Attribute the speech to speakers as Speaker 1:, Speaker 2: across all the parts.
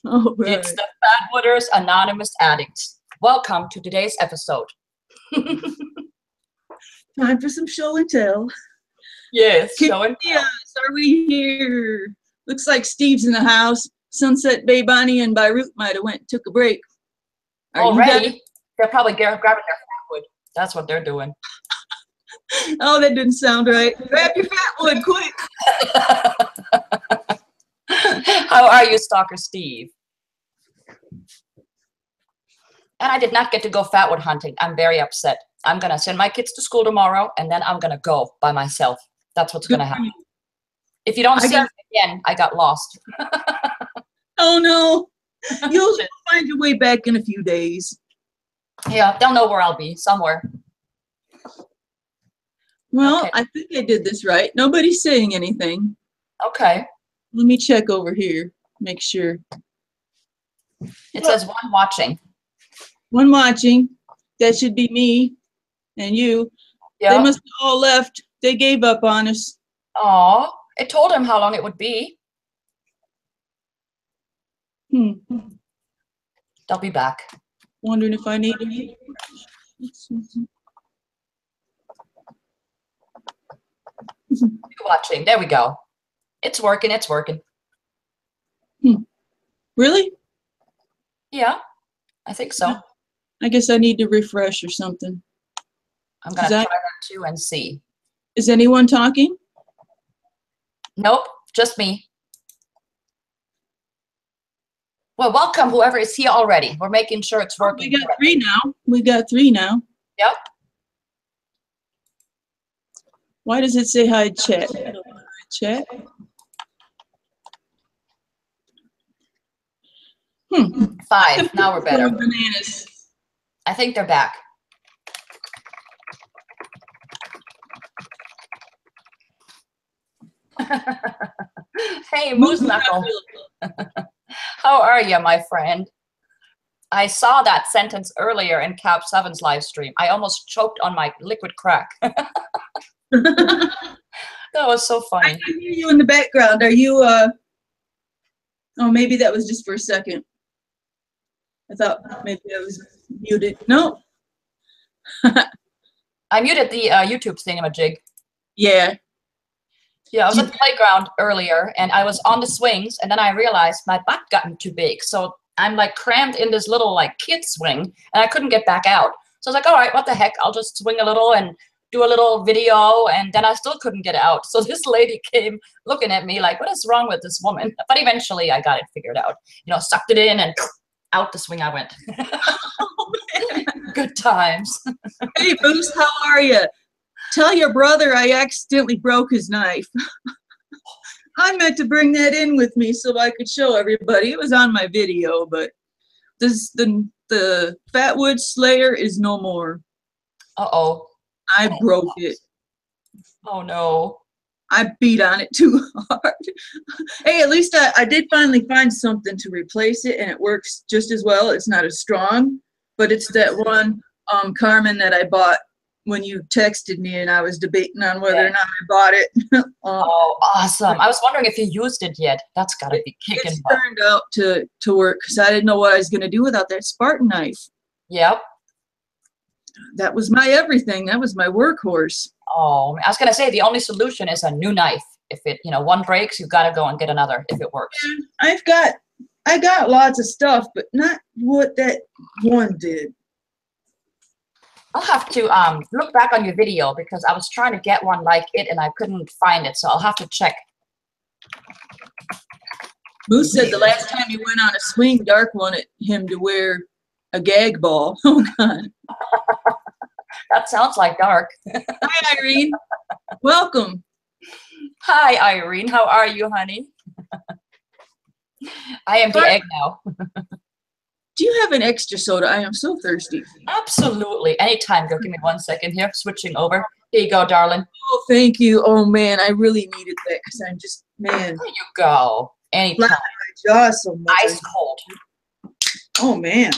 Speaker 1: Oh,
Speaker 2: It's
Speaker 1: right.
Speaker 2: the Fatwooders Anonymous Addicts. Welcome to today's episode.
Speaker 1: Time for some show and tell.
Speaker 2: Yes,
Speaker 1: Can
Speaker 2: show and
Speaker 1: you see
Speaker 2: tell.
Speaker 1: us? Are we here? Looks like Steve's in the house. Sunset Bay Bonnie and Beirut might have went and took a break. Are you guys?
Speaker 2: Already, they're probably grabbing their fatwood. That's what they're doing.
Speaker 1: Oh, that didn't sound right. Grab your fatwood, quick.
Speaker 2: How are you, Stalker Steve? And I did not get to go fatwood hunting. I'm very upset. I'm going to send my kids to school tomorrow, and then I'm going to go by myself. That's what's going to happen. If you don't see me again, I got lost.
Speaker 1: Oh, no. You'll find your way back in a few days.
Speaker 2: Yeah, they'll know where I'll be, somewhere.
Speaker 1: Well,
Speaker 2: Okay.
Speaker 1: I think I did this right. Nobody's saying anything.
Speaker 2: Okay.
Speaker 1: Let me check over here. Make sure.
Speaker 2: It says one watching.
Speaker 1: One watching. That should be me and you.
Speaker 2: Yeah.
Speaker 1: They must have all left. They gave up on us.
Speaker 2: Oh, it told him how long it would be. They'll be back.
Speaker 1: Wondering if I need to.
Speaker 2: Watching. There we go. It's working. It's working.
Speaker 1: Really?
Speaker 2: Yeah, I think so.
Speaker 1: I guess I need to refresh or something.
Speaker 2: I'm going to try that too and see.
Speaker 1: Is anyone talking?
Speaker 2: Nope, just me. Well, welcome whoever is here already. We're making sure it's working.
Speaker 1: We got three now. We got three now.
Speaker 2: Yep.
Speaker 1: Why does it say hide chat? Chat?
Speaker 2: 5. Now we're better.
Speaker 1: Bananas.
Speaker 2: I think they're back. Hey, Moose Knuckle. How are you, my friend? I saw that sentence earlier in Cap 7's live stream. I almost choked on my liquid crack. That was so funny.
Speaker 1: I can hear you in the background. Are you, oh, maybe that was just for a second. I thought maybe I was muted. No.
Speaker 2: I muted the YouTube thingamajig.
Speaker 1: Yeah.
Speaker 2: Yeah, I was at the playground earlier, and I was on the swings, and then I realized my butt gotten too big. So I'm like crammed in this little like kid swing, and I couldn't get back out. So I was like, all right, what the heck? I'll just swing a little and do a little video, and then I still couldn't get out. So this lady came looking at me like, what is wrong with this woman? But eventually I got it figured out. You know, sucked it in, and out the swing I went.
Speaker 1: Oh,
Speaker 2: good times.
Speaker 1: Hey, Moose, how are you? Tell your brother I accidentally broke his knife. I meant to bring that in with me so I could show everybody. It was on my video, but the Fatwood Slayer is no more.
Speaker 2: Uh-oh.
Speaker 1: I broke it.
Speaker 2: Oh, no.
Speaker 1: I beat on it too hard. Hey, at least I did finally find something to replace it, and it works just as well. It's not as strong, but it's that one Carmen that I bought when you texted me, and I was debating on whether or not I bought it.
Speaker 2: Oh, awesome. I was wondering if you used it yet. That's got to be kicking
Speaker 1: It's
Speaker 2: butt.
Speaker 1: turned out to work because I didn't know what I was going to do without that Spartan knife.
Speaker 2: Yep.
Speaker 1: That was my everything. That was my workhorse.
Speaker 2: Oh, I was going to say the only solution is a new knife. If it, you know, one breaks, you've got to go and get another if it works.
Speaker 1: I got lots of stuff, but not what that one did.
Speaker 2: I'll have to look back on your video because I was trying to get one like it and I couldn't find it, so I'll have to check.
Speaker 1: Moose said the last time he went on a swing, Dark wanted him to wear a gag ball. Oh, God.
Speaker 2: That sounds like Dark.
Speaker 1: Hi, Irene. Welcome.
Speaker 2: Hi, Irene. How are you, honey? I am the egg now.
Speaker 1: Do you have an extra soda? I am so thirsty.
Speaker 2: Absolutely. Anytime, girl. Give me 1 second here. Switching over. Here you go, darling.
Speaker 1: Oh, thank you. Oh, man, I really needed that because I'm just, man.
Speaker 2: There you go. Anytime.
Speaker 1: My jaw so much.
Speaker 2: Ice cold.
Speaker 1: Oh, man.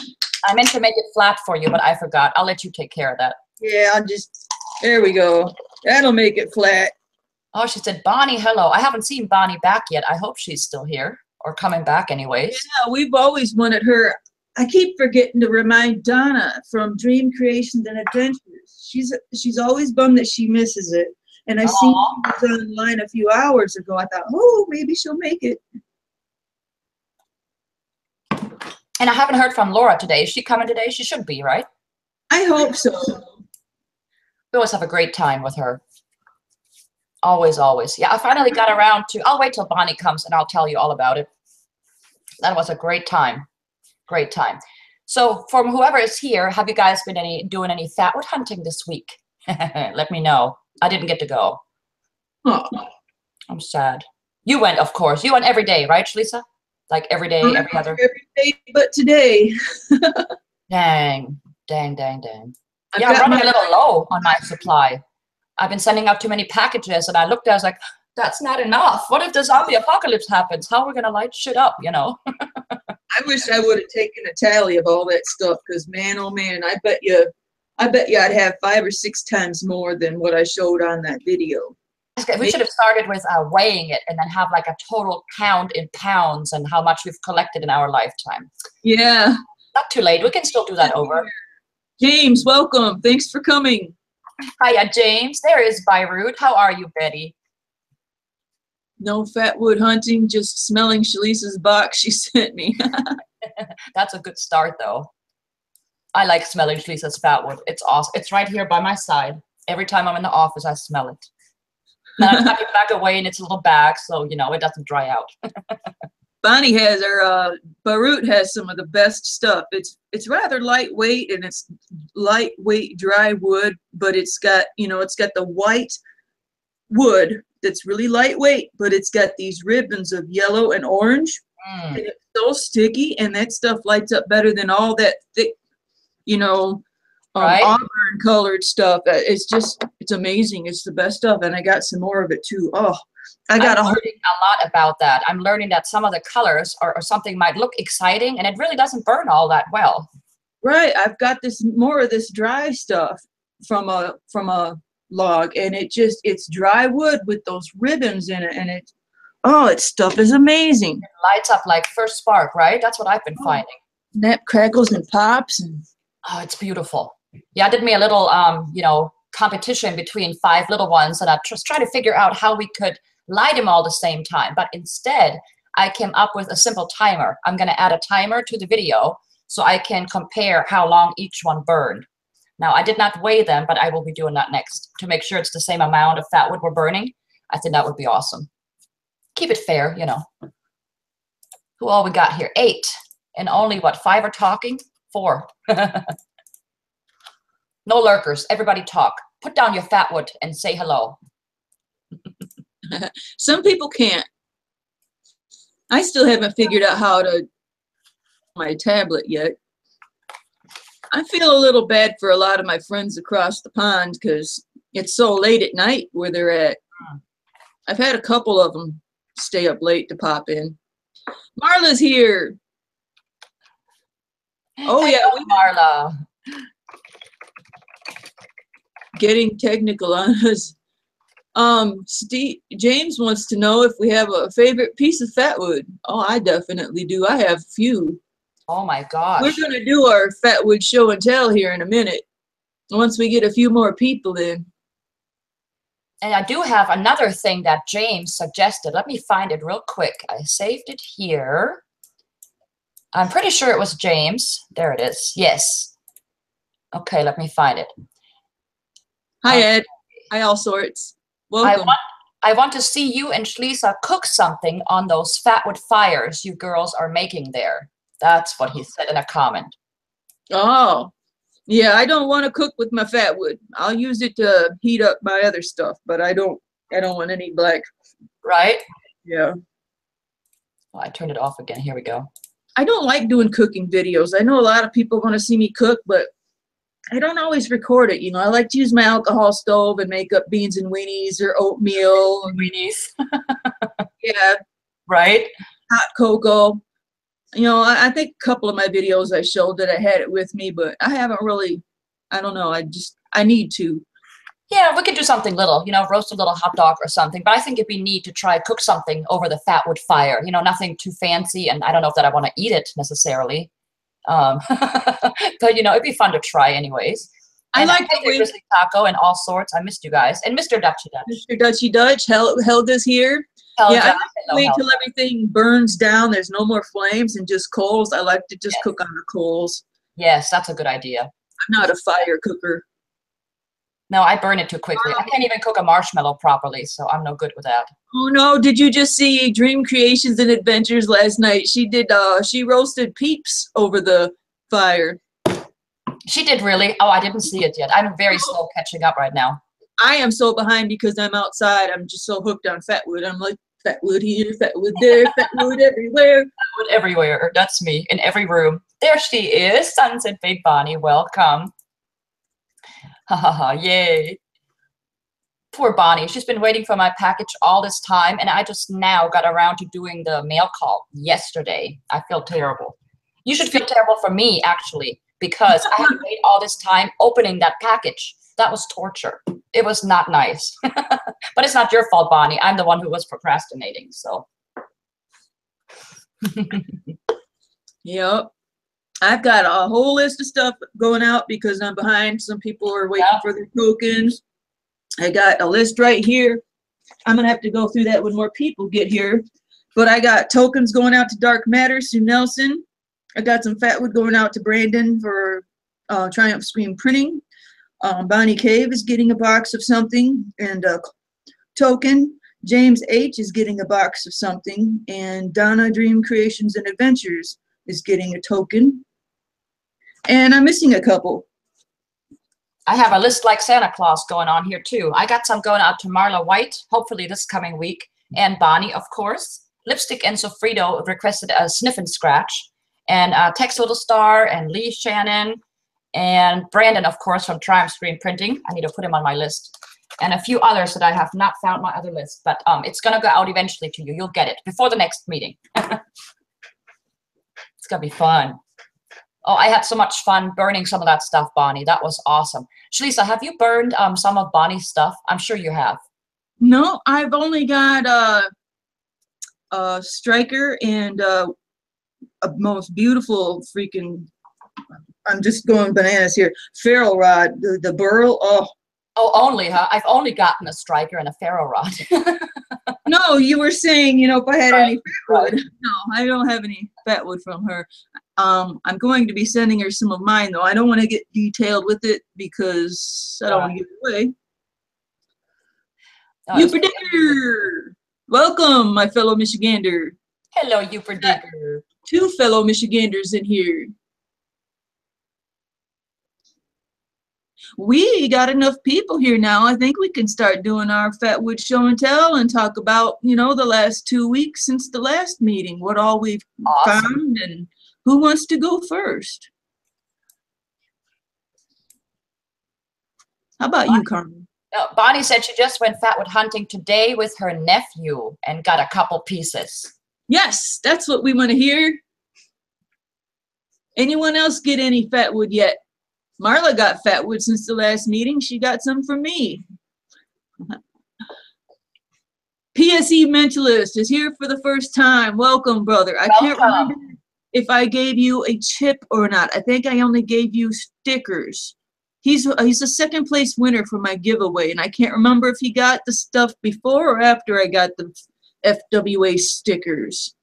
Speaker 2: I meant to make it flat for you, but I forgot. I'll let you take care of that.
Speaker 1: Yeah, I'll just, there we go. That'll make it flat.
Speaker 2: Oh, she said, Bonnie, hello. I haven't seen Bonnie back yet. I hope she's still here. or coming back anyways.
Speaker 1: Yeah, we've always wanted her. I keep forgetting to remind Donna from Dream Creations and Adventures. She's always bummed that she misses it. And I seen she was online a few hours ago. I thought, oh, maybe she'll make it.
Speaker 2: And I haven't heard from Laura today. Is she coming today? She should be, right?
Speaker 1: I hope so.
Speaker 2: We always have a great time with her. Always, always. Yeah, I finally got around to, I'll wait till Bonnie comes and I'll tell you all about it. That was a great time. Great time. So from whoever is here, have you guys been doing any fatwood hunting this week? Let me know. I didn't get to go.
Speaker 1: Oh.
Speaker 2: I'm sad. You went, of course. You went every day, right, Shlisa? Like every day, every other?
Speaker 1: Every day but today.
Speaker 2: Dang, dang, dang, dang.
Speaker 1: I've
Speaker 2: Yeah, I'm running
Speaker 1: my
Speaker 2: a little low on my supply. I've been sending out too many packages, and I looked at it, I was like, that's not enough. What if the zombie apocalypse happens? How are we going to light shit up, you know?
Speaker 1: I wish I would have taken a tally of all that stuff, because man, oh man, I bet you I'd have 5 or 6 times more than what I showed on that video.
Speaker 2: We should have started with weighing it and then have like a total count in pounds and how much we've collected in our lifetime.
Speaker 1: Yeah.
Speaker 2: Not too late. We can still do that over.
Speaker 1: James, welcome. Thanks for coming.
Speaker 2: Hiya, James. There is Beirut. How are you, Betty?
Speaker 1: No fatwood hunting, just smelling Shalisa's box she sent me.
Speaker 2: That's a good start, though. I like smelling Shalisa's fatwood. It's awesome. It's right here by my side. Every time I'm in the office, I smell it. And I tuck it back away in its little bag so, you know, it doesn't dry out.
Speaker 1: Bonnie has Beirut has some of the best stuff. It's rather lightweight, and it's lightweight dry wood, but it's got, you know, it's got the white wood that's really lightweight, but it's got these ribbons of yellow and orange. And it's so sticky, and that stuff lights up better than all that thick, you know,
Speaker 2: right?
Speaker 1: Auburn colored stuff. It's amazing. It's the best stuff, and I got some more of it too. Oh, I'm learning
Speaker 2: a lot about that. I'm learning that some of the colors or something might look exciting, and it really doesn't burn all that well.
Speaker 1: Right. I've got more of this dry stuff from a log, and it's dry wood with those ribbons in it, and its stuff is amazing.
Speaker 2: It lights up like first spark, right? That's what I've been finding.
Speaker 1: Snap, crackles, and pops.
Speaker 2: Oh, it's beautiful. Yeah, I did me a little, you know, competition between 5 little ones, and I just tried to figure out how we could light them all the same time. But instead, I came up with a simple timer. I'm going to add a timer to the video so I can compare how long each one burned. Now, I did not weigh them, but I will be doing that next to make sure it's the same amount of fatwood we're burning. I think that would be awesome. Keep it fair, you know. Who all we got here? 8. And only, what, 5 are talking? 4. No lurkers. Everybody talk. Put down your fatwood and say hello.
Speaker 1: Some people can't. I still haven't figured out how to my tablet yet. I feel a little bad for a lot of my friends across the pond because it's so late at night where they're at. I've had a couple of them stay up late to pop in. Marla's here. Oh, yeah.
Speaker 2: Marla.
Speaker 1: Getting technical on us. James wants to know if we have a favorite piece of fatwood. Oh, I definitely do. I have a few.
Speaker 2: Oh my gosh.
Speaker 1: We're going to do our fatwood show and tell here in a minute. Once we get a few more people in.
Speaker 2: And I do have another thing that James suggested. Let me find it real quick. I saved it here. I'm pretty sure it was James. There it is. Yes. Okay, let me find it.
Speaker 1: Hi, Ed. Hi, all sorts. Welcome.
Speaker 2: I want to see you and Shlisa cook something on those fatwood fires you girls are making there. That's what he said in a comment.
Speaker 1: Oh, yeah, I don't want to cook with my fatwood. I'll use it to heat up my other stuff, but I don't want any black.
Speaker 2: Right?
Speaker 1: Yeah.
Speaker 2: Well, I turned it off again. Here we go.
Speaker 1: I don't like doing cooking videos. I know a lot of people want to see me cook, but I don't always record it. You know, I like to use my alcohol stove and make up beans and weenies or oatmeal.
Speaker 2: Weenies.
Speaker 1: Yeah.
Speaker 2: Right?
Speaker 1: Hot cocoa. You know, I think a couple of my videos I showed that I had it with me, but I haven't really, I don't know. I need to.
Speaker 2: Yeah, we could do something little, you know, roast a little hot dog or something. But I think it'd be neat to try cook something over the fatwood fire. You know, nothing too fancy, and I don't know if that I want to eat it necessarily. But you know, it'd be fun to try anyways.
Speaker 1: I
Speaker 2: And
Speaker 1: like the
Speaker 2: I
Speaker 1: way
Speaker 2: grizzly taco and all sorts. I missed you guys. And Mr. Dutchy Dutch.
Speaker 1: Mr. Dutchy Dutch, Helga's here.
Speaker 2: Helga,
Speaker 1: Yeah, I like to
Speaker 2: hello,
Speaker 1: wait
Speaker 2: Helga.
Speaker 1: till everything burns down. There's no more flames and just coals. I like to just
Speaker 2: Yes.
Speaker 1: cook on the coals.
Speaker 2: Yes, that's a good idea.
Speaker 1: I'm not a fire cooker.
Speaker 2: No, I burn it too quickly. I can't even cook a marshmallow properly, so I'm no good with that.
Speaker 1: Oh no, did you just see Dream Creations and Adventures last night? She did she roasted peeps over the fire.
Speaker 2: She did really? Oh, I didn't see it yet. I'm very slow catching up right now.
Speaker 1: I am so behind because I'm outside. I'm just so hooked on fatwood. I'm like, fatwood here, fatwood there, fatwood everywhere.
Speaker 2: Fatwood everywhere. That's me, in every room. There she is, Sunset Big Bonnie. Welcome. Ha ha ha, yay. Poor Bonnie. She's been waiting for my package all this time, and I just now got around to doing the mail call yesterday. I feel terrible. You should feel terrible for me, actually, because I had to wait all this time opening that package. That was torture. It was not nice. But it's not your fault, Bonnie. I'm the one who was procrastinating, so.
Speaker 1: Yep. I've got a whole list of stuff going out because I'm behind. Some people are waiting for their tokens. I got a list right here. I'm going to have to go through that when more people get here. But I got tokens going out to Dark Matter, Sue Nelson. I got some fatwood going out to Brandon for Triumph Screen Printing. Bonnie Cave is getting a box of something and a token. James H. is getting a box of something. And Donna Dream Creations and Adventures is getting a token. And I'm missing a couple.
Speaker 2: I have a list like Santa Claus going on here too. I got some going out to Marla White, hopefully this coming week, and Bonnie, of course. Lipstick and Sofrito requested a sniff and scratch, and Tex Little Star and Lee Shannon, and Brandon, of course, from Triumph Screen Printing. I need to put him on my list. And a few others that I have not found my other list, but it's gonna go out eventually to you. You'll get it before the next meeting. It's gonna be fun. Oh, I had so much fun burning some of that stuff, Bonnie. That was awesome. Shlisa, have you burned some of Bonnie's stuff? I'm sure you have.
Speaker 1: No, I've only got a striker and a most beautiful freaking, I'm just going bananas here, ferro rod, the burl. Oh,
Speaker 2: only, huh? I've only gotten a striker and a ferro rod.
Speaker 1: No, you were saying, you know, if I had any fatwood.
Speaker 2: Right.
Speaker 1: No, I don't have any fatwood from her. I'm going to be sending her some of mine, though. I don't want to get detailed with it because I don't want to give it away.
Speaker 2: Oh,
Speaker 1: You Digger! Welcome, my fellow Michigander.
Speaker 2: Hello, you Digger.
Speaker 1: 2 fellow Michiganders in here. We got enough people here now. I think we can start doing our Fatwood show and tell and talk about, you know, the last 2 weeks since the last meeting, what all we've found and who wants to go first. How about you, Carmen?
Speaker 2: Bonnie said she just went fatwood hunting today with her nephew and got a couple pieces.
Speaker 1: Yes, that's what we want to hear. Anyone else get any fatwood yet? Marla got fatwood since the last meeting. She got some from me. PSE Mentalist is here for the first time. Welcome, brother. I can't remember if I gave you a chip or not. I think I only gave you stickers. He's a second place winner for my giveaway, and I can't remember if he got the stuff before or after I got the FWA stickers.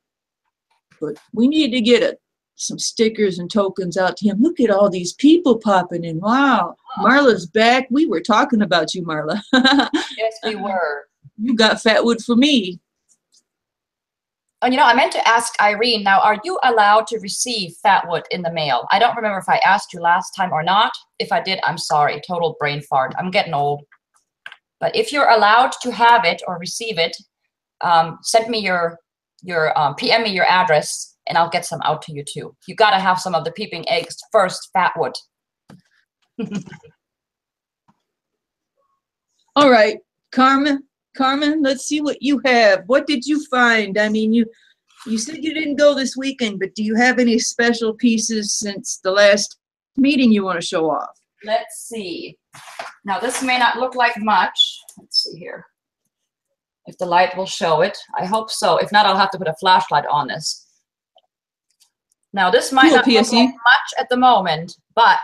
Speaker 1: But we need to get some stickers and tokens out to him. Look at all these people popping in. Wow. Marla's back. We were talking about you, Marla.
Speaker 2: Yes, we were.
Speaker 1: You got fatwood for me.
Speaker 2: And you know, I meant to ask Irene, now, are you allowed to receive fatwood in the mail? I don't remember if I asked you last time or not. If I did, I'm sorry. Total brain fart. I'm getting old. But if you're allowed to have it or receive it, send me PM me your address, and I'll get some out to you too. You got to have some of the peeping eggs first, fatwood.
Speaker 1: All right, Carmen, let's see what you have. What did you find? I mean, you said you didn't go this weekend, but do you have any special pieces since the last meeting you want to show off?
Speaker 2: Let's see. Now this may not look like much. Let's see here. If the light will show it. I hope so. If not, I'll have to put a flashlight on this. Now this might not look like much at the moment, but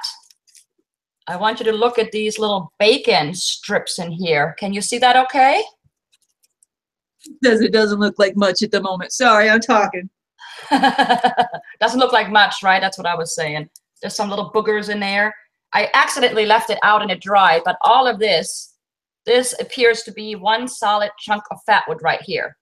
Speaker 2: I want you to look at these little bacon strips in here. Can you see that okay?
Speaker 1: It doesn't look like much at the moment. Sorry, I'm talking.
Speaker 2: Doesn't look like much, right? That's what I was saying. There's some little boogers in there. I accidentally left it out and it dried, but all of this appears to be one solid chunk of fatwood right here.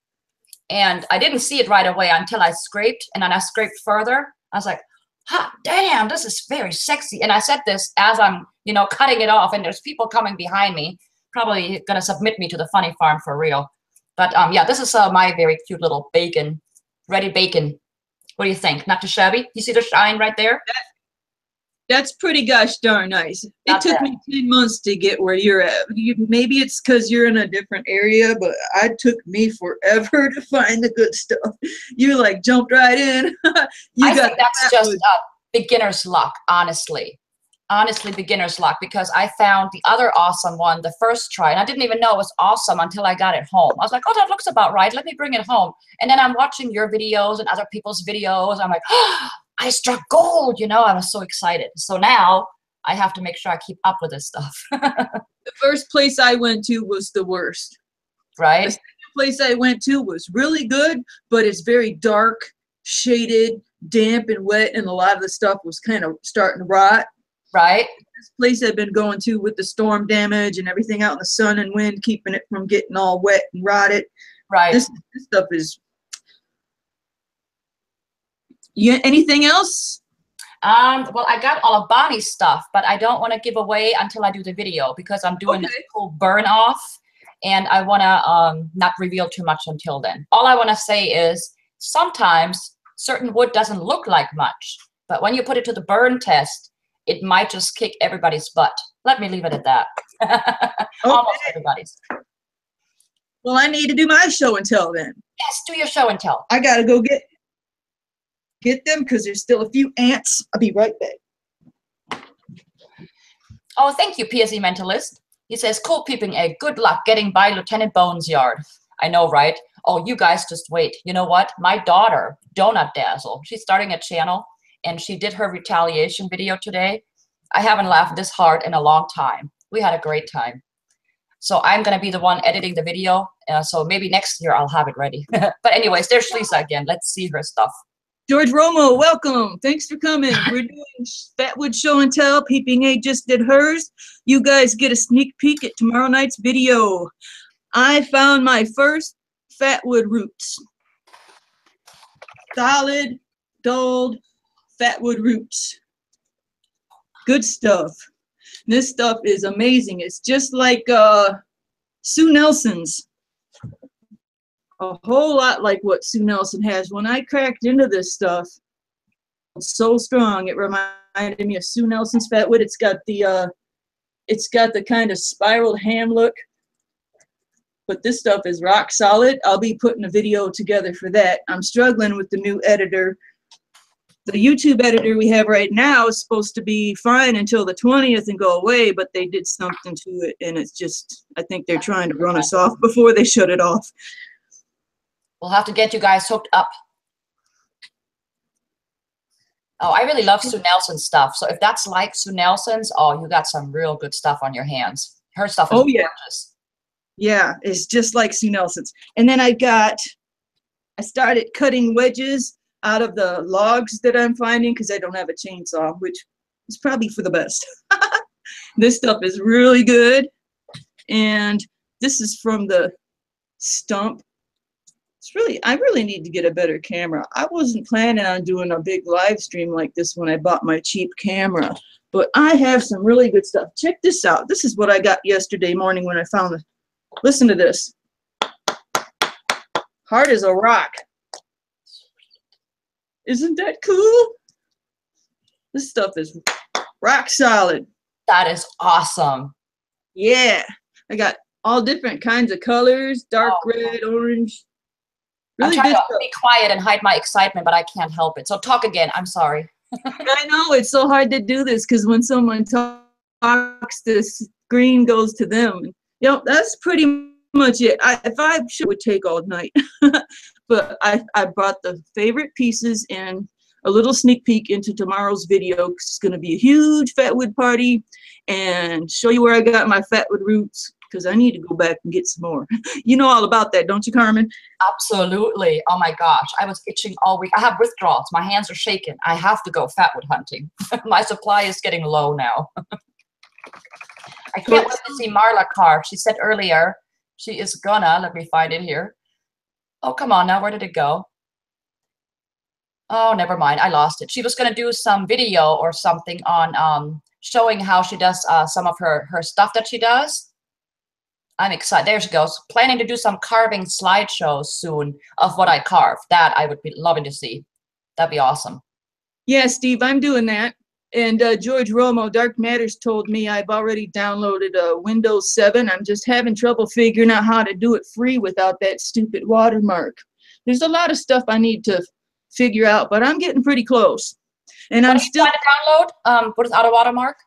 Speaker 2: And I didn't see it right away until I scraped, and then I scraped further. I was like, hot damn, this is very sexy. And I said this as I'm, you know, cutting it off, and there's people coming behind me, probably gonna submit me to the funny farm for real. But yeah, this is my very cute little bacon, ready bacon. What do you think? Not too shabby? You see the shine right there?
Speaker 1: That's pretty gosh darn nice. It took me 10 months to get where you're at. Maybe it's because you're in a different area, but it took me forever to find the good stuff. You like jumped right in.
Speaker 2: I think that's just beginner's luck, honestly. Honestly, beginner's luck, because I found the other awesome one the first try, and I didn't even know it was awesome until I got it home. I was like, oh, that looks about right. Let me bring it home. And then I'm watching your videos and other people's videos. I'm like, oh, I struck gold, you know. I was so excited. So now I have to make sure I keep up with this stuff.
Speaker 1: The first place I went to was the worst.
Speaker 2: Right?
Speaker 1: The second place I went to was really good, but it's very dark, shaded, damp, and wet, and a lot of the stuff was kind of starting to rot.
Speaker 2: Right.
Speaker 1: This place I've been going to with the storm damage and everything out in the sun and wind, keeping it from getting all wet and rotted.
Speaker 2: Right.
Speaker 1: This stuff is. Anything else?
Speaker 2: Well, I got all of Bonnie's stuff, but I don't want to give away until I do the video, because I'm doing this cool burn off, and I want to not reveal too much until then. All I want to say is sometimes certain wood doesn't look like much, but when you put it to the burn test, it might just kick everybody's butt. Let me leave it at that. Almost everybody's.
Speaker 1: Well, I need to do my show and tell then.
Speaker 2: Yes, do your show and tell.
Speaker 1: I gotta go get them because there's still a few ants. I'll be right back.
Speaker 2: Oh, thank you, PSE Mentalist. He says, cool peeping egg. Good luck getting by Lieutenant Bones' yard. I know, right? Oh, you guys just wait. You know what? My daughter, Donut Dazzle, she's starting a channel, and she did her retaliation video today. I haven't laughed this hard in a long time. We had a great time. So I'm going to be the one editing the video. So maybe next year I'll have it ready. But anyways, there's Shlisa again. Let's see her stuff.
Speaker 1: George Romo, welcome. Thanks for coming. We're doing Fatwood Show and Tell. Peeping A just did hers. You guys get a sneak peek at tomorrow night's video. I found my first Fatwood roots. Solid, dulled Fatwood roots. Good stuff. This stuff is amazing. It's just like Sue Nelson's. A whole lot like what Sue Nelson has. When I cracked into this stuff, it's so strong. It reminded me of Sue Nelson's Fatwood. It's got the kind of spiraled ham look. But this stuff is rock solid. I'll be putting a video together for that. I'm struggling with the new editor. The YouTube editor we have right now is supposed to be fine until the 20th and go away, but they did something to it, and it's just, I think they're trying to run us off before they shut it off.
Speaker 2: We'll have to get you guys hooked up. Oh, I really love Sue Nelson's stuff. So if that's like Sue Nelson's, oh, you got some real good stuff on your hands. Her stuff is gorgeous.
Speaker 1: Yeah, it's just like Sue Nelson's. And then I started cutting wedges out of the logs that I'm finding because I don't have a chainsaw, which is probably for the best. This stuff is really good. And this is from the stump. I really need to get a better camera. I wasn't planning on doing a big live stream like this when I bought my cheap camera, but I have some really good stuff. Check this out. This is what I got yesterday morning when I found it. Listen to this. Hard as a rock. Isn't that cool? This stuff is rock solid.
Speaker 2: That is awesome.
Speaker 1: Yeah. I got all different kinds of colors, dark red, orange. Really
Speaker 2: I'm trying to be quiet and hide my excitement, but I can't help it. So talk again. I'm sorry.
Speaker 1: I know it's so hard to do this because when someone talks box, the screen goes to them. That's pretty much it. If I should, it would take all night. But I brought the favorite pieces and a little sneak peek into tomorrow's video, 'cause it's going to be a huge fatwood party, and show you where I got my fatwood roots, because I need to go back and get some more. You know all about that, don't you, Carmen?
Speaker 2: Absolutely. Oh my gosh, I was itching all week. I have withdrawals. My hands are shaking. I have to go fatwood hunting. My supply is getting low now. I can't wait to see Marla carve. She said earlier she is gonna, let me find it here. Oh, come on now, where did it go? Oh, never mind, I lost it. She was gonna do some video or something on showing how she does some of her stuff that she does. I'm excited. There she goes. Planning to do some carving slideshows soon of what I carve. That I would be loving to see. That'd be awesome.
Speaker 1: Yeah, Steve, I'm doing that. And George Romo, Dark Matters, told me I've already downloaded Windows 7. I'm just having trouble figuring out how to do it free without that stupid watermark. There's a lot of stuff I need to figure out, but I'm getting pretty close. And I'm still
Speaker 2: trying to download without a watermark.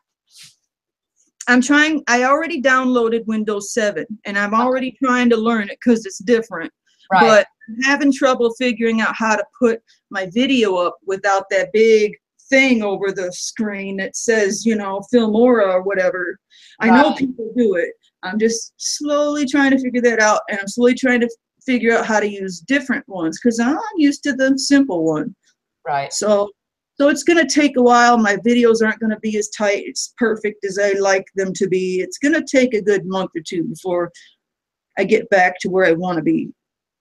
Speaker 1: I already downloaded Windows 7, and I'm already trying to learn it because it's different.
Speaker 2: Right.
Speaker 1: But I'm having trouble figuring out how to put my video up without that big thing over the screen that says, Filmora or whatever.
Speaker 2: Right.
Speaker 1: I know people do it. I'm just slowly trying to figure that out, and I'm slowly trying to figure out how to use different ones because I'm used to the simple one.
Speaker 2: Right.
Speaker 1: So it's going to take a while. My videos aren't going to be as tight, as perfect as I like them to be. It's going to take a good month or two before I get back to where I want to be.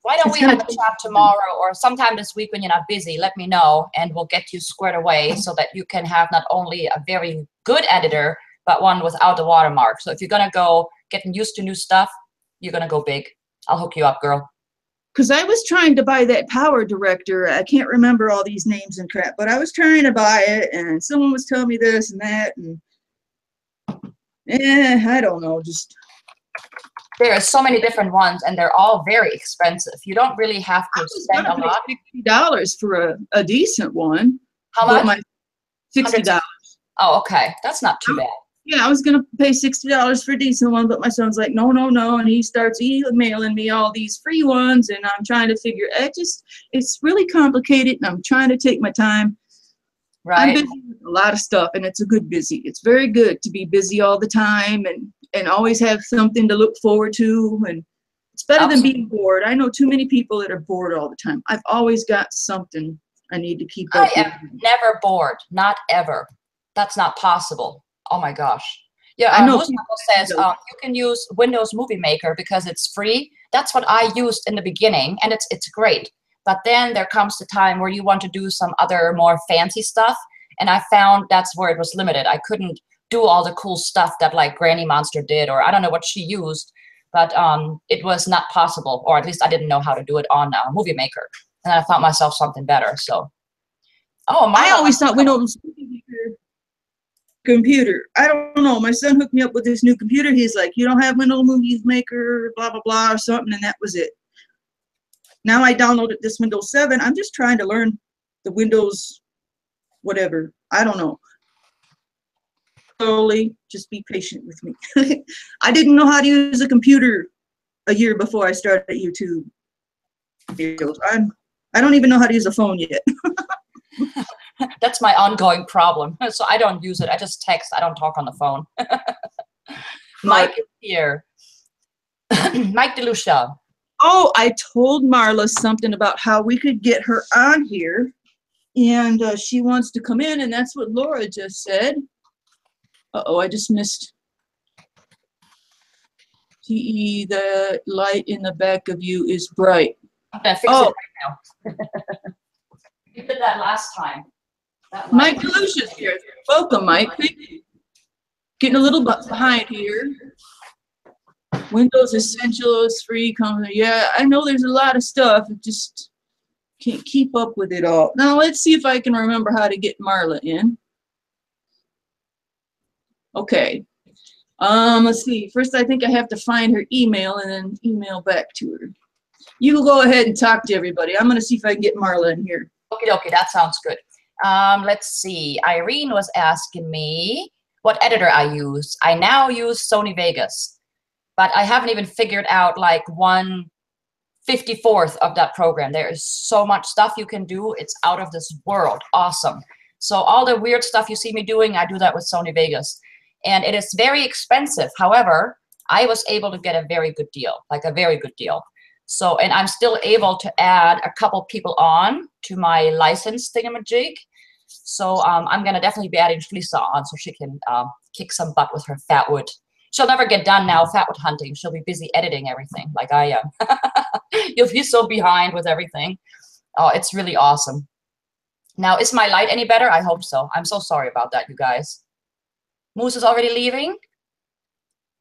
Speaker 2: Why don't we have a chat tomorrow or sometime this week when you're not busy? Let me know, and we'll get you squared away so that you can have not only a very good editor, but one without the watermark. So if you're going to go getting used to new stuff, you're going to go big. I'll hook you up, girl.
Speaker 1: Because I was trying to buy that Power Director. I can't remember all these names and crap, but I was trying to buy it, and someone was telling me this and that, and I don't know, just...
Speaker 2: There are so many different ones, and they're all very expensive. You don't really have to spend a lot.
Speaker 1: $60 for a decent one.
Speaker 2: How much?
Speaker 1: $60.
Speaker 2: Oh, okay. That's not too bad.
Speaker 1: Yeah, I was going to pay $60 for a decent one, but my son's like, no, and he starts emailing me all these free ones, and I'm trying to figure it's really complicated, and I'm trying to take my time.
Speaker 2: Right.
Speaker 1: I'm busy with a lot of stuff, and it's a good busy. It's very good to be busy all the time and always have something to look forward to, and it's better than being bored. I know too many people that are bored all the time. I've always got something I need to keep up with.
Speaker 2: I am never bored, not ever. That's not possible. Oh my gosh. Yeah,
Speaker 1: I know.
Speaker 2: People says you can use Windows Movie Maker because it's free. That's what I used in the beginning, and it's great. But then there comes the time where you want to do some other more fancy stuff, and I found that's where it was limited. I couldn't do all the cool stuff that like Granny Monster did, or I don't know what she used, but it was not possible, or at least I didn't know how to do it on Movie Maker, and then I found myself something better. So,
Speaker 1: I always thought Windows Movie Maker computer. I don't know. My son hooked me up with this new computer. He's like, you don't have Windows Movie Maker, blah blah blah, or something, and that was it. Now I downloaded this Windows 7. I'm just trying to learn the Windows, whatever. I don't know. Slowly, just be patient with me. I didn't know how to use a computer a year before I started YouTube videos. I don't even know how to use a phone yet.
Speaker 2: That's my ongoing problem. So I don't use it. I just text. I don't talk on the phone. Mike is here. Mike DeLucia.
Speaker 1: Oh, I told Marla something about how we could get her on here, and she wants to come in, and that's what Laura just said. Uh-oh, I just missed. TE, the light in the back of you is bright.
Speaker 2: I'm going to fix it right now. You did that last time.
Speaker 1: Mike DeLucia's here. Welcome, Mike. Getting a little behind here. Windows Essential is free. Yeah, I know there's a lot of stuff. I just can't keep up with it all. Now, let's see if I can remember how to get Marla in. Okay. Let's see. First, I think I have to find her email and then email back to her. You go ahead and talk to everybody. I'm going to see if I can get Marla in here.
Speaker 2: Okay, that sounds good. Let's see. Irene was asking me, what editor I use. I now use Sony Vegas, but I haven't even figured out like 1/54th of that program. There is so much stuff you can do. It's out of this world. Awesome. So all the weird stuff you see me doing, I do that with Sony Vegas. And it is very expensive. However, I was able to get a very good deal, like a very good deal. So, and I'm still able to add a couple people on to my license thingamajig. So I'm going to definitely be adding Shlisa on so she can kick some butt with her fatwood. She'll never get done now fatwood hunting. She'll be busy editing everything like I am. You'll be so behind with everything. Oh, it's really awesome. Now, is my light any better? I hope so. I'm so sorry about that, you guys. Moose is already leaving.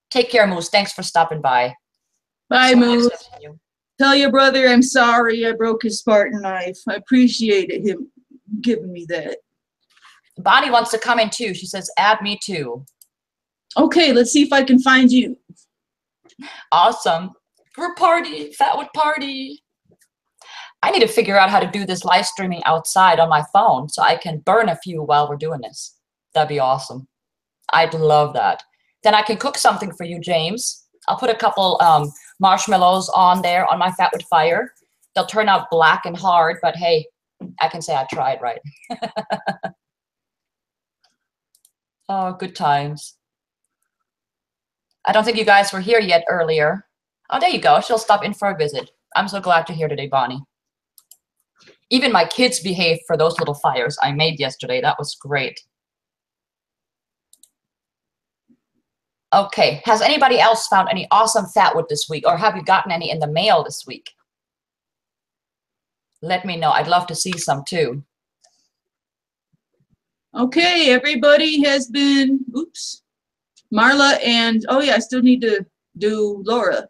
Speaker 2: Take care, Moose. Thanks for stopping by.
Speaker 1: Bye,
Speaker 2: So
Speaker 1: Moose.
Speaker 2: nice to meet you.
Speaker 1: Tell your brother I'm sorry I broke his Spartan knife. I appreciated him giving me that.
Speaker 2: Bonnie wants to come in too. She says, add me too.
Speaker 1: Okay, let's see if I can find you.
Speaker 2: Awesome. Group party, fatwood party. I need to figure out how to do this live streaming outside on my phone so I can burn a few while we're doing this. That'd be awesome. I'd love that. Then I can cook something for you, James. I'll put a couple marshmallows on there on my fatwood fire. They'll turn out black and hard, but hey, I can say I tried, right? Oh, good times. I don't think you guys were here yet earlier. Oh, there you go. She'll stop in for a visit. I'm so glad you're here today, Bonnie. Even my kids behaved for those little fires I made yesterday. That was great. Okay, has anybody else found any awesome fatwood this week, or have you gotten any in the mail this week? Let me know. I'd love to see some too.
Speaker 1: Okay, everybody has been, oops, Marla and, oh yeah, I still need to do Laura.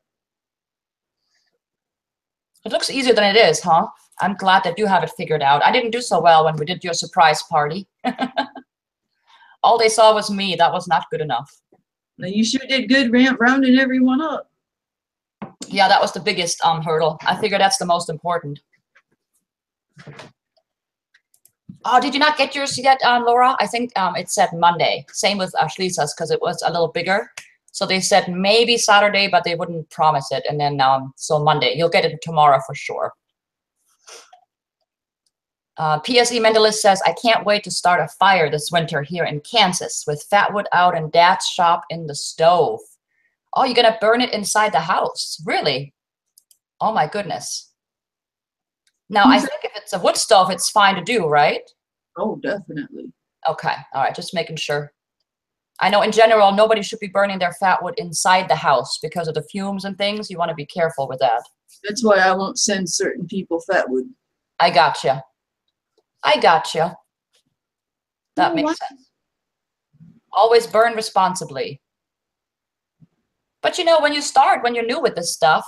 Speaker 2: It looks easier than it is, huh? I'm glad that you have it figured out. I didn't do so well when we did your surprise party. All they saw was me. That was not good enough.
Speaker 1: Now you sure did good rounding everyone up.
Speaker 2: Yeah, that was the biggest hurdle. I figure that's the most important. Oh, did you not get yours yet, Laura? I think it said Monday. Same with Shlisa's because it was a little bigger. So they said maybe Saturday, but they wouldn't promise it. And then so Monday, you'll get it tomorrow for sure. PSE Mentalist says, I can't wait to start a fire this winter here in Kansas with fatwood out and Dad's shop in the stove. Oh, you're going to burn it inside the house. Really? Oh, my goodness. Now, I think if it's a wood stove, it's fine to do, right?
Speaker 1: Oh, definitely.
Speaker 2: Okay. All right. Just making sure. I know in general, nobody should be burning their fatwood inside the house because of the fumes and things. You want to be careful with that.
Speaker 1: That's why I won't send certain people fatwood.
Speaker 2: I gotcha. I gotcha. That makes sense. Always burn responsibly. But you know, when you're new with this stuff,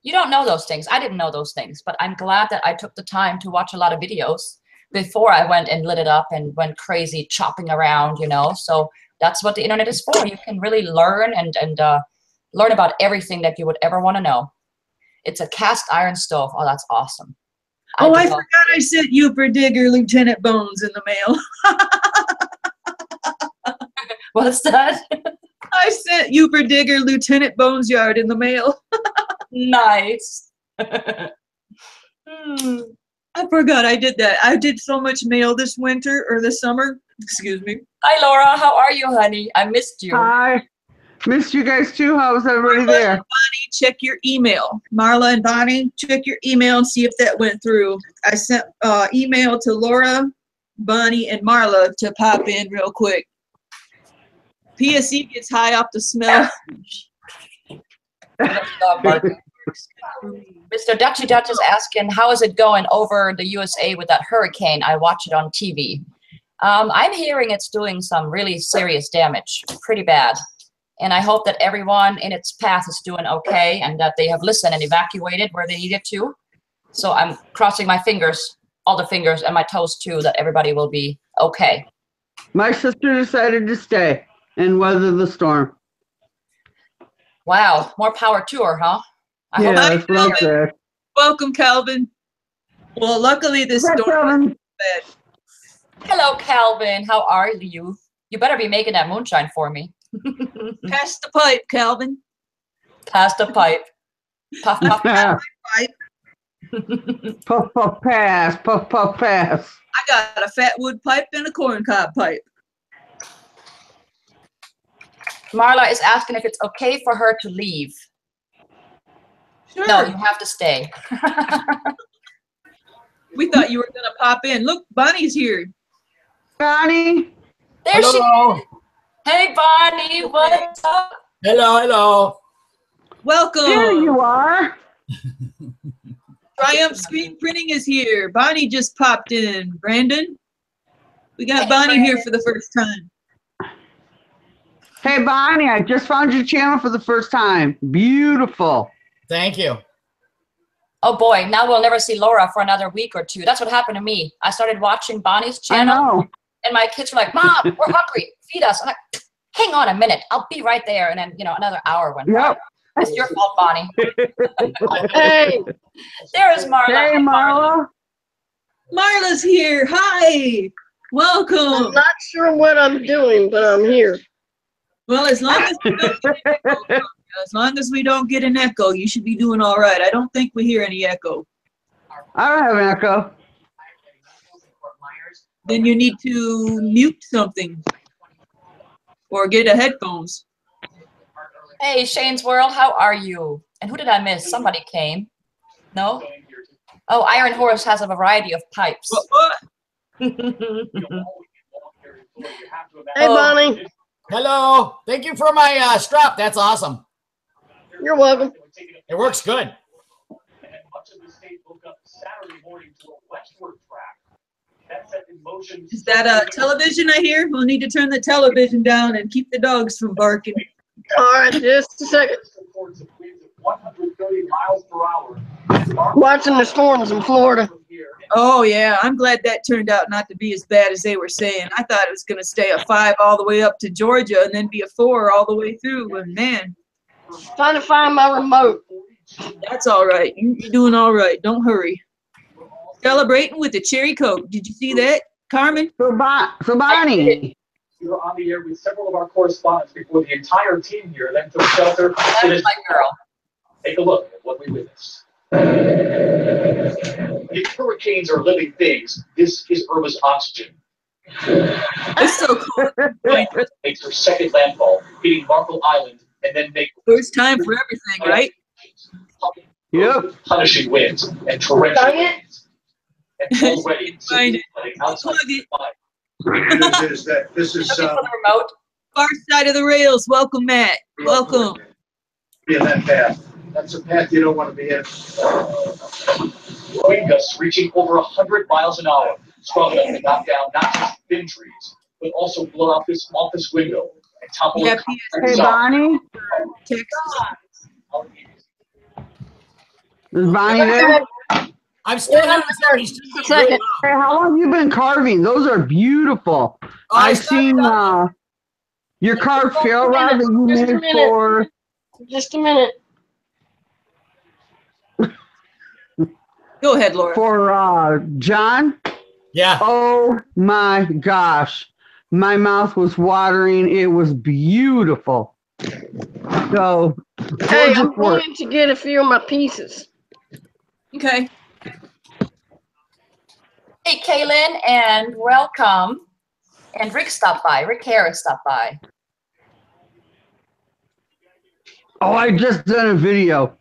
Speaker 2: you don't know those things. I didn't know those things, but I'm glad that I took the time to watch a lot of videos before I went and lit it up and went crazy chopping around, you know. So that's what the internet is for. You can really learn and learn about everything that you would ever want to know. It's a cast iron stove. Oh, that's awesome.
Speaker 1: Oh, I forgot I sent you for Digger Lieutenant Bones in the mail.
Speaker 2: What's that?
Speaker 1: I sent you for Digger Lieutenant Bones Yard in the mail.
Speaker 2: Nice.
Speaker 1: I forgot I did that. I did so much mail this winter or this summer. Excuse me.
Speaker 2: Hi, Laura. How are you, honey? I missed you.
Speaker 3: Hi. Missed you guys too. How was everybody there?
Speaker 1: Bonnie, check your email. Marla and Bonnie, check your email and see if that went through. I sent email to Laura, Bonnie, and Marla to pop in real quick. PSE gets high off the smell.
Speaker 2: Mr. Dutchy Dutch is asking, how is it going over the USA with that hurricane? I watch it on TV. I'm hearing it's doing some really serious damage, pretty bad. And I hope that everyone in its path is doing okay and that they have listened and evacuated where they needed to. So I'm crossing my fingers, all the fingers and my toes too, that everybody will be okay.
Speaker 3: My sister decided to stay and weather the storm.
Speaker 2: Wow, more power to her, huh? I hope
Speaker 3: that's what I said.
Speaker 1: Welcome, Calvin. Well, luckily this storm
Speaker 3: Calvin.
Speaker 1: bad.
Speaker 2: Hello, Calvin. How are you? You better be making that moonshine for me.
Speaker 1: Pass the pipe, Calvin.
Speaker 2: Pass the pipe. Puff, puff, puff.
Speaker 1: Pipe.
Speaker 3: Puff, puff, pass. Puff, puff, pass.
Speaker 1: I got a fatwood pipe and a corncob pipe.
Speaker 2: Marla is asking if it's okay for her to leave.
Speaker 1: Sure.
Speaker 2: No, you have to stay.
Speaker 1: We thought you were going to pop in. Look, Bonnie's here.
Speaker 3: Bonnie?
Speaker 2: There
Speaker 4: Hello.
Speaker 2: she is. Hey, Bonnie, what's up?
Speaker 4: Hello.
Speaker 1: Welcome.
Speaker 3: There you are.
Speaker 1: Triumph Screen Printing is here. Bonnie just popped in. Brandon, we got Bonnie here for the first time.
Speaker 3: Hey, Bonnie, I just found your channel for the first time. Beautiful.
Speaker 4: Thank you.
Speaker 2: Oh boy, now we'll never see Laura for another week or two. That's what happened to me. I started watching Bonnie's
Speaker 3: I
Speaker 2: channel,
Speaker 3: know.
Speaker 2: and my kids were like, "Mom, we're hungry. Feed us." I'm like, "Hang on a minute. I'll be right there." And then, another hour went by.
Speaker 3: Yep.
Speaker 2: It's your fault, Bonnie.
Speaker 5: Hey,
Speaker 2: There is Marla.
Speaker 3: Hey,
Speaker 2: Hi,
Speaker 3: Marla.
Speaker 1: Marla's here. Hi.
Speaker 5: I'm
Speaker 1: Welcome.
Speaker 5: not sure what I'm doing, but I'm here.
Speaker 1: Well, as long as we don't get an echo, you should be doing all right. I don't think we hear any echo.
Speaker 3: I don't have an echo.
Speaker 1: Then you need to mute something or get a headphones.
Speaker 2: Hey, Shane's World, how are you? And who did I miss? Somebody came. No? Oh, Iron Horse has a variety of pipes.
Speaker 1: What?
Speaker 5: Hey, Bonnie.
Speaker 4: Hello. Thank you for my strap. That's awesome.
Speaker 5: You're welcome.
Speaker 4: It works good.
Speaker 1: Is that a television I hear? We'll need to turn the television down and keep the dogs from barking.
Speaker 5: All right, just a second. Watching the storms in Florida.
Speaker 1: Oh, yeah. I'm glad that turned out not to be as bad as they were saying. I thought it was going to stay a 5 all the way up to Georgia and then be a 4 all the way through. And man,
Speaker 5: Trying to find my remote.
Speaker 1: that's all right. You're doing all right. Don't hurry. Celebrating with the cherry Coke. Did you see that, Carmen?
Speaker 3: So Bonnie.
Speaker 6: We were on the air with several of our correspondents before the entire team here then took shelter.
Speaker 2: That's my girl.
Speaker 6: Take a look at what we witnessed. If hurricanes are living things, this is Irma's oxygen.
Speaker 1: It's so cool.
Speaker 6: Makes her second landfall, hitting Marble Island, and then make
Speaker 1: First time for everything, right?
Speaker 3: Yep.
Speaker 6: punishing winds and torrential
Speaker 5: Dang it.
Speaker 6: winds. And already
Speaker 1: Find it.
Speaker 6: outside
Speaker 1: Plug it.
Speaker 7: Good news is that this is
Speaker 2: Looking for the remote.
Speaker 1: Far side of the rails. Welcome, Matt. Welcome.
Speaker 7: be in that path. That's a path you don't want to be in.
Speaker 6: wind gusts reaching over 100 miles an hour, strong enough to knock down not just thin trees, but also blow out this office window and topple
Speaker 1: Yeah,
Speaker 6: the
Speaker 3: Hey, Bonnie.
Speaker 1: Texas.
Speaker 3: Is Bonnie there?
Speaker 4: I'm still
Speaker 5: Yeah,
Speaker 4: here.
Speaker 5: I'm
Speaker 4: He's
Speaker 5: Just a
Speaker 4: really
Speaker 5: second.
Speaker 4: loud.
Speaker 3: Hey, how long you been carving? Those are beautiful. I've seen your carved fail rod that you
Speaker 5: Just a
Speaker 3: made
Speaker 5: minute.
Speaker 3: for.
Speaker 5: Just a minute.
Speaker 1: Go ahead, Laura.
Speaker 3: For John.
Speaker 4: Yeah.
Speaker 3: Oh my gosh, my mouth was watering. It was beautiful. So
Speaker 5: Hey, I'm
Speaker 3: gorgeous work.
Speaker 5: going to get a few of my pieces.
Speaker 1: Okay.
Speaker 2: Hey, Kaylin, and welcome. And Rick stopped by. Rick Harris stopped by.
Speaker 3: Oh, I just done a video.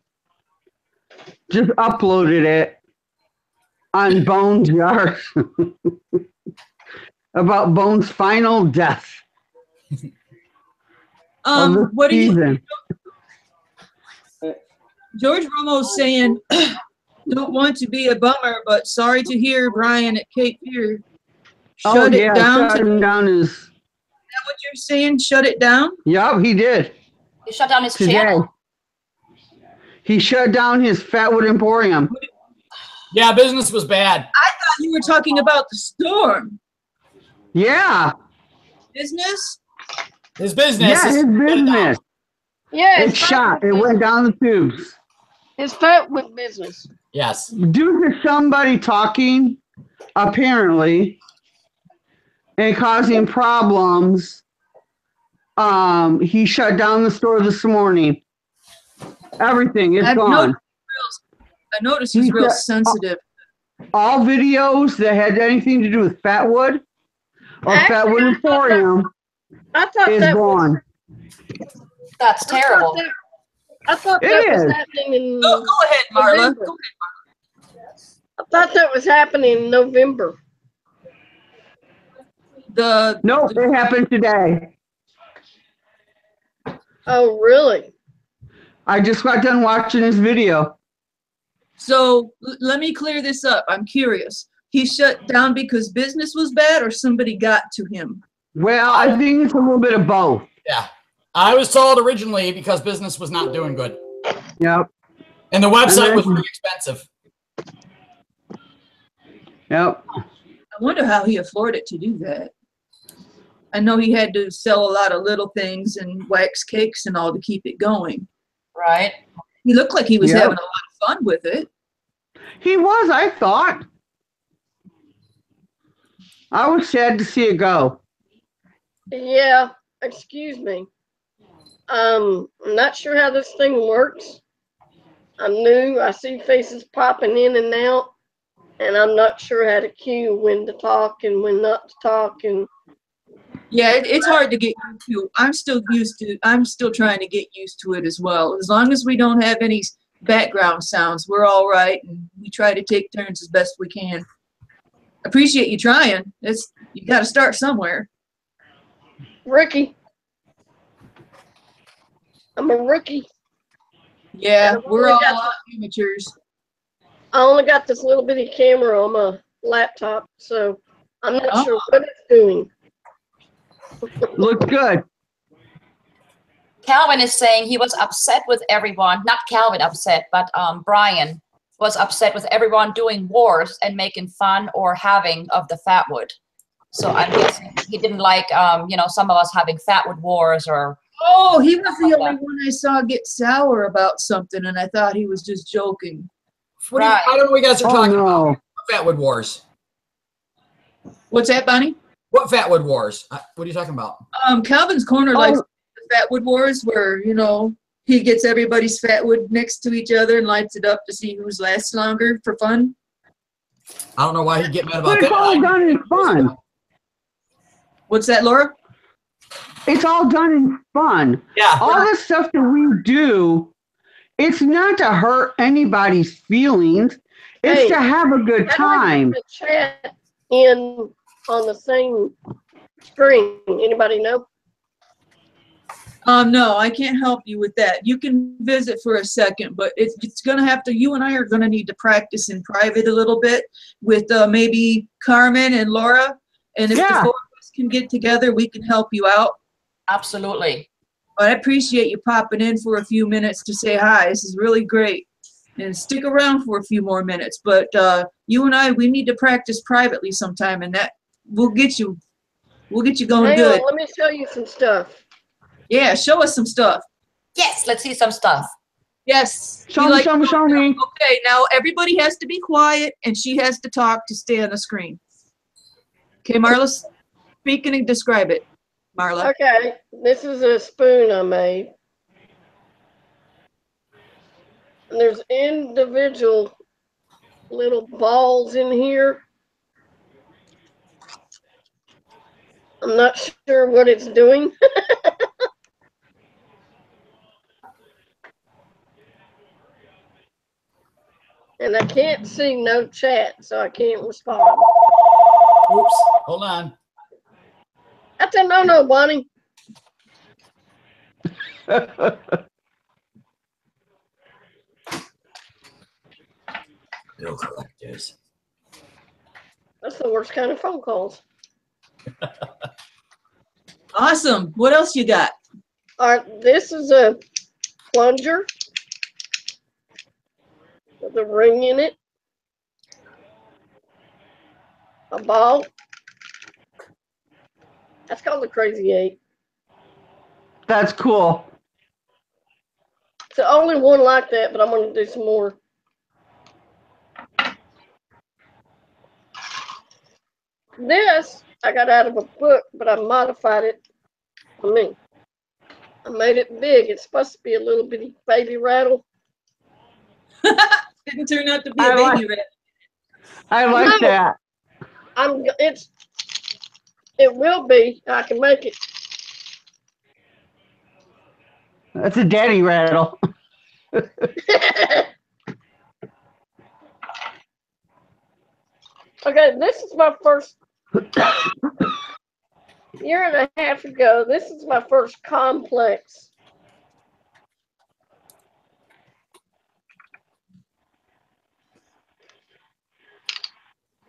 Speaker 3: Just uploaded it on Bones Yard about Bones' final death of the
Speaker 1: What do you?
Speaker 3: season.
Speaker 1: George Romo's saying, "Don't want to be a bummer, but sorry to hear Brian at Cape Fear
Speaker 3: Oh
Speaker 1: shut
Speaker 3: yeah,
Speaker 1: it down."
Speaker 3: shut
Speaker 1: Is
Speaker 3: him down his.
Speaker 1: that what you're saying? Shut it down?
Speaker 3: Yup, he did
Speaker 2: He shut down his
Speaker 3: today.
Speaker 2: channel.
Speaker 3: He shut down his Fatwood Emporium.
Speaker 4: Yeah, business was bad.
Speaker 1: I thought you were talking about the storm.
Speaker 3: Yeah,
Speaker 1: Business?
Speaker 4: His business.
Speaker 3: yeah,
Speaker 4: is
Speaker 3: his
Speaker 4: shut down.
Speaker 3: business.
Speaker 5: Yeah,
Speaker 3: It shot. It went down the tubes.
Speaker 5: His Fatwood business.
Speaker 4: Yes.
Speaker 3: Due to somebody talking, apparently, and causing problems He shut down the store this morning. Everything is gone.
Speaker 1: I noticed he's real sensitive.
Speaker 3: All videos that had anything to do with Fatwood or
Speaker 5: Actually,
Speaker 3: Fatwood Emporium
Speaker 5: I thought
Speaker 3: is
Speaker 5: that was,
Speaker 3: gone.
Speaker 2: That's terrible.
Speaker 5: I thought
Speaker 3: It
Speaker 5: that was
Speaker 3: is.
Speaker 5: happening in
Speaker 1: Go ahead, Marla.
Speaker 5: November.
Speaker 1: Go ahead.
Speaker 5: I thought that was happening in November.
Speaker 3: Nope, it happened today.
Speaker 5: Oh, really?
Speaker 3: I just got done watching this video.
Speaker 1: So let me clear this up. I'm curious. He shut down because business was bad or somebody got to him?
Speaker 3: Well, I think it's a little bit of both.
Speaker 4: Yeah. I was told originally because business was not doing good.
Speaker 3: Yep.
Speaker 4: And the website was pretty expensive.
Speaker 3: Yep.
Speaker 1: I wonder how he afforded to do that. I know he had to sell a lot of little things and wax cakes and all to keep it going.
Speaker 2: Right.
Speaker 1: He looked like he was having a lot of fun with it.
Speaker 3: He was, I thought. I was sad to see it go.
Speaker 5: Yeah, excuse me. I'm not sure how this thing works. I'm new. I see faces popping in and out, and I'm not sure how to cue when to talk and when not to talk. And
Speaker 1: Yeah, it's hard to get used to. I'm still trying to get used to it as well. As long as we don't have any background sounds, we're all right, and we try to take turns as best we can. Appreciate you trying. You got to start somewhere.
Speaker 5: Ricky, I'm a rookie.
Speaker 1: Yeah,
Speaker 5: And
Speaker 1: we're all amateurs.
Speaker 5: I only got this little bitty camera on my laptop, so I'm not sure what it's doing.
Speaker 3: Looks good.
Speaker 2: Calvin is saying he was upset with everyone. Not Calvin upset, but Brian was upset with everyone doing wars and making fun or having of the Fatwood. So I'm guessing he didn't like, some of us having Fatwood wars or.
Speaker 1: Oh, he was the only one I saw get sour about something, and I thought he was just joking.
Speaker 4: I don't know what you guys are talking about.
Speaker 3: No.
Speaker 4: Fatwood wars.
Speaker 1: What's that, Bonnie?
Speaker 4: What Fatwood wars? What are you talking about?
Speaker 1: Calvin's Corner likes the Fatwood wars where, he gets everybody's Fatwood next to each other and lights it up to see who's lasts longer for fun.
Speaker 4: I don't know why he'd get mad about
Speaker 3: But it's all done in fun.
Speaker 1: What's that, Laura?
Speaker 3: It's all done in fun.
Speaker 4: Yeah.
Speaker 3: All the stuff that we do, it's not to hurt anybody's feelings. It's to have a good time.
Speaker 5: The chat in on the same screen. Anybody know?
Speaker 1: No, I can't help you with that. You can visit for a second, but it's going to have to, you and I are going to need to practice in private a little bit with maybe Carmen and Laura. And if the four of us can get together, we can help you out.
Speaker 2: Absolutely.
Speaker 1: But I appreciate you popping in for a few minutes to say hi. This is really great. And stick around for a few more minutes. But you and I, we need to practice privately sometime, and that we'll get you going good.
Speaker 5: Let me show you some stuff.
Speaker 1: Yeah, show us some stuff.
Speaker 2: Yes, let's see some stuff.
Speaker 1: Yes.
Speaker 3: Show me.
Speaker 1: Okay, now everybody has to be quiet, and she has to talk to stay on the screen. Okay, Marla, speak and describe it. Marla.
Speaker 5: Okay, this is a spoon I made. And there's individual little balls in here. I'm not sure what it's doing. And I can't see no chat, so I can't respond.
Speaker 4: Oops, hold on.
Speaker 5: That's a no-no, Bonnie.
Speaker 4: Bill collectors.
Speaker 5: That's the worst kind of phone calls.
Speaker 1: Awesome. What else you got?
Speaker 5: All right, this is a plunger with a ring in it. A ball. That's called the Crazy 8.
Speaker 3: That's cool.
Speaker 5: It's the only one like that, but I'm going to do some more. This I got out of a book, but I modified it for me. I made it big. It's supposed to be a little bitty baby rattle.
Speaker 1: Didn't turn out to be
Speaker 3: I
Speaker 1: a
Speaker 3: like-
Speaker 1: baby rat.
Speaker 3: I like
Speaker 5: No.
Speaker 3: that.
Speaker 5: It will be. I can make it.
Speaker 3: That's a daddy rattle.
Speaker 5: Okay, this is my first year and a half ago. This is my first complex.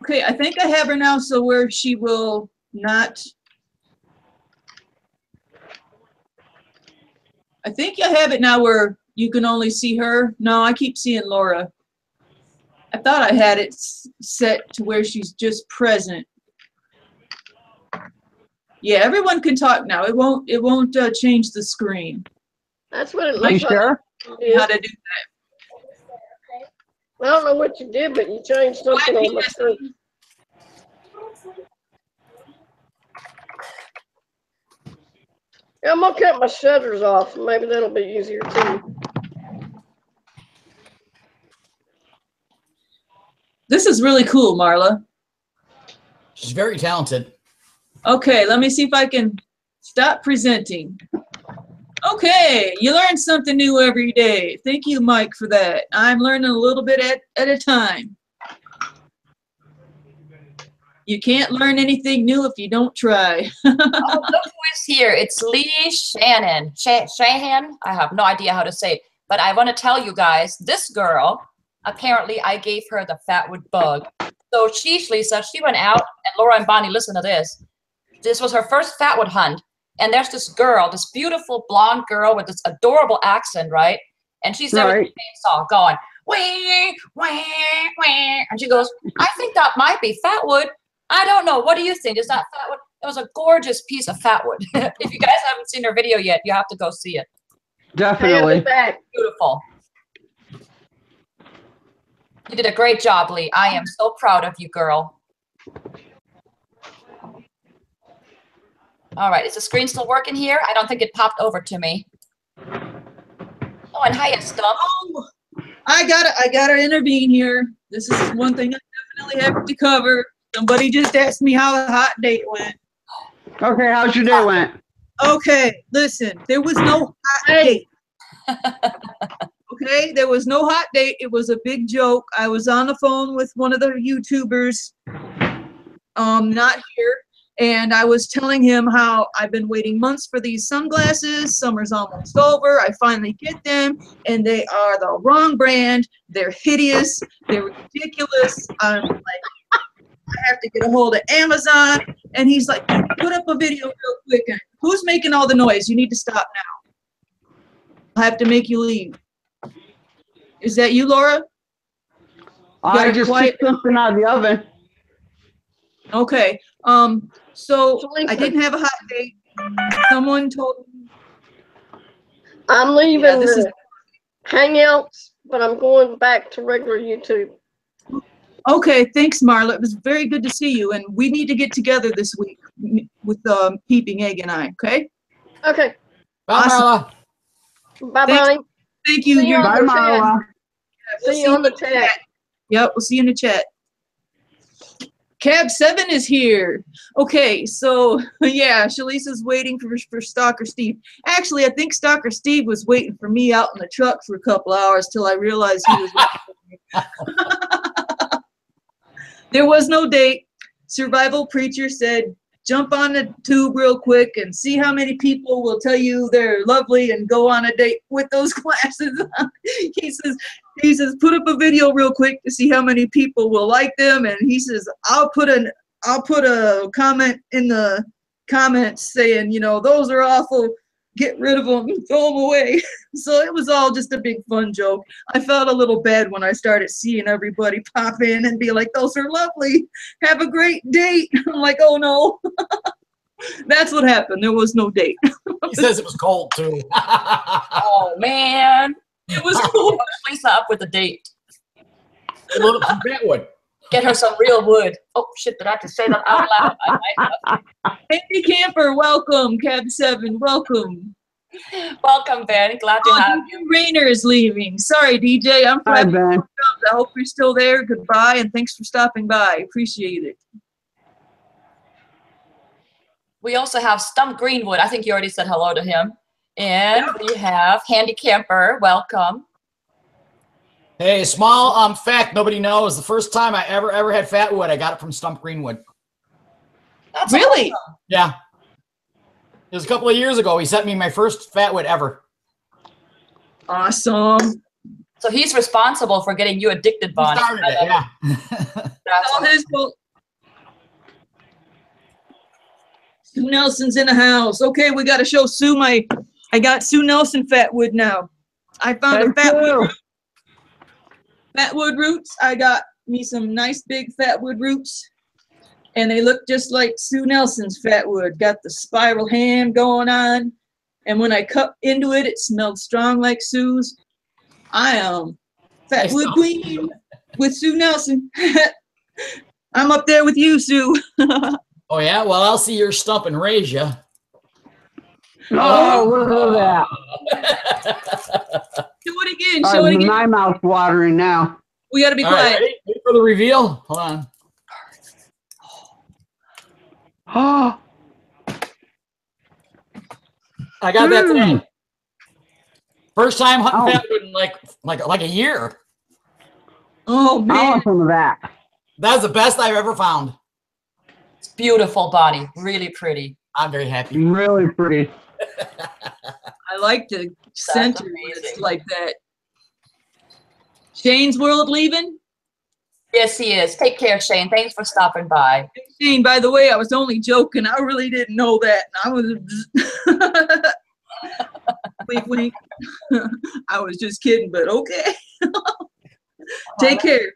Speaker 1: Okay, I think I have her now so where she will not. I think I have it now where you can only see her. No, I keep seeing Laura. I thought I had it set to where she's just present. Yeah, everyone can talk now. It won't change the screen.
Speaker 5: That's what it
Speaker 3: You
Speaker 5: looks like.
Speaker 3: sure?
Speaker 1: How to do
Speaker 5: I don't know what you did, but you changed something on my screen. Yeah, I'm gonna cut my shutters off. Maybe that'll be easier too.
Speaker 1: This is really cool, Marla.
Speaker 4: She's very talented.
Speaker 1: Okay, let me see if I can stop presenting. Okay, you learn something new every day. Thank you, Mike, for that. I'm learning a little bit at a time. You can't learn anything new if you don't try.
Speaker 2: Oh, look who is here. It's Lee Shannon. Shahan? I have no idea how to say it. But I want to tell you guys, this girl, apparently I gave her the fatwood bug. So Shlisa, she went out, and Laura and Bonnie, listen to this. This was her first fatwood hunt. And there's this girl, this beautiful blonde girl with this adorable accent, right? And she's there with the chainsaw going, wee, wee, wee. And she goes, I think that might be fatwood. I don't know. What do you think? Is that fatwood? It was a gorgeous piece of fatwood. If you guys haven't seen her video yet, you have to go see it.
Speaker 3: Definitely.
Speaker 2: Beautiful. You did a great job, Lee. I am so proud of you, girl. All right, is the screen still working here? I don't think it popped over to me. Oh, and hiya, Stump.
Speaker 1: Oh, I gotta intervene here. This is one thing I definitely have to cover. Somebody just asked me how the hot date went.
Speaker 3: Okay, how's your day went?
Speaker 1: Okay, listen, there was no hot date. Okay, there was no hot date. It was a big joke. I was on the phone with one of the YouTubers, not here, and I was telling him how I've been waiting months for these sunglasses. Summer's almost over. I finally get them, and they are the wrong brand. They're hideous. They're ridiculous. I'm like, I have to get a hold of Amazon. And he's like, put up a video real quick. And who's making all the noise? You need to stop now. I have to make you leave. Is that you, Laura?
Speaker 3: I just took something out of the oven.
Speaker 1: Okay. So I didn't have a hot date. Someone told me.
Speaker 5: I'm leaving the Hangouts, but I'm going back to regular YouTube.
Speaker 1: Okay, thanks, Marla. It was very good to see you, and we need to get together this week with Peeping Egg and I, okay?
Speaker 5: Okay.
Speaker 4: Bye,
Speaker 1: Awesome.
Speaker 4: Marla.
Speaker 5: Bye-bye.
Speaker 1: Thank you.
Speaker 5: See you on
Speaker 3: Bye,
Speaker 5: the
Speaker 3: Marla.
Speaker 5: chat. See you on the chat.
Speaker 1: Yep, we'll see you in the chat. Cab 7 is here. Okay, so yeah, Shalisa's waiting for Stalker Steve. Actually, I think Stalker Steve was waiting for me out in the truck for a couple hours till I realized he was waiting for me. There was no date. Survival Preacher said, jump on the tube real quick and see how many people will tell you they're lovely and go on a date with those glasses on. He says, put up a video real quick to see how many people will like them. And he says, I'll put a comment in the comments saying, you know, those are awful. Get rid of them and throw them away. So it was all just a big fun joke. I felt a little bad when I started seeing everybody pop in and be like, those are lovely. Have a great date. I'm like, oh no. That's what happened. There was no date.
Speaker 4: He says it was cold too.
Speaker 2: Oh, man.
Speaker 1: It was cool.
Speaker 2: Lisa up with a date.
Speaker 4: Load up some fatwood.
Speaker 2: Get her some real wood. Oh, shit, did I have to say that out loud? I might have.
Speaker 1: Andy Camper, welcome. Cab 7, welcome.
Speaker 2: Welcome, Ben. Glad to have you.
Speaker 1: Rainer is leaving. Sorry, DJ. I'm
Speaker 3: Hi,
Speaker 1: flapping.
Speaker 3: Ben.
Speaker 1: I hope you're still there. Goodbye, and thanks for stopping by. Appreciate it.
Speaker 2: We also have Stump Greenwood. I think you already said hello to him. And we have Handy Camper. Welcome.
Speaker 4: Hey, small fact nobody knows. The first time I ever had fatwood, I got it from Stump Greenwood.
Speaker 2: That's
Speaker 1: Really?
Speaker 2: awesome.
Speaker 4: Yeah. It was a couple of years ago. He sent me my first fatwood ever.
Speaker 1: Awesome.
Speaker 2: So he's responsible for getting you addicted, Bonnie.
Speaker 4: He started it, yeah.
Speaker 2: That's
Speaker 1: All his fault. Sue Nelson's in the house. Okay, we got to show Sue I got Sue Nelson fatwood now. I found a fatwood roots. I got me some nice big fatwood roots, and they look just like Sue Nelson's fatwood. Got the spiral hand going on, and when I cut into it, it smelled strong like Sue's. I am fatwood queen with Sue Nelson. I'm up there with you, Sue.
Speaker 4: Oh, yeah? Well, I'll see your stump and raise you.
Speaker 3: Oh, look at
Speaker 1: Do it again.
Speaker 3: that.
Speaker 1: Show it again.
Speaker 3: My mouth's watering now.
Speaker 1: We got to be
Speaker 4: All right,
Speaker 1: quiet.
Speaker 4: ready? Wait for the reveal. Hold on.
Speaker 3: Oh,
Speaker 4: I got that today. First time hunting
Speaker 3: Oh.
Speaker 4: fatwood in like a year.
Speaker 1: Oh,
Speaker 3: I
Speaker 1: man.
Speaker 3: want some of that.
Speaker 4: That's the best I've ever found.
Speaker 2: It's beautiful, Bonnie. Really pretty.
Speaker 4: I'm very happy.
Speaker 3: Really pretty.
Speaker 1: I like the center when it's
Speaker 2: amazing.
Speaker 1: like that. Shane's World leaving?
Speaker 2: Yes, he is. Take care, Shane. Thanks for stopping by.
Speaker 1: Shane, by the way, I was only joking. I really didn't know that. I was wink, wink. I was just kidding, but okay. Take care.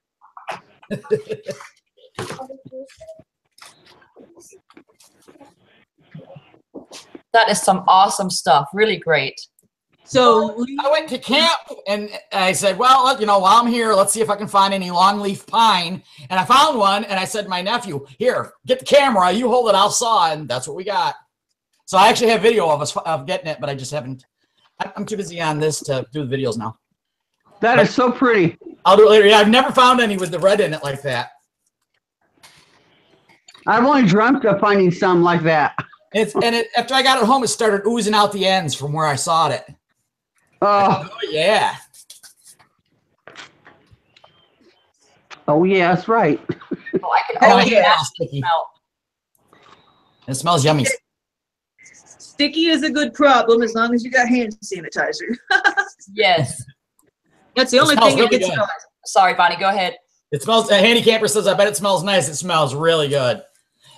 Speaker 2: That is some awesome stuff. Really great.
Speaker 1: So
Speaker 4: I went to camp and I said, well, you know, while I'm here, let's see if I can find any longleaf pine. And I found one and I said to my nephew, here, get the camera, you hold it, I'll saw, and that's what we got. So I actually have video of us of getting it, but I just haven't. I'm too busy on this to do the videos now.
Speaker 3: That is so pretty.
Speaker 4: I'll do it later. Yeah, I've never found any with the red in it like that.
Speaker 3: I've only dreamt of finding some like that.
Speaker 4: After I got it home, it started oozing out the ends from where I sawed it.
Speaker 3: Oh,
Speaker 4: Oh yeah.
Speaker 3: oh yeah, that's right.
Speaker 2: Oh, I can
Speaker 4: Oh,
Speaker 2: always
Speaker 4: yeah.
Speaker 2: imagine the
Speaker 4: Sticky.
Speaker 2: smell.
Speaker 4: It smells yummy.
Speaker 1: sticky is a good problem as long as you got hand sanitizer.
Speaker 2: Yes.
Speaker 1: That's the only
Speaker 4: smells
Speaker 1: thing that
Speaker 4: really
Speaker 1: gets
Speaker 4: good.
Speaker 1: done.
Speaker 2: Sorry, Bonnie. Go ahead.
Speaker 4: It smells. A handy camper says, "I bet it smells nice." It smells really good.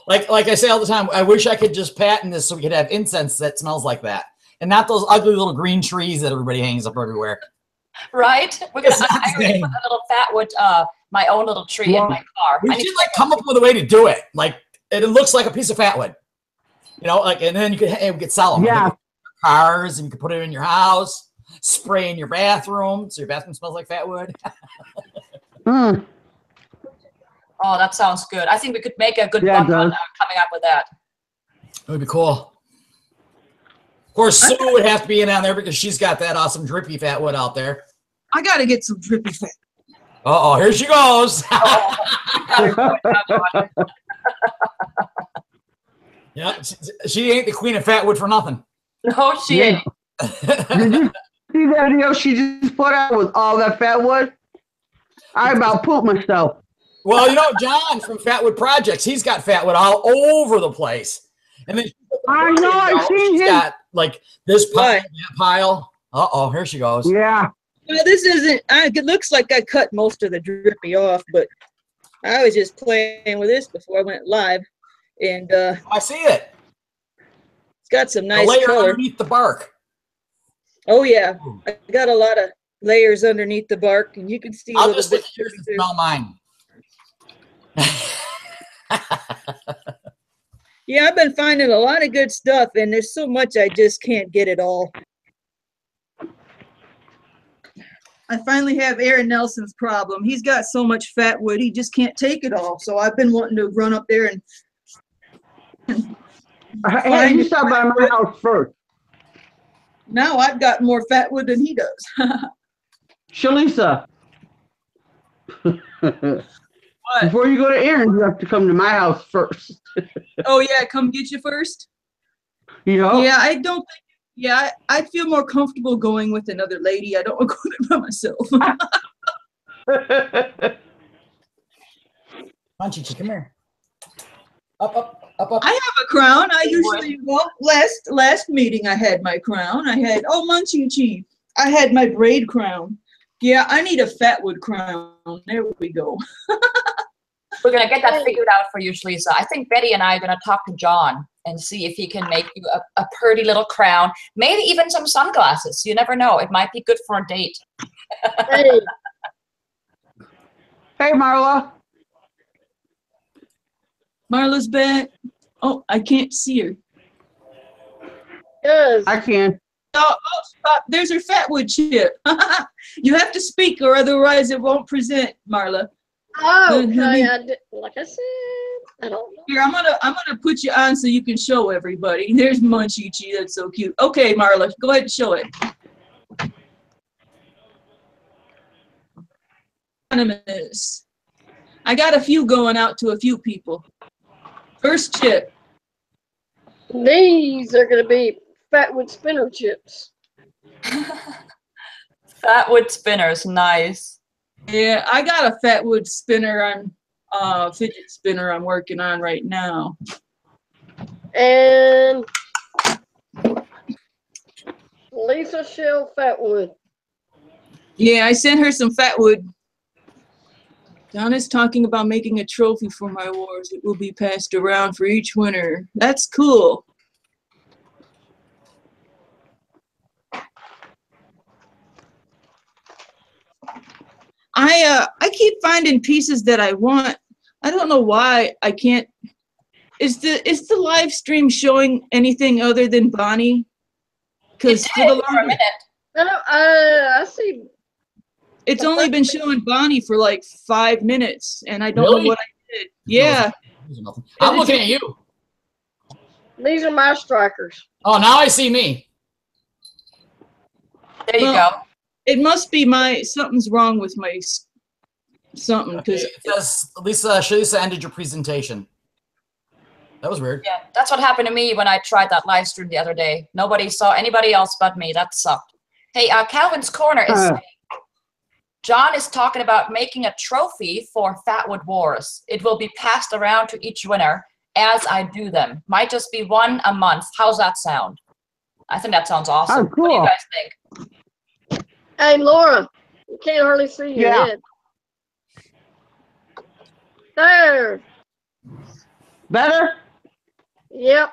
Speaker 4: Like I say all the time, I wish I could just patent this so we could have incense that smells like that, and not those ugly little green trees that everybody hangs up everywhere.
Speaker 2: Right? We're gonna.
Speaker 4: It's not
Speaker 2: I
Speaker 4: the
Speaker 2: already
Speaker 4: same.
Speaker 2: put a little fatwood, my own little tree in my car.
Speaker 4: We
Speaker 2: I need
Speaker 4: should like come up with a way to do it. Like it looks like a piece of fatwood, you know. Like, and then we could sell them.
Speaker 3: Yeah.
Speaker 4: Like, cars, and you could put it in your house, spray in your bathroom, so your bathroom smells like fatwood.
Speaker 3: Mm.
Speaker 2: Oh, that sounds good. I think we could make a good
Speaker 3: Yeah, it
Speaker 2: bump on
Speaker 3: does.
Speaker 2: coming up with that.
Speaker 4: It would be cool. Of course, Sue would have to be in on there because she's got that awesome drippy fatwood out there.
Speaker 1: I got to get some drippy fat.
Speaker 4: Uh-oh, here she goes. Yeah, she ain't the queen of fatwood for nothing.
Speaker 2: No, she
Speaker 3: Yeah.
Speaker 2: ain't.
Speaker 3: Did you see that video she just put out with all that fatwood? I about pooped myself.
Speaker 4: Well, you know, John from Fatwood Projects, he's got fatwood all over the place. And then
Speaker 3: I know, I seen
Speaker 4: she's
Speaker 3: him.
Speaker 4: got like this pile,
Speaker 1: Right.
Speaker 4: that pile. Uh-oh, here she goes.
Speaker 3: Yeah.
Speaker 1: Well, this isn't, it looks like I cut most of the drippy off, but I was just playing with this before I went live. And
Speaker 4: I see it.
Speaker 1: it's got some
Speaker 4: The
Speaker 1: nice
Speaker 4: layer
Speaker 1: color.
Speaker 4: underneath the bark.
Speaker 1: Oh, yeah. I got a lot of layers underneath the bark, and you can see a
Speaker 4: I'll
Speaker 1: little
Speaker 4: just look
Speaker 1: bit.
Speaker 4: at yours and
Speaker 1: through.
Speaker 4: smell mine.
Speaker 1: Yeah, I've been finding a lot of good stuff, and there's so much I just can't get it all. I finally have Aaron Nelson's problem. He's got so much fat wood, he just can't take it all. So I've been wanting to run up there and
Speaker 3: Hey, you stop by my house first.
Speaker 1: Now I've got more fatwood than he does.
Speaker 3: Shlisa.
Speaker 1: What?
Speaker 3: Before you go to Aaron, you have to come to my house first.
Speaker 1: Oh yeah, come get you first.
Speaker 3: You know?
Speaker 1: Yeah, I don't think. Yeah, I feel more comfortable going with another lady. I don't want to go there by myself.
Speaker 4: Munchie, come here. Up, up, up, up.
Speaker 1: I have a crown. I usually, well, last meeting I had my crown. I had, oh, Munchie Chief. I had my braid crown. Yeah, I need a fatwood crown. There we go.
Speaker 2: We're gonna get that figured out for you, Shlisa. I think Betty and I are gonna talk to John and see if he can make you a pretty little crown, maybe even some sunglasses. You never know. It might be good for a date.
Speaker 5: Hey,
Speaker 3: Hey, Marla.
Speaker 1: Marla's back. Oh, I can't see her.
Speaker 5: yes.
Speaker 3: I can.
Speaker 1: Oh, stop. There's her fatwood chip. You have to speak or otherwise it won't present, Marla.
Speaker 5: Oh,
Speaker 1: Let
Speaker 5: okay.
Speaker 1: me-
Speaker 5: I did, like I said, I don't know.
Speaker 1: Here, I'm gonna put you on so you can show everybody. There's Munchie Chi. That's so cute. Okay, Marla, go ahead and show it. Anonymous. I got a few going out to a few people. First chip.
Speaker 5: These are going to be fatwood spinner chips.
Speaker 2: Fatwood spinners, nice.
Speaker 1: Yeah, I got a fatwood spinner. Fidget spinner I'm working on right now.
Speaker 5: And Lisa Shell fatwood.
Speaker 1: Yeah, I sent her some fatwood. Donna's talking about making a trophy for my wars. It will be passed around for each winner. That's cool. I keep finding pieces that I want. I don't know why I can't. Is the live stream showing anything other than Bonnie? Because
Speaker 2: It
Speaker 1: for
Speaker 2: did
Speaker 1: the
Speaker 2: for a minute.
Speaker 5: I see.
Speaker 1: it's only been showing Bonnie for like 5 minutes, and I don't know
Speaker 4: Really?
Speaker 1: what I did. Yeah.
Speaker 4: I'm looking at you.
Speaker 5: These are my strikers.
Speaker 4: Oh, now I see me.
Speaker 2: There you
Speaker 1: Well,
Speaker 2: go.
Speaker 1: It must be something's wrong with my something because
Speaker 4: It says, Shlisa ended your presentation. That was weird.
Speaker 2: Yeah, that's what happened to me when I tried that live stream the other day. Nobody saw anybody else but me. That sucked. Hey, Calvin's Corner is saying, John is talking about making a trophy for Fatwood Wars. It will be passed around to each winner as I do them. Might just be one a month. How's that sound? I think that sounds awesome.
Speaker 3: Oh, cool.
Speaker 2: What do you guys think?
Speaker 5: Hey, Laura, you can't hardly see your head. There.
Speaker 3: Better?
Speaker 5: Yep.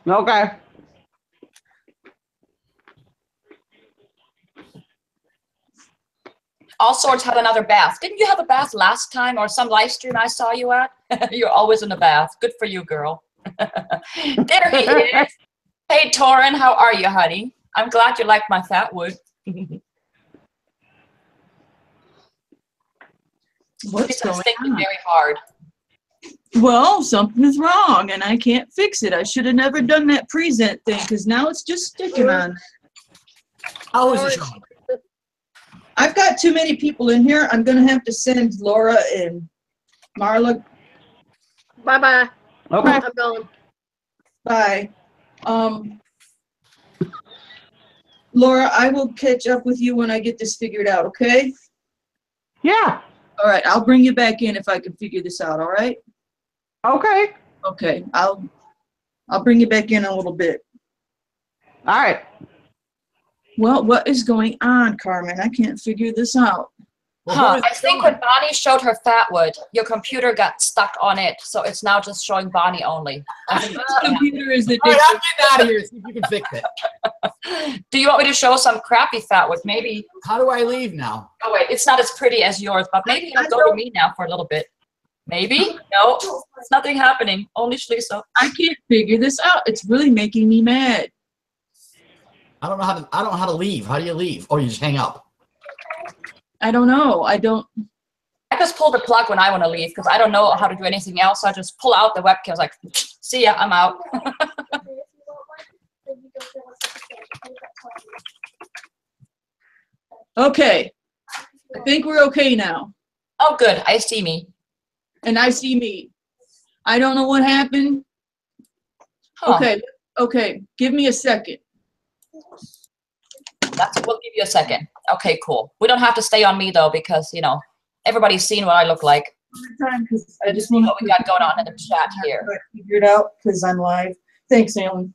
Speaker 3: Okay.
Speaker 2: All Sorts had another bath. Didn't you have a bath last time or some live stream I saw you at? You're always in the bath. Good for you, girl. There he is. Hey, Torin, how are you, honey? I'm glad you like my fatwood.
Speaker 1: what's going
Speaker 2: thinking
Speaker 1: on?
Speaker 2: very hard.
Speaker 1: Well, something is wrong, and I can't fix it. I should have never done that present thing because now it's just sticking on.
Speaker 4: How is it showing?
Speaker 1: I've got too many people in here. I'm gonna have to send Laura and Marla.
Speaker 5: Bye-bye.
Speaker 3: Okay.
Speaker 5: I'm going.
Speaker 1: Bye. Laura, I will catch up with you when I get this figured out, okay?
Speaker 3: Yeah.
Speaker 1: All right, I'll bring you back in if I can figure this out, all right?
Speaker 3: Okay.
Speaker 1: Okay, I'll bring you back in a little bit.
Speaker 3: All right.
Speaker 1: Well, what is going on, Carmen? I can't figure this out.
Speaker 2: Huh. I think when Bonnie showed her fatwood, your computer got stuck on it, so it's now just showing Bonnie only. I think
Speaker 1: This
Speaker 2: that's what happened.
Speaker 1: computer is
Speaker 4: All right,
Speaker 1: addicted.
Speaker 4: I'm getting out of here. See if you can fix it.
Speaker 2: Do you want me to show some crappy fatwood? Maybe.
Speaker 4: How do I leave now?
Speaker 2: Oh wait, it's not as pretty as yours, but maybe it'll go to me now for a little bit. Maybe? No, it's nothing happening. Only Shlisa.
Speaker 1: I can't figure this out. It's really making me mad.
Speaker 4: I don't know how to leave. How do you leave? Oh, you just hang up.
Speaker 1: I don't know. I
Speaker 2: just pull the plug when I want to leave because I don't know how to do anything else. So I just pull out the webcam. I was like, see ya, I'm out.
Speaker 1: Okay. I think we're okay now.
Speaker 2: Oh, good. I see me.
Speaker 1: And I see me. I don't know what happened.
Speaker 2: Huh.
Speaker 1: Okay. Okay. Give me a second.
Speaker 2: We'll give you a second. Okay, cool. We don't have to stay on me though, because you know everybody's seen what I look like.
Speaker 1: I just
Speaker 2: See what we got going on in the chat here.
Speaker 1: Figure it out because I'm live. Thanks, Alan.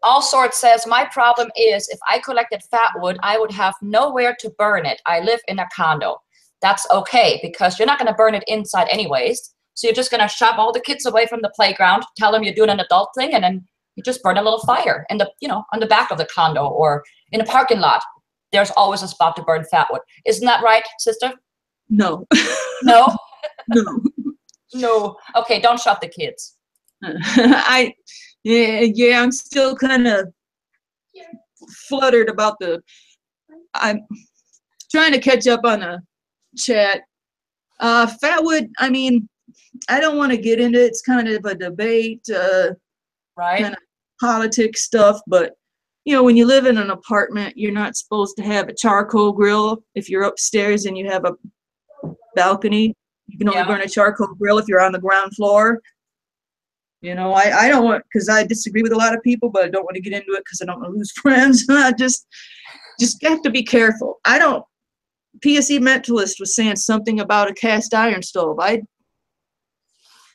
Speaker 2: All Sorts says, my problem is if I collected fatwood, I would have nowhere to burn it. I live in a condo. That's okay because you're not going to burn it inside anyways. So you're just going to shove all the kids away from the playground, tell them you're doing an adult thing, and then you just burn a little fire in the, you know, on the back of the condo or in a parking lot. There's always a spot to burn fatwood. Isn't that right, sister?
Speaker 1: No.
Speaker 2: No?
Speaker 1: No.
Speaker 2: No. Okay, don't shove the kids.
Speaker 1: Yeah, I'm still kind of fluttered about I'm trying to catch up on the chat. Fatwood, I mean, I don't want to get into it. It's kind of a debate,
Speaker 2: Right.
Speaker 1: kind of politics stuff, but you know, when you live in an apartment, you're not supposed to have a charcoal grill. If you're upstairs and you have a balcony, you can only burn a charcoal grill if you're on the ground floor. You know, I don't want, because I disagree with a lot of people, but I don't want to get into it because I don't want to lose friends. I just have to be careful. PSE Mentalist was saying something about a cast iron stove. I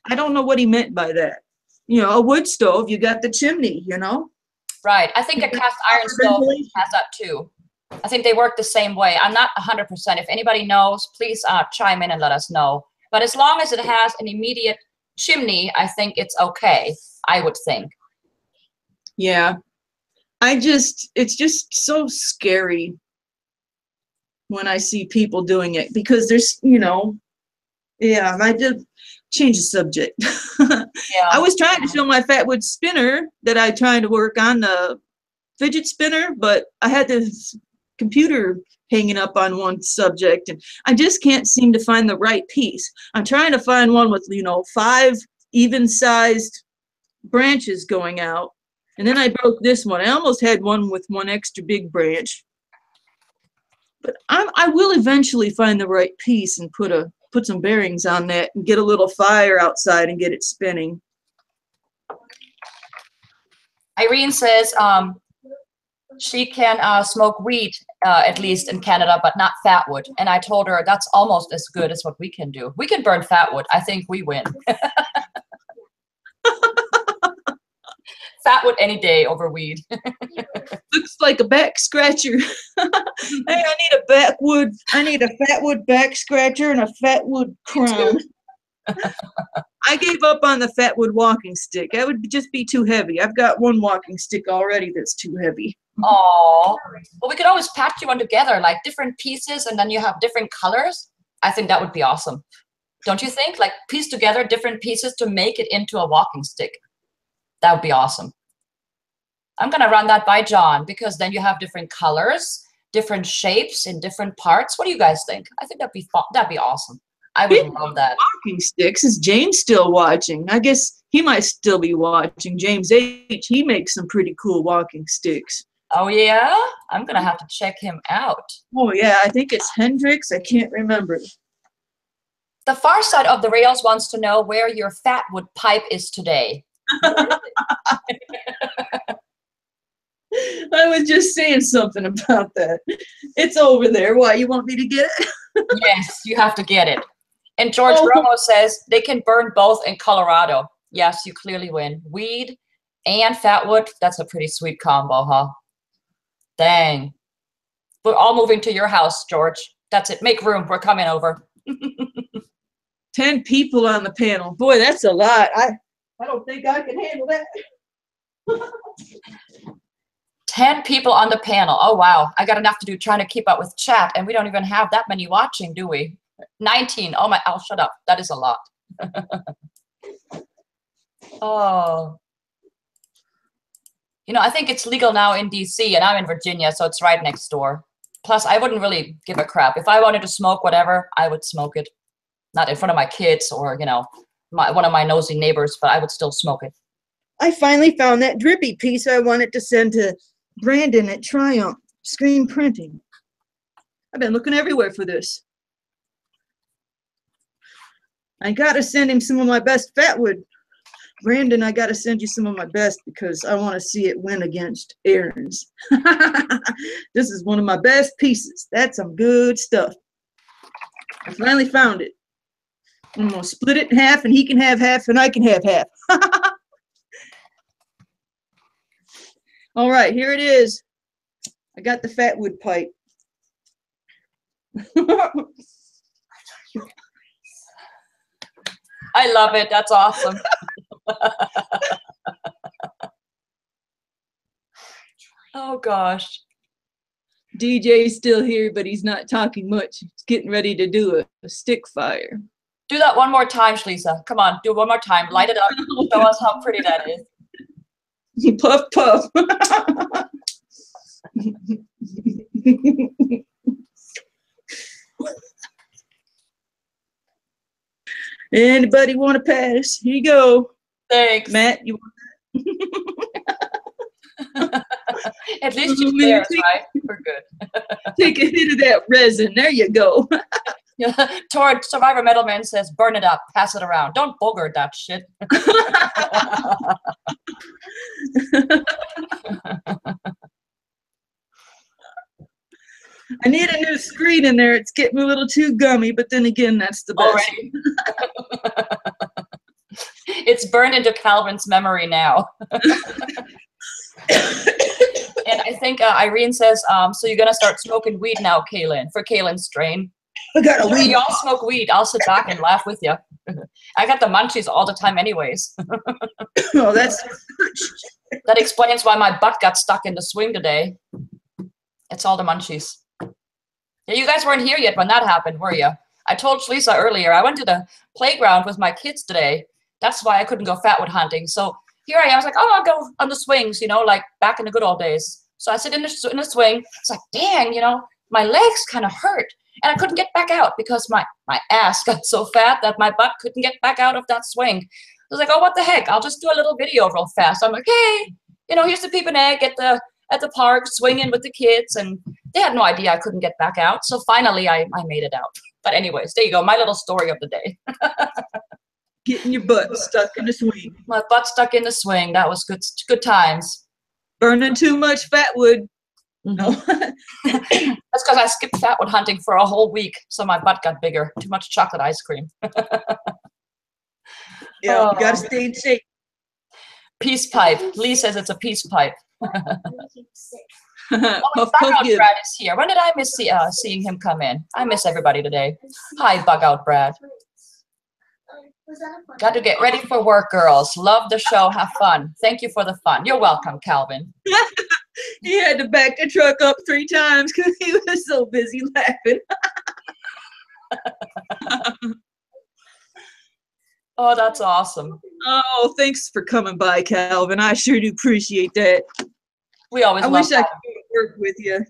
Speaker 1: don't know what he meant by that. You know, a wood stove, you got the chimney, you know?
Speaker 2: Right. I think a cast iron stove has that too. I think they work the same way. I'm not 100%. If anybody knows, please chime in and let us know. But as long as it has an immediate chimney, I think it's okay, I would think.
Speaker 1: Yeah. It's just so scary when I see people doing it because there's, you know, yeah, I did change the subject.
Speaker 2: Yeah.
Speaker 1: I was trying to show my fatwood spinner that I tried to work on the fidget spinner, but I had this computer hanging up on one subject and I just can't seem to find the right piece. I'm trying to find one with, you know, 5 even-sized branches going out, and then I broke this one. I almost had one with 1 extra big branch, but I will eventually find the right piece and put some bearings on that and get a little fire outside and get it spinning.
Speaker 2: Irene says she can smoke weed at least in Canada, but not fatwood. And I told her that's almost as good as what we can do. We can burn fatwood. I think we win. Fatwood any day over weed.
Speaker 1: Looks like a back scratcher. Hey, I need a fatwood back scratcher and a fatwood crown. I gave up on the fatwood walking stick. That would just be too heavy. I've got one walking stick already that's too heavy.
Speaker 2: Oh, well, we could always patch one together, like different pieces, and then you have different colors. I think that would be awesome. Don't you think? Like piece together different pieces to make it into a walking stick. That would be awesome. I'm gonna run that by John because then you have different colors, different shapes in different parts. What do you guys think? I think that'd be fun. That'd be awesome. I would love that.
Speaker 1: Walking sticks. Is James still watching? I guess he might still be watching. James H. He makes some pretty cool walking sticks.
Speaker 2: Oh yeah? I'm gonna have to check him out.
Speaker 1: Oh yeah, I think it's Hendrix. I can't remember.
Speaker 2: The far side of the rails wants to know where your fatwood pipe is today.
Speaker 1: I was just saying something about that. It's over there. Why, you want me to get it?
Speaker 2: Yes, you have to get it. And George Romo says they can burn both in Colorado. Yes, you clearly win. Weed and fatwood, that's a pretty sweet combo, huh? Dang. We're all moving to your house, George. That's it. Make room. We're coming over.
Speaker 1: 10 people on the panel. Boy, that's a lot. I don't think I can handle that.
Speaker 2: 10 people on the panel. Oh, wow. I got enough to do trying to keep up with chat, and we don't even have that many watching, do we? 19. Oh, my. Oh, shut up. That is a lot. Oh. You know, I think it's legal now in D.C., and I'm in Virginia, so it's right next door. Plus, I wouldn't really give a crap. If I wanted to smoke whatever, I would smoke it. Not in front of my kids or, you know, one of my nosy neighbors, but I would still smoke it.
Speaker 1: I finally found that drippy piece I wanted to send to Brandon at Triumph. Screen printing. I've been looking everywhere for this. I gotta send him some of my best fatwood. Brandon, I gotta send you some of my best because I want to see it win against Aaron's. This is one of my best pieces. That's some good stuff. I finally found it. I'm gonna split it in half, and he can have half, and I can have half. All right, here it is. I got the fatwood pipe.
Speaker 2: I love it. That's awesome. Oh gosh.
Speaker 1: DJ's still here, but he's not talking much. He's getting ready to do a stick fire.
Speaker 2: Do that one more time, Shlisa. Come on, do it one more time. Light it up. Show us how pretty that is.
Speaker 1: Puff, puff. Anybody want to pass? Here you go.
Speaker 2: Thanks.
Speaker 1: Matt, you want
Speaker 2: At least you're there, right? We're good.
Speaker 1: take a hit of that resin? There you go.
Speaker 2: Toward Survivor Metalman says, burn it up, pass it around. Don't booger that shit.
Speaker 1: I need a new screen in there. It's getting a little too gummy, but then again, that's the best.
Speaker 2: Already. It's burned into Calvin's memory now. And I think Irene says, so you're going to start smoking weed now, Kaylin, for Kaylin's strain.
Speaker 1: I got a weed.
Speaker 2: Y'all smoke weed. I'll sit back and laugh with you. I got the munchies all the time anyways.
Speaker 1: Oh, that's...
Speaker 2: That explains why my butt got stuck in the swing today. It's all the munchies. Yeah, you guys weren't here yet when that happened, were you? I told Shlisa earlier, I went to the playground with my kids today. That's why I couldn't go fatwood hunting. So here I am. I was like, oh, I'll go on the swings, you know, like back in the good old days. So I sit in the swing. It's like, dang, you know, my legs kind of hurt. And I couldn't get back out because my ass got so fat that my butt couldn't get back out of that swing. I was like, oh, what the heck? I'll just do a little video real fast. I'm like, hey, you know, here's the peeping egg at the park, swinging with the kids. And they had no idea I couldn't get back out. So finally, I made it out. But anyways, there you go. My little story of the day.
Speaker 1: Getting your butt stuck in the swing.
Speaker 2: My butt stuck in the swing. That was good times.
Speaker 1: Burning too much fatwood. No.
Speaker 2: That's because I skipped fatwood hunting for a whole week, so my butt got bigger. Too much chocolate ice cream.
Speaker 1: Yeah, you gotta stay in shape.
Speaker 2: Peace pipe. Lee says it's a peace pipe.
Speaker 1: Puff,
Speaker 2: Bug
Speaker 1: puff,
Speaker 2: Out
Speaker 1: give.
Speaker 2: Brad is here. When did I miss seeing him come in? I miss everybody today. Hi, Bug Out Brad. Got to get ready for work, girls. Love the show. Have fun. Thank you for the fun. You're welcome, Calvin.
Speaker 1: He had to back the truck up 3 times because he was so busy laughing.
Speaker 2: Oh, that's awesome.
Speaker 1: Oh, thanks for coming by, Calvin. I sure do appreciate that.
Speaker 2: We always
Speaker 1: I
Speaker 2: love
Speaker 1: wish I
Speaker 2: that.
Speaker 1: could work with you.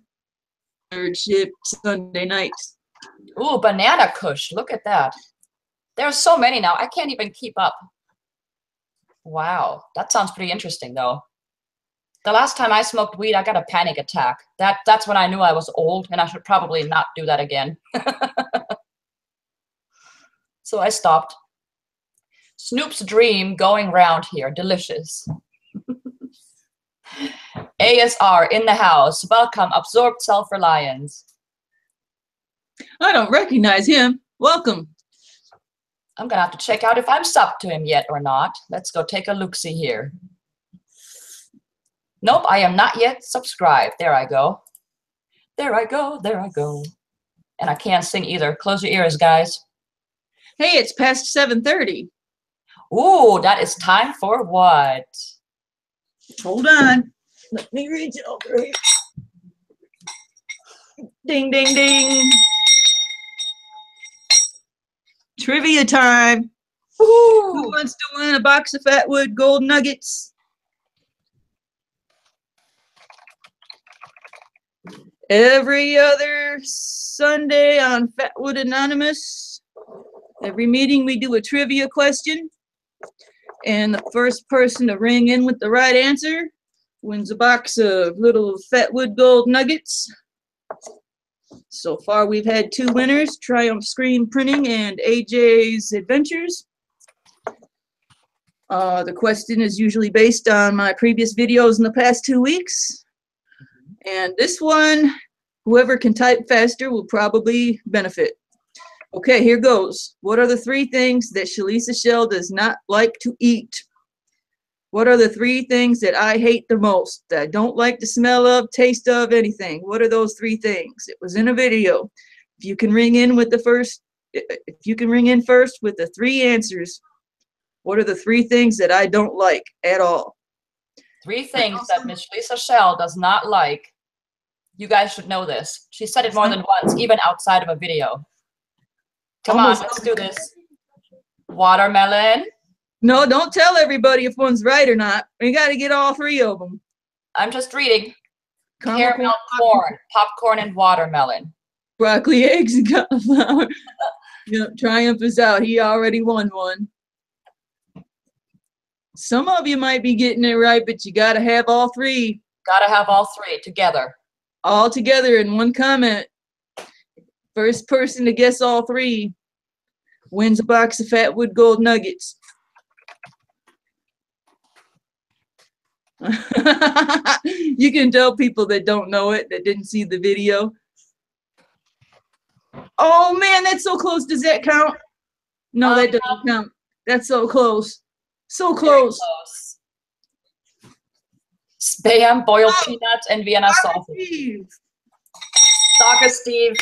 Speaker 1: Third shift Sunday nights.
Speaker 2: Ooh, banana kush. Look at that. There's so many now. I can't even keep up. Wow. That sounds pretty interesting, though. The last time I smoked weed, I got a panic attack. That's when I knew I was old, and I should probably not do that again. So I stopped. Snoop's dream going round here. Delicious. ASR in the house. Welcome, Absorbed Self-Reliance.
Speaker 1: I don't recognize him. Welcome.
Speaker 2: I'm going to have to check out if I'm subbed to him yet or not. Let's go take a look-see here. Nope, I am not yet subscribed. There I go. There I go. There I go. And I can't sing either. Close your ears, guys.
Speaker 1: Hey, it's past 7:30.
Speaker 2: Ooh, that is time for what?
Speaker 1: Hold on. Let me reach over here. Ding, ding, ding. Trivia time.
Speaker 2: Ooh.
Speaker 1: Who wants to win a box of Fatwood gold nuggets? Every other Sunday on Fatwood Anonymous, every meeting we do a trivia question. And the first person to ring in with the right answer Wins a box of little Fatwood gold nuggets. So far, we've had 2 winners, Triumph Screen Printing and AJ's Adventures. The question is usually based on my previous videos in the past 2 weeks. And this one, whoever can type faster will probably benefit. Okay, here goes. What are the 3 things that Shlisa Shell does not like to eat? What are the 3 things that I hate the most, that I don't like the smell of, taste of, anything? What are those 3 things? It was in a video. If you can ring in with the first, if you can ring in first with the 3 answers, what are the 3 things that I don't like at all?
Speaker 2: 3 things that Miss Shlisa Shell does not like. You guys should know this. She said it more than once, even outside of a video. Come on, let's do this. Watermelon.
Speaker 1: No, don't tell everybody if one's right or not. We got to get all 3 of them.
Speaker 2: I'm just reading.
Speaker 1: Caramel
Speaker 2: corn, popcorn, and watermelon.
Speaker 1: Broccoli, eggs, and cauliflower. Yep, Triumph is out. He already won one. Some of you might be getting it right, but you got to have all 3.
Speaker 2: Got to have all 3 together.
Speaker 1: All together in one comment. First person to guess all 3 wins a box of Fatwood Gold Nuggets. You can tell people that don't know it, that didn't see the video. Oh man, that's so close. Does that count? No, that doesn't count. That's so close. So close.
Speaker 2: Spam, boiled peanuts, and Vienna sausage. Stalker Steve.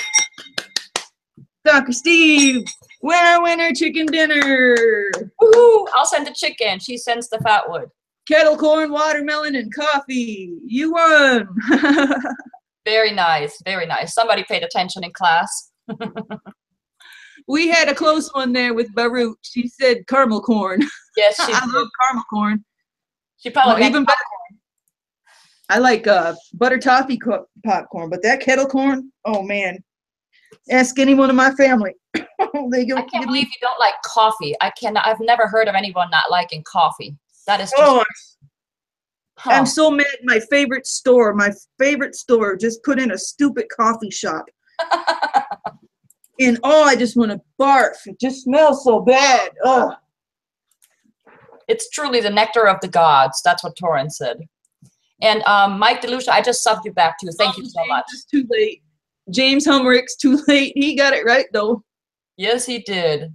Speaker 1: Stalker Steve. Winner, winner, chicken dinner.
Speaker 2: Woohoo! I'll send the chicken. She sends the fatwood.
Speaker 1: Kettle corn, watermelon, and coffee. You won.
Speaker 2: Very nice. Very nice. Somebody paid attention in class.
Speaker 1: We had a close one there with Barut. She said caramel corn.
Speaker 2: Yes, she
Speaker 1: I
Speaker 2: did.
Speaker 1: love caramel corn.
Speaker 2: She probably
Speaker 1: Well, even better. I like butter toffee popcorn, but that kettle corn, oh man. Ask any one of my family. They go,
Speaker 2: I can't believe you don't like coffee. I've never heard of anyone not liking coffee. That is just.
Speaker 1: Oh, I'm so mad. My favorite store just put in a stupid coffee shop. And oh, I just want to barf. It just smells so bad. Oh.
Speaker 2: It's truly the nectar of the gods. That's what Torrin said. And Mike DeLucia, I just subbed you back to you. Thank you so much.
Speaker 1: It's too late. James Humrick's too late. He got it right though.
Speaker 2: Yes, he did.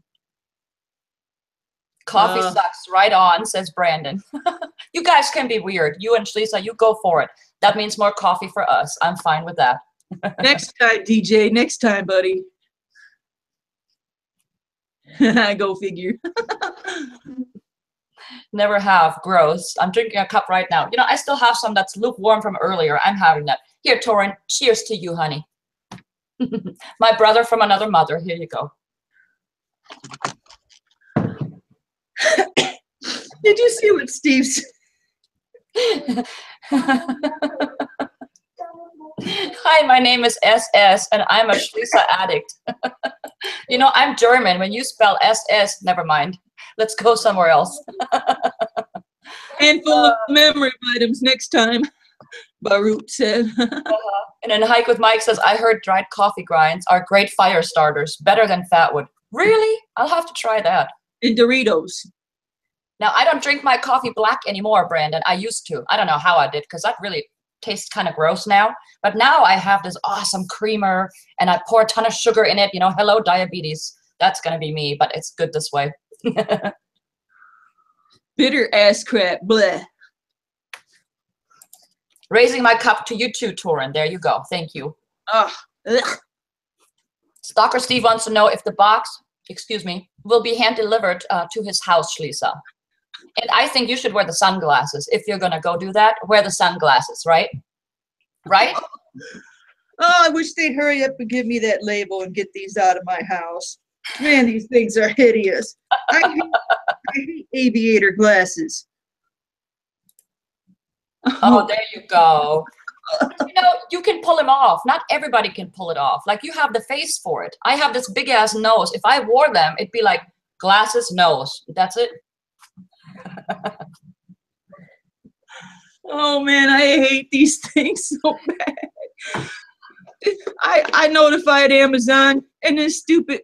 Speaker 2: Coffee sucks. Right on, says Brandon. You guys can be weird. You and Shlisa, you go for it. That means more coffee for us. I'm fine with that.
Speaker 1: Next time, DJ. Next time, buddy. Go figure.
Speaker 2: Never have. Gross. I'm drinking a cup right now. You know, I still have some that's lukewarm from earlier. I'm having that. Here, Torrin. Cheers to you, honey. My brother from another mother. Here you go.
Speaker 1: Did you see what Steve said?
Speaker 2: Hi, my name is SS, and I'm a Shlisa addict. You know, I'm German. When you spell SS, never mind. Let's go somewhere else.
Speaker 1: Handful of memory items next time, Barut said.
Speaker 2: And then Hike with Mike says, I heard dried coffee grinds are great fire starters, better than fatwood. Really? I'll have to try that.
Speaker 1: And Doritos.
Speaker 2: Now, I don't drink my coffee black anymore, Brandon. I used to. I don't know how I did, because that really tastes kind of gross now. But now I have this awesome creamer, and I pour a ton of sugar in it. You know, hello, diabetes. That's going to be me, but it's good this way.
Speaker 1: Bitter ass crap. Bleh.
Speaker 2: Raising my cup to you too, Torrin. There you go. Thank you.
Speaker 1: Ugh.
Speaker 2: Stalker Steve wants to know if the box, excuse me, will be hand-delivered to his house, Shlisa. And I think you should wear the sunglasses. If you're going to go do that, wear the sunglasses, right? Right?
Speaker 1: Oh, I wish they'd hurry up and give me that label and get these out of my house. Man, these things are hideous. I hate aviator glasses.
Speaker 2: Oh, there you go. You know, you can pull them off. Not everybody can pull it off. Like, you have the face for it. I have this big-ass nose. If I wore them, it'd be like glasses, nose. That's it.
Speaker 1: Oh man, I hate these things so bad. I notified Amazon, and this stupid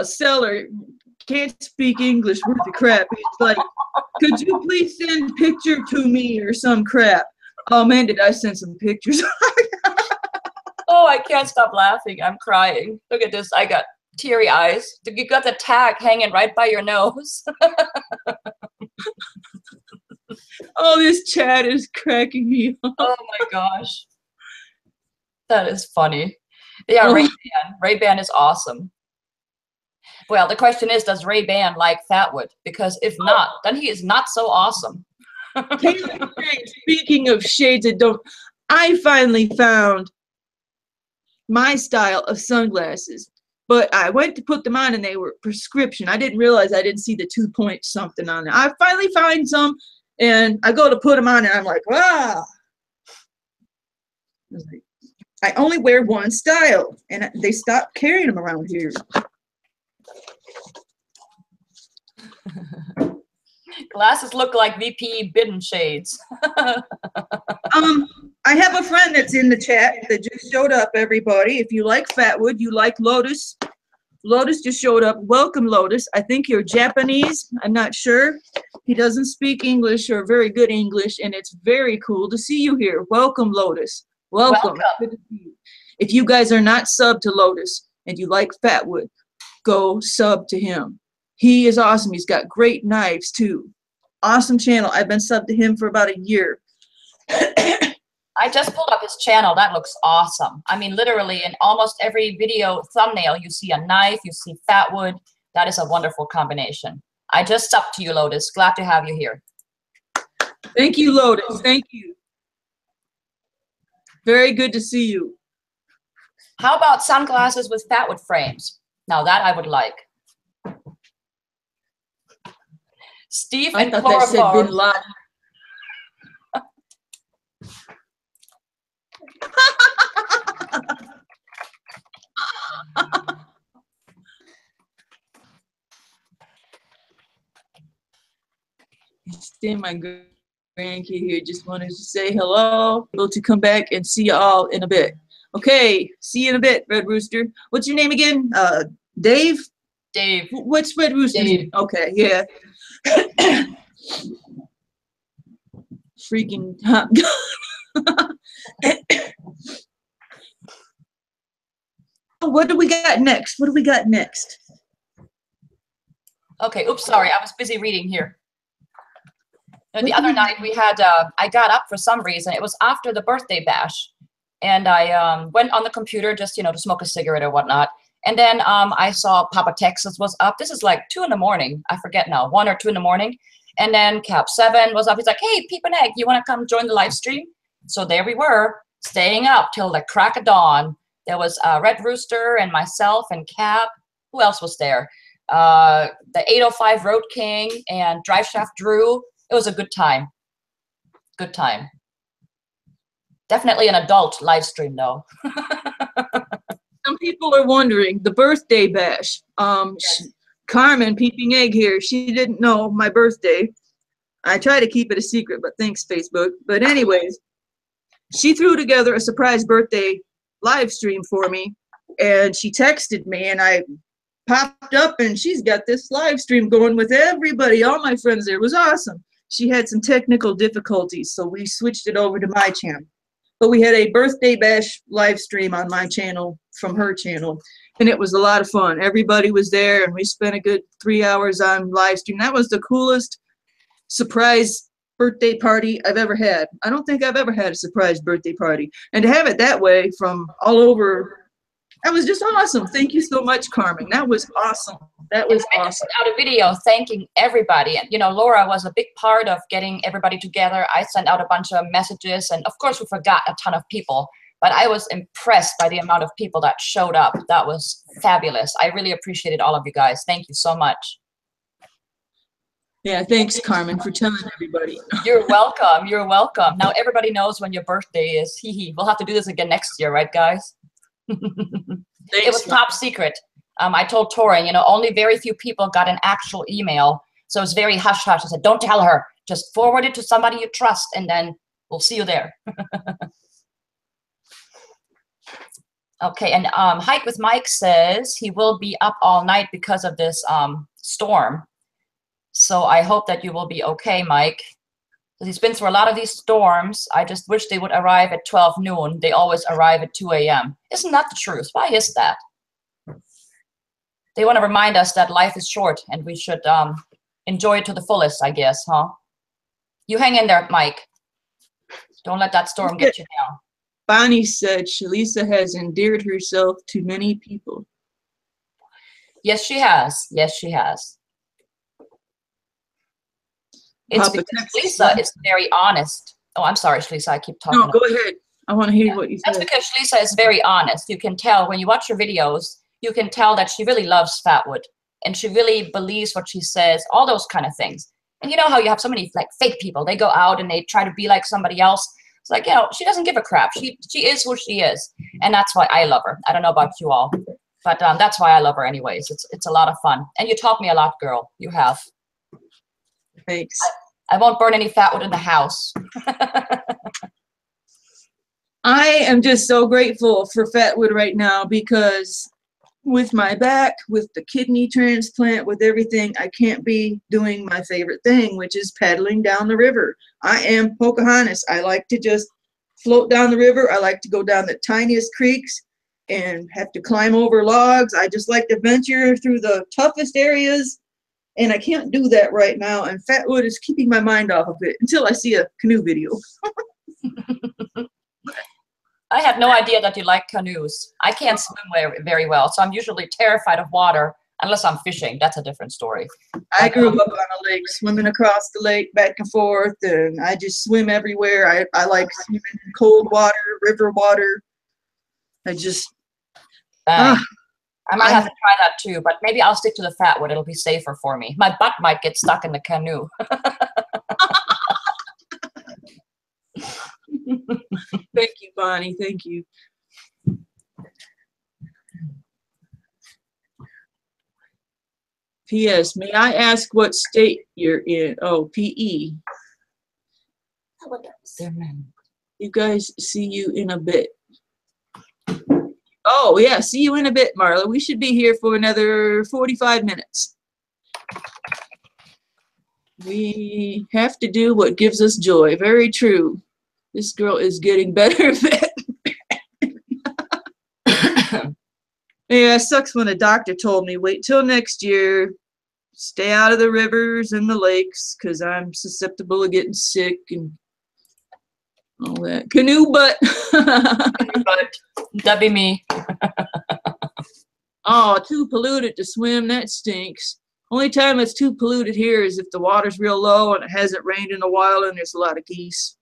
Speaker 1: seller can't speak English worth of crap. He's like, could you please send picture to me or some crap? Oh man, did I send some pictures?
Speaker 2: Oh, I can't stop laughing. I'm crying. Look at this. I got teary eyes. You got the tag hanging right by your nose.
Speaker 1: Oh, this chat is cracking me up.
Speaker 2: Oh my gosh. That is funny. Yeah, Ray-Ban. Ray-Ban is awesome. Well, the question is, does Ray-Ban like Fatwood? Because if not, then he is not so awesome.
Speaker 1: Speaking of shades that don't, I finally found my style of sunglasses, but I went to put them on and they were prescription. I didn't realize I didn't see the 2-point something on there. I finally find some and I go to put them on and I'm like, wow. I only wear one style and they stopped carrying them around here.
Speaker 2: Glasses look like VP Bidden shades.
Speaker 1: I have a friend that's in the chat that just showed up, everybody. If you like Fatwood, you like Lotus. Lotus just showed up. Welcome, Lotus. I think you're Japanese. I'm not sure. He doesn't speak English or very good English, and it's very cool to see you here. Welcome, Lotus. Welcome. Good to see you. If you guys are not subbed to Lotus and you like Fatwood, go sub to him. He is awesome. He's got great knives, too. Awesome channel. I've been subbed to him for about a year.
Speaker 2: I just pulled up his channel. That looks awesome. I mean, literally in almost every video thumbnail, you see a knife, you see Fatwood. That is a wonderful combination. I just subbed to you, Lotus. Glad to have you here.
Speaker 1: Thank you, Lotus. Thank you. Very good to see you.
Speaker 2: How about sunglasses with Fatwood frames? Now that I would like. Steve and
Speaker 1: I thought that said Bin Laden. Stand my grandkid here. Just wanted to say hello. Able to come back and see you all in a bit. Okay, see you in a bit, Red Rooster. What's your name again? Dave?
Speaker 2: Dave.
Speaker 1: What's Red Rooster?
Speaker 2: Dave.
Speaker 1: Okay, yeah. Freaking hot. What do we got next? What do we got next?
Speaker 2: Okay, oops, sorry. I was busy reading here. The other night we had, I got up for some reason. It was after the birthday bash. And I went on the computer just, to smoke a cigarette or whatnot. And then I saw Papa Texas was up. This is like 2 in the morning. I forget now, 1 or 2 in the morning. And then Cap 7 was up. He's like, hey, Peep and Egg, you want to come join the live stream? So there we were, staying up till the crack of dawn. There was Red Rooster and myself and Cap. Who else was there? The 805 Road King and Drive Shaft Drew. It was a good time. Good time. Definitely an adult live stream, though.
Speaker 1: Some people are wondering, the birthday bash.
Speaker 2: Yes.
Speaker 1: Carmen, Peeping Egg here, she didn't know my birthday. I try to keep it a secret, but thanks, Facebook. But anyways, she threw together a surprise birthday live stream for me, and she texted me, and I popped up, and she's got this live stream going with everybody, all my friends there. It was awesome. She had some technical difficulties, so we switched it over to my channel. But we had a birthday bash live stream on my channel from her channel, and it was a lot of fun. Everybody was there, and we spent a good 3 hours on live stream. That was the coolest surprise birthday party I've ever had. I don't think I've ever had a surprise birthday party. And to have it that way from all over, that was just awesome. Thank you so much, Carmen. That was awesome. That was awesome.
Speaker 2: I just put out a video thanking everybody. And, Laura was a big part of getting everybody together. I sent out a bunch of messages. And, of course, we forgot a ton of people. But I was impressed by the amount of people that showed up. That was fabulous. I really appreciated all of you guys. Thank you so much.
Speaker 1: Yeah, thanks, Carmen, for telling everybody.
Speaker 2: You're welcome. You're welcome. Now everybody knows when your birthday is. Hee hee. We'll have to do this again next year, right, guys? It was top secret. I told Torin, only very few people got an actual email. So it was very hush-hush. I said, don't tell her. Just forward it to somebody you trust, and then We'll see you there. Okay, and Hike with Mike says he will be up all night because of this storm. So I hope that you will be okay, Mike. He's been through a lot of these storms. I just wish they would arrive at 12 noon. They always arrive at 2 a.m. Isn't that the truth? Why is that? They want to remind us that life is short and we should enjoy it to the fullest, I guess, huh? You hang in there, Mike. Don't let that storm get you down.
Speaker 1: Bonnie said Shlisa has endeared herself to many people.
Speaker 2: Yes, she has. Yes, she has. It's because Shlisa is very honest. Oh, I'm sorry, Shlisa. I keep talking.
Speaker 1: No, go ahead. I want to hear what you say.
Speaker 2: That's because Shlisa is very honest. You can tell when you watch her videos, you can tell that she really loves Fatwood and she really believes what she says, all those kind of things. And you know how you have so many like fake people. They go out and they try to be like somebody else. It's like, you know, she doesn't give a crap. She is who she is. And that's why I love her. I don't know about you all, but that's why I love her anyways. It's a lot of fun. And you taught me a lot, girl. You have.
Speaker 1: Thanks.
Speaker 2: I won't burn any Fatwood in the house.
Speaker 1: I am just so grateful for Fatwood right now because with my back, with the kidney transplant, with everything, I can't be doing my favorite thing, which is paddling down the river. I am Pocahontas. I like to just float down the river. I like to go down the tiniest creeks and have to climb over logs. I just like to venture through the toughest areas. And I can't do that right now. And Fatwood is keeping my mind off of it until I see a canoe video.
Speaker 2: I had no idea that you like canoes. I can't swim very well, so I'm usually terrified of water unless I'm fishing. That's a different story.
Speaker 1: I grew up on a lake, swimming across the lake back and forth, and I just swim everywhere. I like swimming in cold water, river water. I just...
Speaker 2: I might have to try that too, but maybe I'll stick to the Fatwood. It'll be safer for me. My butt might get stuck in the canoe.
Speaker 1: Thank you, Bonnie. Thank you. P.S. May I ask what state you're in? Oh, P.E. You guys, see you in a bit. Oh, yeah, see you in a bit, Marla. We should be here for another 45 minutes. We have to do what gives us joy. Very true. This girl is getting better at it. Yeah, it sucks when a doctor told me, wait till next year, stay out of the rivers and the lakes, because I'm susceptible to getting sick and all that. Canoe butt.
Speaker 2: Canoe butt. That'd be me.
Speaker 1: Oh, too polluted to swim. That stinks. Only time it's too polluted here is if the water's real low and it hasn't rained in a while and there's a lot of geese.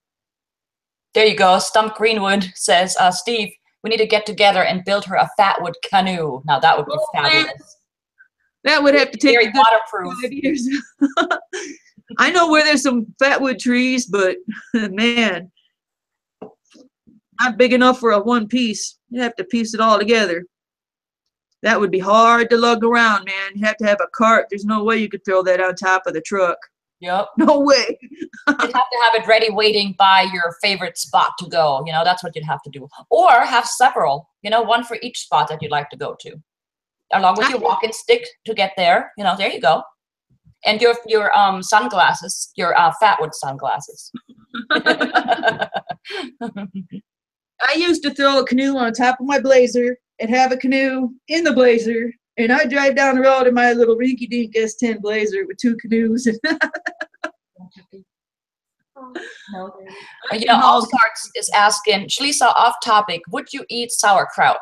Speaker 2: There you go. Stump Greenwood says, Steve, we need to get together and build her a Fatwood canoe. Now that would be fabulous.
Speaker 1: Man. That would have to take
Speaker 2: very waterproof.
Speaker 1: 5 years. I know where there's some Fatwood trees, but man, not big enough for a one piece. You have to piece it all together. That would be hard to lug around, man. You have to have a cart. There's no way you could throw that on top of the truck.
Speaker 2: Yep.
Speaker 1: No way.
Speaker 2: You'd have to have it ready waiting by your favorite spot to go. You know, that's what you'd have to do. Or have several, you know, one for each spot that you'd like to go to. Along with your walking stick to get there. You know, there you go. And your sunglasses, your Fatwood sunglasses.
Speaker 1: I used to throw a canoe on top of my blazer and have a canoe in the blazer. And I drive down the road in my little rinky-dink S10 blazer with 2 canoes.
Speaker 2: You know, All Starts is asking, Shlisa, off topic, would you eat sauerkraut?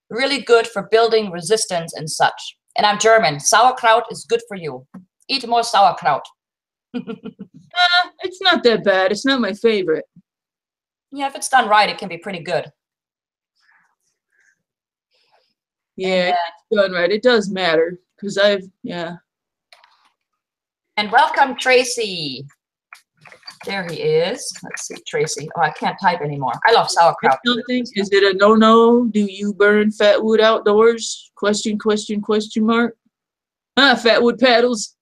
Speaker 2: Really good for building resistance and such. And I'm German. Sauerkraut is good for you. Eat more sauerkraut.
Speaker 1: It's not that bad. It's not my favorite.
Speaker 2: Yeah, if it's done right, it can be pretty good.
Speaker 1: Yeah, it's done right. It does matter because yeah.
Speaker 2: And welcome, Tracy. There he is. Let's see, Tracy. Oh, I can't type anymore. I love sauerkraut.
Speaker 1: Is it a no-no? Do you burn Fatwood outdoors? Question mark. Fatwood paddles.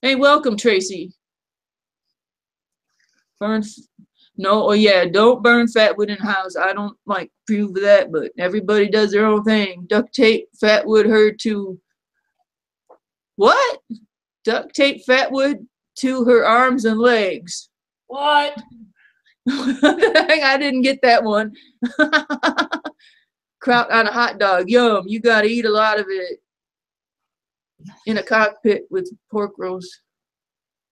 Speaker 1: Hey, welcome, Tracy. No, oh yeah, don't burn fatwood in the house. I don't like prove that, but everybody does their own thing. Duct tape fatwood her to what? Duct tape fatwood to her arms and legs.
Speaker 2: What?
Speaker 1: I didn't get that one. Kraut on a hot dog. Yum. You got to eat a lot of it in a cockpit with pork roast.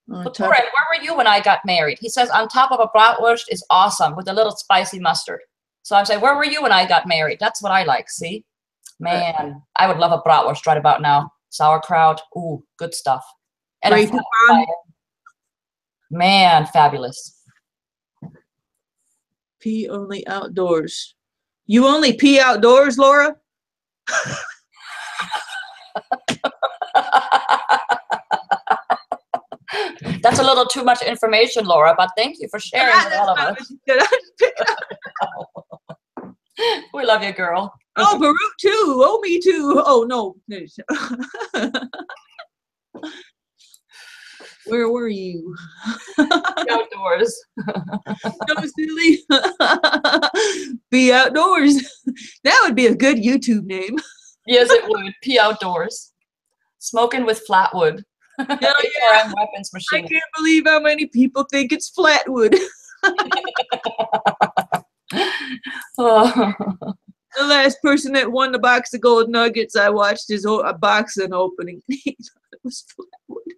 Speaker 2: But Torin, where were you when I got married? He says on top of a bratwurst is awesome with a little spicy mustard. So I'm saying, where were you when I got married? That's what I like. See, man, I would love a bratwurst right about now. Sauerkraut, ooh, good stuff. And a flat fire. Man, fabulous.
Speaker 1: Pee only outdoors. You only pee outdoors, Laura?
Speaker 2: That's a little too much information, Laura, but thank you for sharing with all of us. We love you, girl.
Speaker 1: Oh, Baruch too. Oh, me too. Oh, no. Where were you?
Speaker 2: Outdoors.
Speaker 1: No, silly. Be outdoors. That would be a good YouTube name.
Speaker 2: Yes, it would. Pee outdoors. Smoking with flatwood.
Speaker 1: Hell yeah.
Speaker 2: Weapons machine.
Speaker 1: I can't believe how many people think it's flatwood.
Speaker 2: Oh.
Speaker 1: The last person that won the box of gold nuggets, I watched his boxing opening. He thought it was flatwood.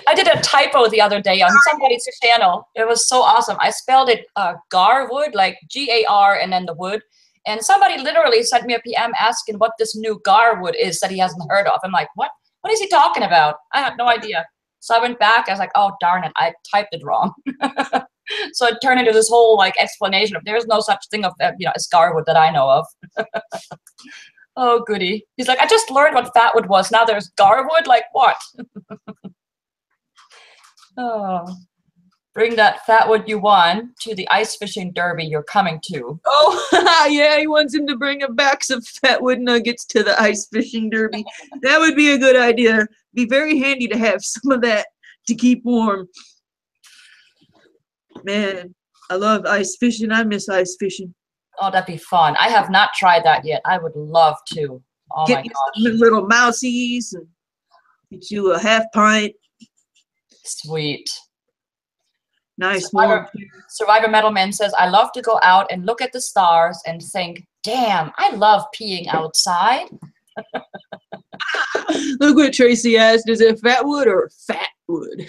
Speaker 2: I did a typo the other day on somebody's channel. It was so awesome. I spelled it garwood, like G-A-R and then the wood. And somebody literally sent me a PM asking what this new garwood is that he hasn't heard of. I'm like, what? What is he talking about? I have no idea. So I went back. I was like, oh, darn it. I typed it wrong. So it turned into this whole like explanation of there's no such thing of, as garwood that I know of. Oh, goody. He's like, I just learned what fatwood was. Now there's garwood? Like what? Oh, bring that fatwood you won to the ice fishing derby you're coming to.
Speaker 1: Oh, yeah, he wants him to bring a box of fatwood nuggets to the ice fishing derby. That would be a good idea. Be very handy to have some of that to keep warm. Man, I love ice fishing. I miss ice fishing.
Speaker 2: Oh, that'd be fun. I have not tried that yet. I would love to. Oh,
Speaker 1: Get
Speaker 2: my
Speaker 1: you
Speaker 2: gosh.
Speaker 1: some little mousies and get you a half pint.
Speaker 2: Sweet.
Speaker 1: Nice
Speaker 2: Survivor,
Speaker 1: one.
Speaker 2: Survivor Metalman says, I love to go out and look at the stars and think, damn, I love peeing outside.
Speaker 1: Look what Tracy asked. Is it fatwood or fatwood?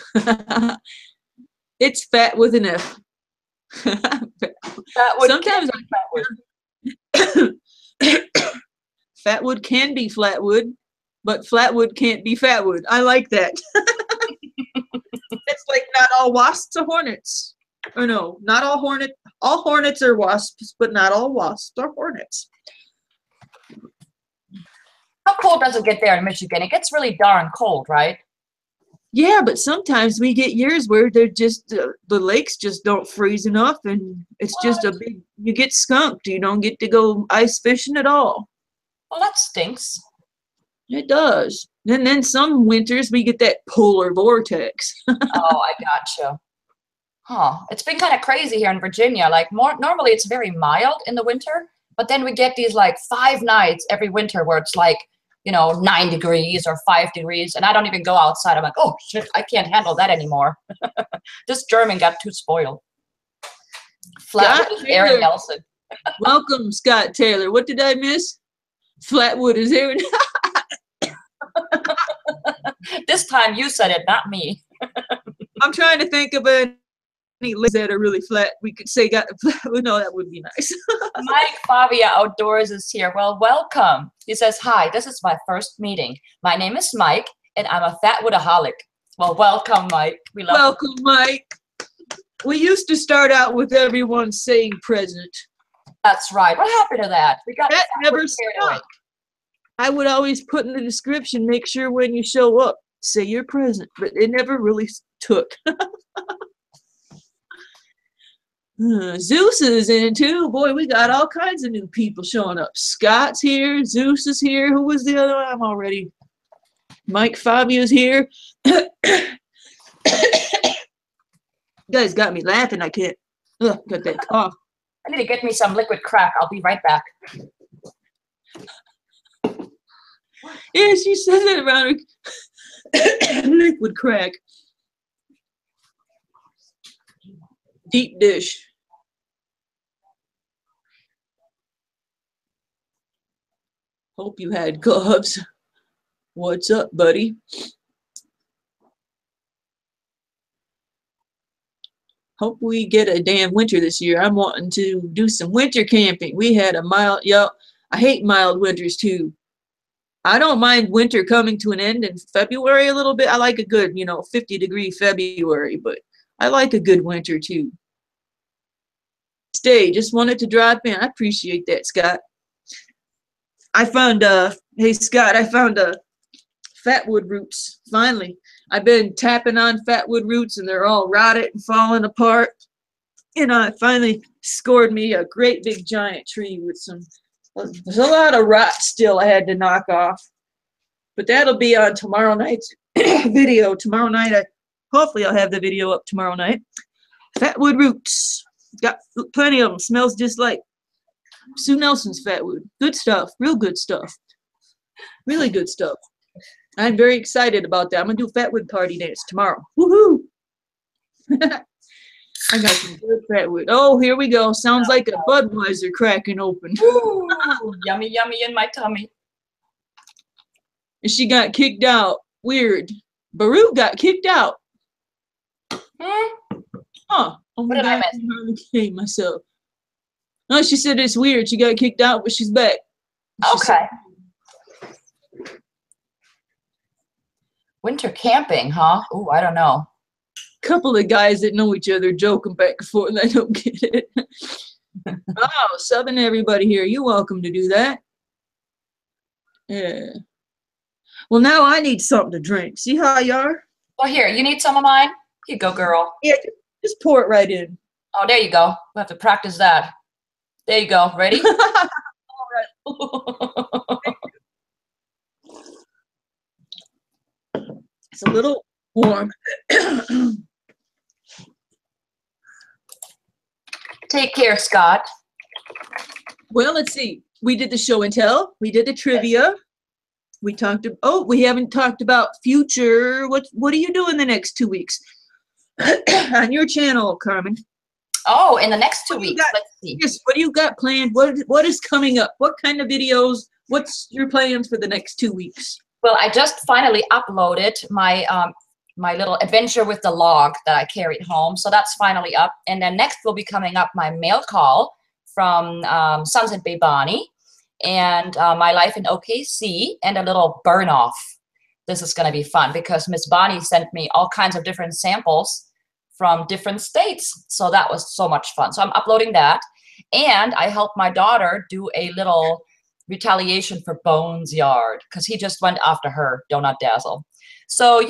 Speaker 1: It's fat with an F.
Speaker 2: Fatwood.
Speaker 1: Sometimes fatwood can be flatwood, but flatwood can't be fatwood. I like that. It's like not all wasps are hornets. Or no, not all hornets. All hornets are wasps, but not all wasps are hornets.
Speaker 2: How cold does it get there in Michigan? It gets really darn cold, right?
Speaker 1: Yeah, but sometimes we get years where they're just the lakes just don't freeze enough, and it's just a big. You get skunked. You don't get to go ice fishing at all.
Speaker 2: Well, that stinks.
Speaker 1: It does. And then some winters we get that polar vortex.
Speaker 2: Oh, I gotcha. Huh. It's been kind of crazy here in Virginia. Like normally it's very mild in the winter, but then we get these like 5 nights every winter where it's like, 9 degrees or 5 degrees, and I don't even go outside. I'm like, oh shit, I can't handle that anymore. This German got too spoiled. Flatwood is Aaron Nelson.
Speaker 1: Welcome, Scott Taylor. What did I miss? Flatwood is Aaron.
Speaker 2: This time you said it, not me.
Speaker 1: I'm trying to think of any lakes that are really flat. We could say got flatwood. No, that would be nice.
Speaker 2: Mike Favia Outdoors is here. Well, welcome. He says, hi, this is my first meeting. My name is Mike, and I'm a fatwoodaholic. Well, welcome, Mike. We love
Speaker 1: Welcome, Mike. We used to start out with everyone saying present.
Speaker 2: That's right. What happened to that? We got
Speaker 1: That never
Speaker 2: carried away.
Speaker 1: stopped. I would always put in the description, make sure when you show up, say you're present, but it never really took. Zeus is in too. Boy, we got all kinds of new people showing up. Scott's here. Zeus is here. Who was the other one? I'm already. Mike Fabio's here. You guys got me laughing. I can't. Ugh, got that cough.
Speaker 2: I need to get me some liquid crack. I'll be right back.
Speaker 1: Yeah, she said that around her. Liquid crack. Deep dish. Hope you had gloves. What's up, buddy? Hope we get a damn winter this year. I'm wanting to do some winter camping. We had a mild, I hate mild winters too. I don't mind winter coming to an end in February a little bit. I like a good, 50-degree February, but I like a good winter too. Stay, just wanted to drop in. I appreciate that, Scott. I found, hey Scott, I found fatwood roots, finally. I've been tapping on fatwood roots and they're all rotted and falling apart. And I finally scored me a great big giant tree with there's a lot of rot still I had to knock off. But that'll be on tomorrow night's video. Tomorrow night, hopefully I'll have the video up tomorrow night. Fatwood roots. Got plenty of them. Smells just like Sue Nelson's fatwood. Good stuff. Real good stuff. Really good stuff. I'm very excited about that. I'm going to do a fatwood party dance tomorrow. Woohoo! I got some good fatwood. Oh, here we go. Sounds like a Budweiser cracking open.
Speaker 2: Ooh, yummy, yummy in my tummy.
Speaker 1: And she got kicked out. Weird. Baruch got kicked out. Huh. Oh my
Speaker 2: What did I
Speaker 1: God,
Speaker 2: miss?
Speaker 1: I hardly came myself. No, she said it's weird. She got kicked out, but she's back. She
Speaker 2: Okay.
Speaker 1: said,
Speaker 2: Winter camping, huh? Ooh, I don't know.
Speaker 1: couple of guys that know each other joking back and forth. I don't get it. Oh, subbing everybody here. You're welcome to do that. Yeah. Well, now I need something to drink. See how you are?
Speaker 2: Well, here, you need some of mine? Here you go, girl.
Speaker 1: Yeah, just pour it right in.
Speaker 2: Oh, there you go. We'll have to practice that. There you go. Ready?
Speaker 1: All right. It's a little warm.
Speaker 2: Take care, Scott.
Speaker 1: Well, let's see. We did the show and tell. We did the trivia. We talked. We haven't talked about future. What are you doing the next 2 weeks on your channel, Carmen?
Speaker 2: Oh, in the next 2 weeks. Let's see.
Speaker 1: Yes. What do you got planned? What is coming up? What kind of videos? What's your plans for the next 2 weeks?
Speaker 2: Well, I just finally uploaded my my little adventure with the log that I carried home. So that's finally up. And then next will be coming up my mail call from Sunset Bay Bonnie and my life in OKC and a little burn off. This is going to be fun because Miss Bonnie sent me all kinds of different samples from different states. So that was so much fun. So I'm uploading that. And I helped my daughter do a little retaliation for Bones' yard because he just went after her, Donut Dazzle. So,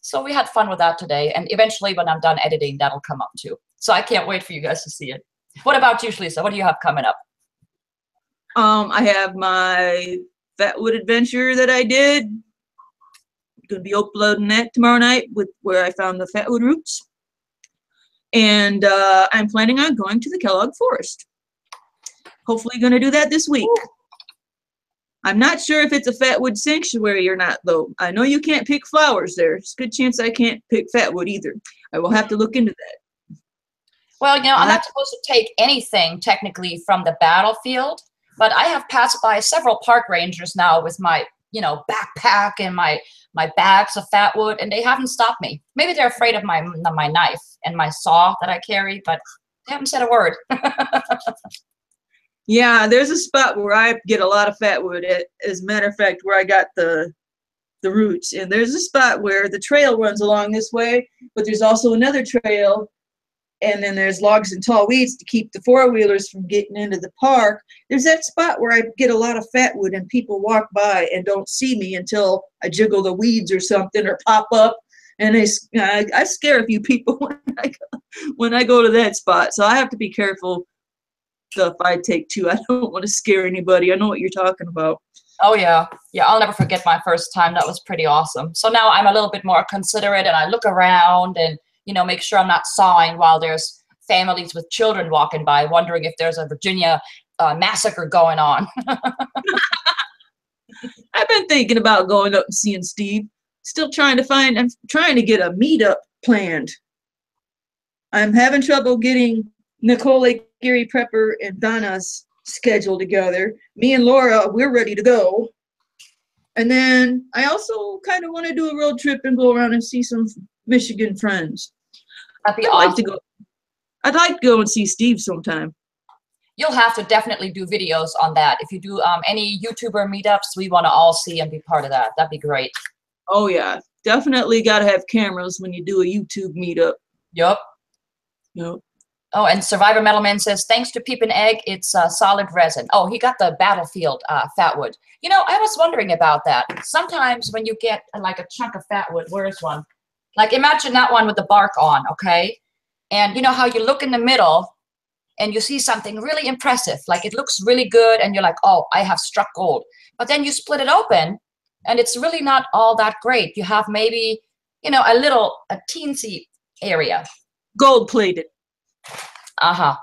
Speaker 2: so we had fun with that today. And eventually when I'm done editing, that'll come up too. So I can't wait for you guys to see it. What about you, Shlisa? What do you have coming up?
Speaker 1: I have my Fatwood adventure that I did. Going to be uploading that tomorrow night with where I found the Fatwood roots. And I'm planning on going to the Kellogg Forest. Hopefully going to do that this week. Ooh. I'm not sure if it's a Fatwood sanctuary or not, though. I know you can't pick flowers there. It's a good chance I can't pick Fatwood either. I will have to look into that.
Speaker 2: Well, I'm not supposed to take anything technically from the battlefield, but I have passed by several park rangers now with my, backpack and my bags of Fatwood, and they haven't stopped me. Maybe they're afraid of my knife and my saw that I carry, but they haven't said a word.
Speaker 1: Yeah, there's a spot where I get a lot of Fatwood. As a matter of fact, where I got the roots. And there's a spot where the trail runs along this way, but there's also another trail. And then there's logs and tall weeds to keep the four-wheelers from getting into the park. There's that spot where I get a lot of Fatwood and people walk by and don't see me until I jiggle the weeds or something or pop up. And I scare a few people when I go to that spot. So I have to be careful stuff I take too. I don't want to scare anybody. I know what you're talking about.
Speaker 2: Oh yeah. I'll never forget my first time. That was pretty awesome. So now I'm a little bit more considerate and I look around and you know, make sure I'm not sawing while there's families with children walking by, wondering if there's a Virginia massacre going on.
Speaker 1: I've been thinking about going up and seeing Steve. Still trying to find, I'm trying to get a meetup planned. I'm having trouble getting Nicole, Gary Prepper, and Donna's schedule together. Me and Laura, we're ready to go. And then I also kind of want to do a road trip and go around and see some Michigan friends.
Speaker 2: That'd be
Speaker 1: I'd
Speaker 2: awesome.
Speaker 1: like to go. I'd like to go and see Steve sometime.
Speaker 2: You'll have to definitely do videos on that. If you do any YouTuber meetups, we want to all see and be part of that. That'd be great.
Speaker 1: Oh yeah, definitely got to have cameras when you do a YouTube meetup.
Speaker 2: Yep.
Speaker 1: Yep.
Speaker 2: Oh, and Survivor Metalman says, thanks to Peep and Egg, it's solid resin. Oh, he got the Battlefield fatwood. You know, I was wondering about that. Sometimes when you get like a chunk of fatwood, where's one? Like imagine that one with the bark on, okay? And you know how you look in the middle and you see something really impressive, like it looks really good and you're like, oh, I have struck gold. But then you split it open and it's really not all that great. You have maybe, you know, a teensy area.
Speaker 1: Gold plated.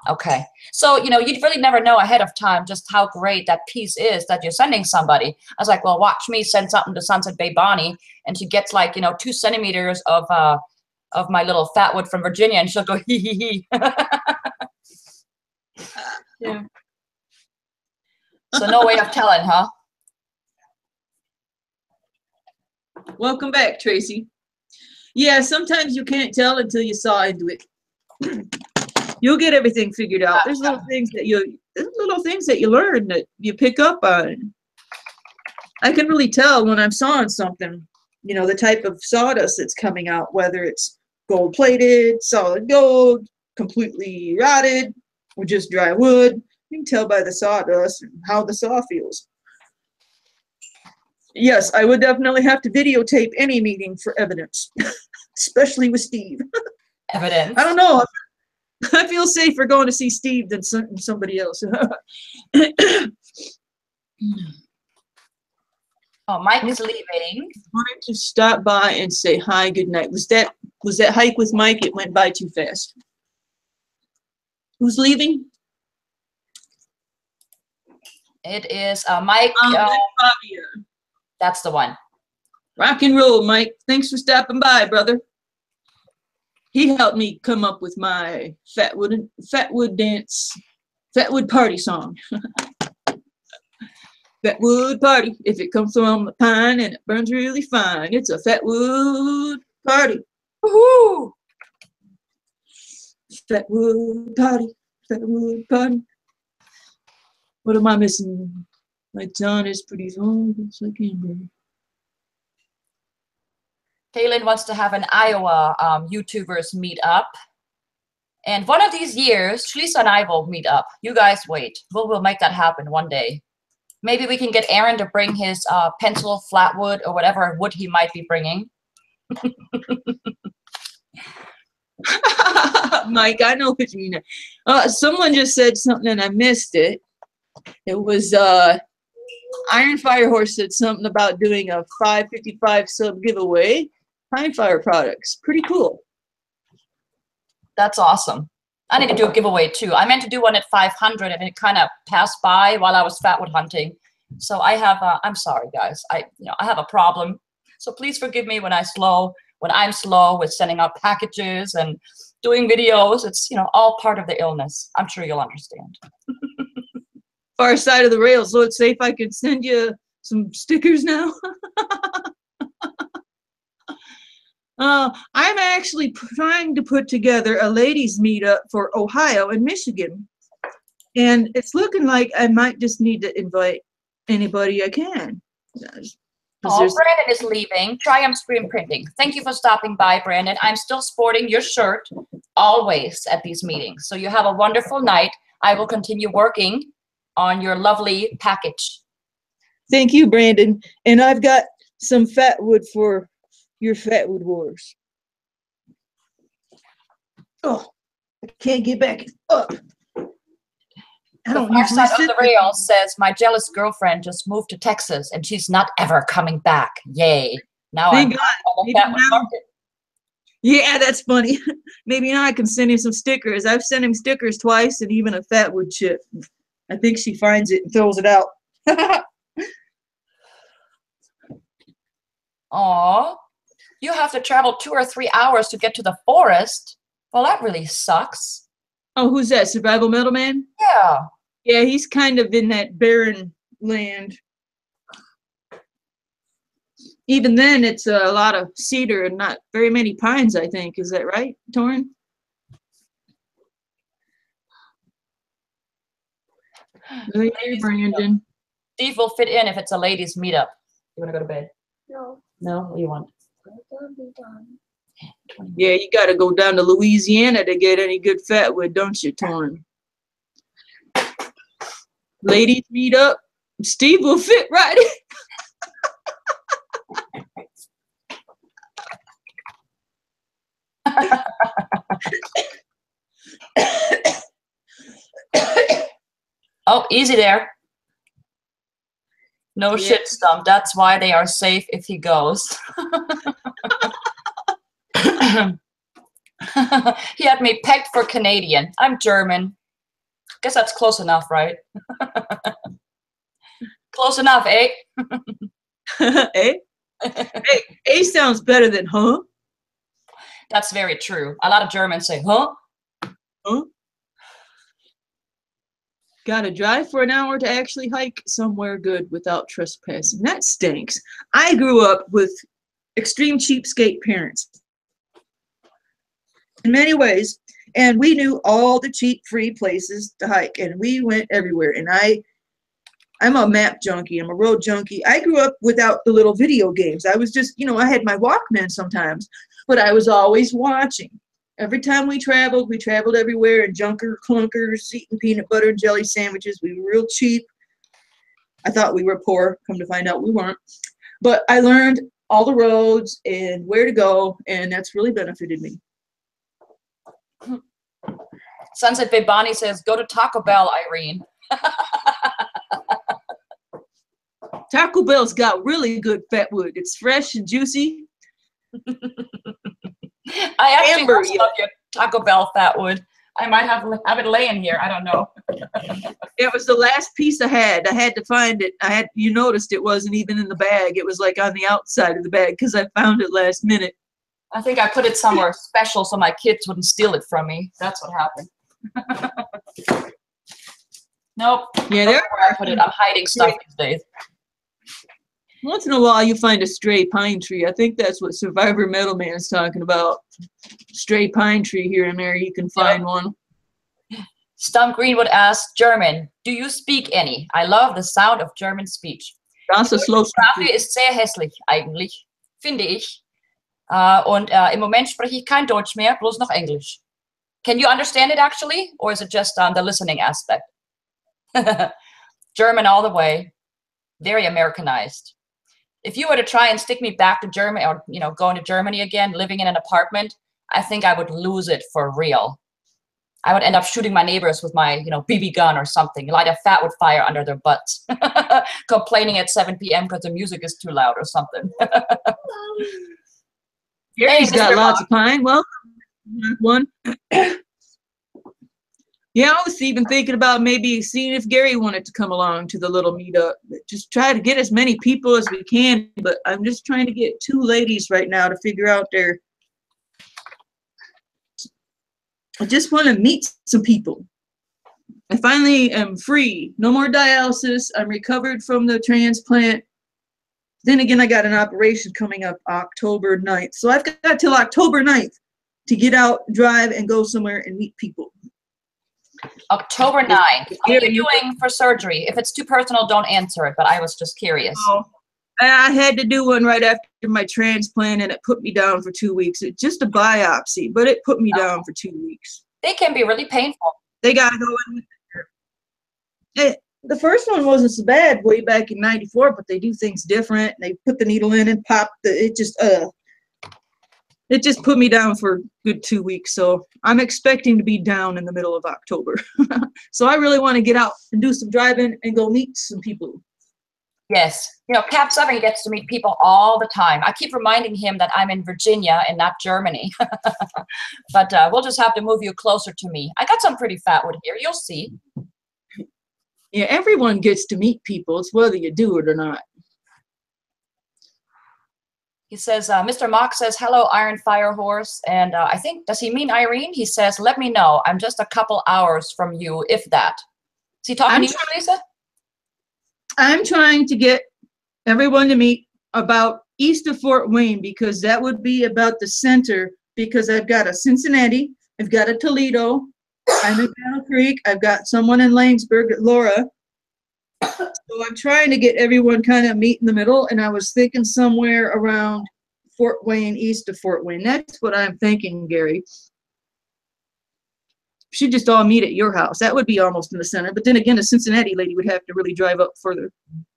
Speaker 2: Okay. So, you know, you'd really never know ahead of time just how great that piece is that you're sending somebody. I was like, well, watch me send something to Sunset Bay Bonnie, and she gets like, you know, 2 centimeters of my little fatwood from Virginia, and she'll go hee hee hee. Yeah. So no way of telling, huh?
Speaker 1: Welcome back, Tracy. Yeah, sometimes you can't tell until you saw into it. You'll get everything figured out. There's little things that you learn that you pick up on. I can really tell when I'm sawing something, you know, the type of sawdust that's coming out, whether it's gold plated, solid gold, completely rotted, or just dry wood. You can tell by the sawdust and how the saw feels. Yes, I would definitely have to videotape any meeting for evidence, especially with Steve.
Speaker 2: Evidence.
Speaker 1: I don't know. I feel safer going to see Steve than somebody else.
Speaker 2: Oh, Mike is leaving.
Speaker 1: Wanted to stop by and say hi, good night. Was that hike with Mike? It went by too fast. Who's leaving?
Speaker 2: It is Mike. That's the one.
Speaker 1: Rock and roll, Mike. Thanks for stopping by, brother. He helped me come up with my fatwood party song. Fatwood party. If it comes from the pine and it burns really fine, it's a fatwood party. Woohoo! Fatwood party. Fatwood party. What am I missing? My tongue is pretty long. It's like amber.
Speaker 2: Kaylin wants to have an Iowa YouTubers meet up. And one of these years, Shlisa and I will meet up. You guys wait. We'll make that happen one day. Maybe we can get Aaron to bring his pencil, flatwood, or whatever wood he might be bringing.
Speaker 1: Mike, I know what you mean. Someone just said something and I missed it. It was Iron Firehorse said something about doing a 555 sub giveaway. Pine Fire products. Pretty cool.
Speaker 2: That's awesome. I need to do a giveaway too. I meant to do one at 500 and it kind of passed by while I was fatwood hunting. So I have, I'm sorry guys, I have a problem. So please forgive me when I'm slow with sending out packages and doing videos. It's, all part of the illness. I'm sure you'll understand.
Speaker 1: Far side of the rails. So let's say if I could send you some stickers now. I'm actually trying to put together a ladies meetup for Ohio and Michigan. And it's looking like I might just need to invite anybody I can.
Speaker 2: Oh, Brandon is leaving. Triumph Screen Printing. Thank you for stopping by, Brandon. I'm still sporting your shirt always at these meetings. So you have a wonderful night. I will continue working on your lovely package.
Speaker 1: Thank you, Brandon. And I've got some fatwood for your fatwood wars. Oh, I can't get back up.
Speaker 2: The far side of the rail says, my jealous girlfriend just moved to Texas and she's not ever coming back. Yay. Now I'm on the fatwood market.
Speaker 1: Yeah, that's funny. Maybe now I can send him some stickers. I've sent him stickers twice and even a Fatwood chip. I think she finds it and throws it out.
Speaker 2: Aw, you have to travel 2 or 3 hours to get to the forest. Well, that really sucks.
Speaker 1: Oh, who's that? Survival Middleman?
Speaker 2: Yeah.
Speaker 1: Yeah, he's kind of in that barren land. Even then, it's a lot of cedar and not very many pines, I think. Is that right, Torrin? Hey, Brandon.
Speaker 2: Steve will fit in if it's a ladies' meetup. You want to go to bed?
Speaker 5: No.
Speaker 2: No? What do you want?
Speaker 1: Yeah, you got to go down to Louisiana to get any good Fatwood, don't you, Torrin? Ladies meet up. Steve will fit right in.
Speaker 2: Oh, easy there. No
Speaker 1: Yeah.
Speaker 2: shit, Stump. That's why they are safe if he goes. He had me pegged for Canadian. I'm German. Guess that's close enough, right? Close enough, eh?
Speaker 1: Eh? Hey, A sounds better than huh?
Speaker 2: That's very true. A lot of Germans say, huh?
Speaker 1: Huh? Gotta drive for an hour to actually hike somewhere good without trespassing. That stinks. I grew up with extreme cheapskate parents in many ways, and we knew all the cheap, free places to hike, and we went everywhere. And I'm a map junkie. I'm a road junkie. I grew up without the little video games. I was just, I had my Walkman sometimes, but I was always watching. Every time we traveled everywhere in junker clunkers, eating peanut butter and jelly sandwiches. We were real cheap. I thought we were poor. Come to find out we weren't. But I learned all the roads and where to go, and that's really benefited me.
Speaker 2: Sunset Bebani says, go to Taco Bell, Irene.
Speaker 1: Taco Bell's got really good Fatwood. It's fresh and juicy.
Speaker 2: I actually
Speaker 1: Amber,
Speaker 2: love your Taco Bell Fatwood. I might have it laying here. I don't know.
Speaker 1: It was the last piece I had. I had to find it. You noticed it wasn't even in the bag. It was like on the outside of the bag because I found it last minute.
Speaker 2: I think I put it somewhere special so my kids wouldn't steal it from me. That's what happened. Nope.
Speaker 1: Yeah,
Speaker 2: Don't know where I put it. I'm hiding stuff these days.
Speaker 1: Once in a while, you find a stray pine tree. I think that's what Survivor Metal Man is talking about. Stray pine tree here and there. You can find one.
Speaker 2: Stump Greenwood asks, German, do you speak any? I love the sound of German speech.
Speaker 1: Das ist slow.
Speaker 2: Sprache ist sehr hässlich eigentlich, finde ich. Und im Moment spreche ich kein Deutsch mehr, bloß noch Englisch. Can you understand it actually? Or is it just the listening aspect? German all the way. Very Americanized. If you were to try and stick me back to Germany or, going to Germany again, living in an apartment, I think I would lose it for real. I would end up shooting my neighbors with my, BB gun or something, light a Fatwood fire under their butts, complaining at 7 p.m. because the music is too loud or something.
Speaker 1: Gary's got lots of pine. Welcome. One. Yeah, I was even thinking about maybe seeing if Gary wanted to come along to the little meetup. Just try to get as many people as we can, but I'm just trying to get 2 ladies right now to figure out their. I just want to meet some people. I finally am free. No more dialysis. I'm recovered from the transplant. Then again, I got an operation coming up October 9th. So I've got till October 9th to get out, drive, and go somewhere and meet people.
Speaker 2: October 9th. What are you doing for surgery? If it's too personal, don't answer it, but I was just curious.
Speaker 1: Oh, I had to do one right after my transplant, and it put me down for 2 weeks. It's just a biopsy, but it put me down for 2 weeks.
Speaker 2: They can be really painful.
Speaker 1: They got to go in with the first one wasn't so bad way back in '94, but they do things different. They put the needle in and pop it just put me down for a good 2 weeks. So I'm expecting to be down in the middle of October. So I really want to get out and do some driving and go meet some people.
Speaker 2: Yes. You know, Cap 7 gets to meet people all the time. I keep reminding him that I'm in Virginia and not Germany. But we'll just have to move you closer to me. I got some pretty fatwood here. You'll see.
Speaker 1: Yeah, everyone gets to meet people. It's whether you do it or not.
Speaker 2: He says, Mr. Mock says, hello, Iron Fire Horse. And I think, does he mean Irene? He says, let me know. I'm just a couple hours from you, if that. Is he talking to you, Lisa?
Speaker 1: I'm trying to get everyone to meet about east of Fort Wayne, because that would be about the center, because I've got a Cincinnati, I've got a Toledo, I'm in Battle Creek, I've got someone in Langsburg, Laura. So I'm trying to get everyone kind of meet in the middle, and I was thinking somewhere around Fort Wayne, east of Fort Wayne. That's what I'm thinking, Gary. Should just all meet at your house. That would be almost in the center. But then again, a Cincinnati lady would have to really drive up further.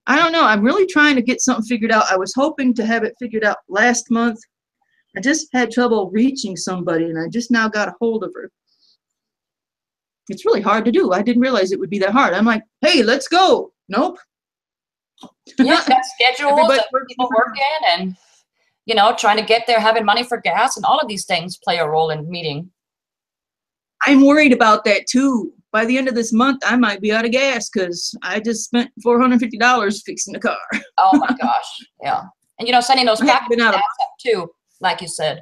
Speaker 1: I don't know. I'm really trying to get something figured out. I was hoping to have it figured out last month. I just had trouble reaching somebody, and I just now got a hold of her. It's really hard to do. I didn't realize it would be that hard. I'm like, hey, let's go. Nope.
Speaker 2: Yeah, got schedules that people work in, and, you know, trying to get there, having money for gas, and all of these things play a role in meeting.
Speaker 1: I'm worried about that too. By the end of this month, I might be out of gas because I just spent $450 fixing the car.
Speaker 2: Oh my gosh, yeah. And you know, sending those packets adds up too, like you said.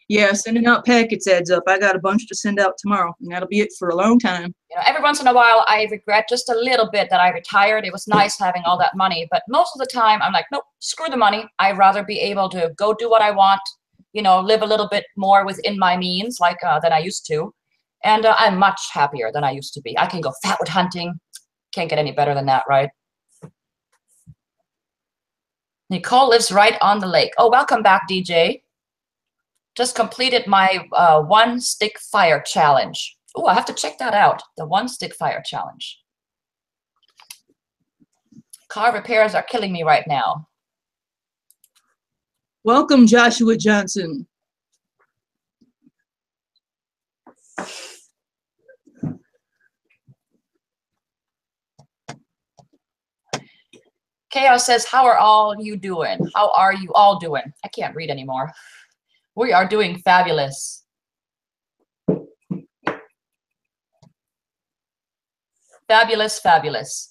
Speaker 1: Yeah, sending out packets adds up. I got a bunch to send out tomorrow, and that'll be it for a long time.
Speaker 2: You know, every once in a while, I regret just a little bit that I retired. It was nice having all that money, but most of the time, I'm like, nope, screw the money. I'd rather be able to go do what I want. You know, live a little bit more within my means, like than I used to. And I'm much happier than I used to be. I can go fatwood hunting. Can't get any better than that, right? Nicole lives right on the lake. Oh, welcome back, DJ. Just completed my 1 stick fire challenge. Oh, I have to check that out. The 1 stick fire challenge. Car repairs are killing me right now.
Speaker 1: Welcome, Joshua Johnson.
Speaker 2: Chaos says, how are all you doing? How are you all doing? I can't read anymore. We are doing fabulous. Fabulous, fabulous.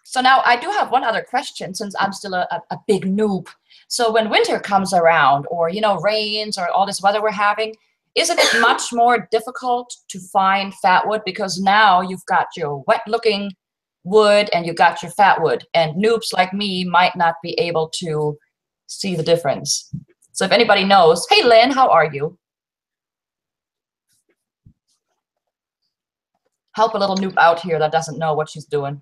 Speaker 2: So now I do have one other question, since I'm still a big noob. So when winter comes around, or, you know, rains, or all this weather we're having, isn't it much more difficult to find fatwood? Because now you've got your wet looking wood and you got your fatwood, and noobs like me might not be able to see the difference. So if anybody knows, hey Lynn, how are you? Help a little noob out here that doesn't know what she's doing.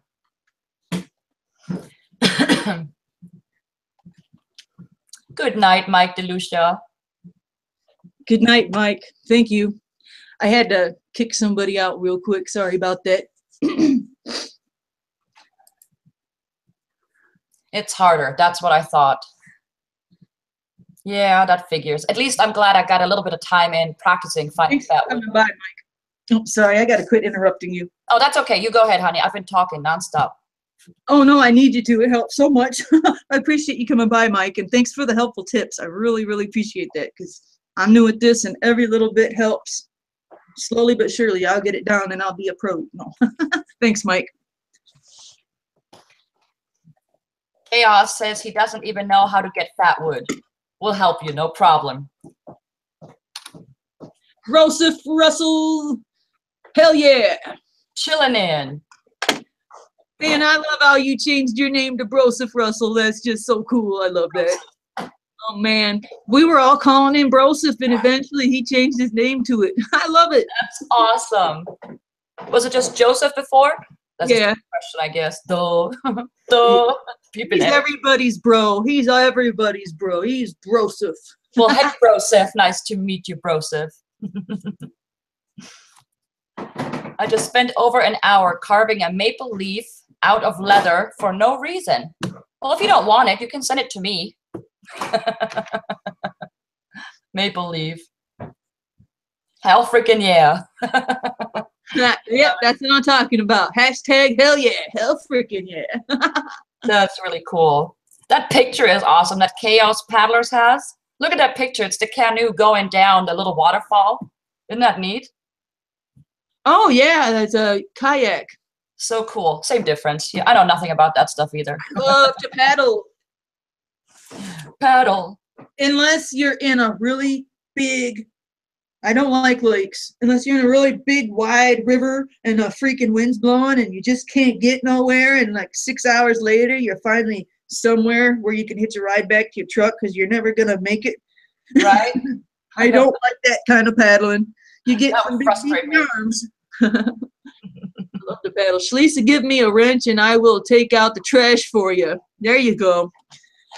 Speaker 2: Good night, Mike DeLucia.
Speaker 1: Good night, Mike. Thank you. I had to kick somebody out real quick. Sorry about that.
Speaker 2: It's harder. That's what I thought. Yeah, that figures. At least I'm glad I got a little bit of time in practicing finding fatwood.
Speaker 1: Bye, Mike. Oh, sorry. I got to quit interrupting you.
Speaker 2: Oh, that's okay. You go ahead, honey. I've been talking nonstop.
Speaker 1: Oh, no, I need you to. It helps so much. I appreciate you coming by, Mike, and thanks for the helpful tips. I really, really appreciate that, because I'm new at this, and every little bit helps. Slowly but surely, I'll get it down, and I'll be a pro. No. Thanks, Mike.
Speaker 2: Chaos says he doesn't even know how to get fatwood. We'll help you, no problem.
Speaker 1: Joseph Russell, hell yeah.
Speaker 2: Chilling in.
Speaker 1: Man, I love how you changed your name to Joseph Russell. That's just so cool. I love that. Oh, man. We were all calling him Joseph, and eventually he changed his name to it. I love it.
Speaker 2: That's awesome. Was it just Joseph before? That's
Speaker 1: yeah.
Speaker 2: a question, I guess. Duh. Duh.
Speaker 1: He's everybody's bro. He's everybody's bro. He's Broseph.
Speaker 2: Well, hey, Broseph. Nice to meet you, Broseph. I just spent over an hour carving a maple leaf out of leather for no reason. Well, if you don't want it, you can send it to me. Maple leaf. Hell freaking yeah.
Speaker 1: Yep, that's what I'm talking about. Hashtag hell yeah, hell freaking yeah.
Speaker 2: That's really cool. That picture is awesome that Chaos Paddlers has. Look at that picture. It's the canoe going down the little waterfall. Isn't that neat?
Speaker 1: Oh yeah, that's a kayak.
Speaker 2: So cool. Same difference. Yeah, I know nothing about that stuff either.
Speaker 1: Love to paddle.
Speaker 2: Paddle.
Speaker 1: Unless you're in a really big, I don't like lakes, unless you're in a really big, wide river and a freaking wind's blowing and you just can't get nowhere, and like 6 hours later, you're finally somewhere where you can hitch a ride back to your truck because you're never going to make it.
Speaker 2: Right?
Speaker 1: I don't like that kind of paddling. You get
Speaker 2: That
Speaker 1: some
Speaker 2: would
Speaker 1: big
Speaker 2: frustrate me.
Speaker 1: arms. Love to paddle. Shlisa, give me a wrench and I will take out the trash for you. There you go.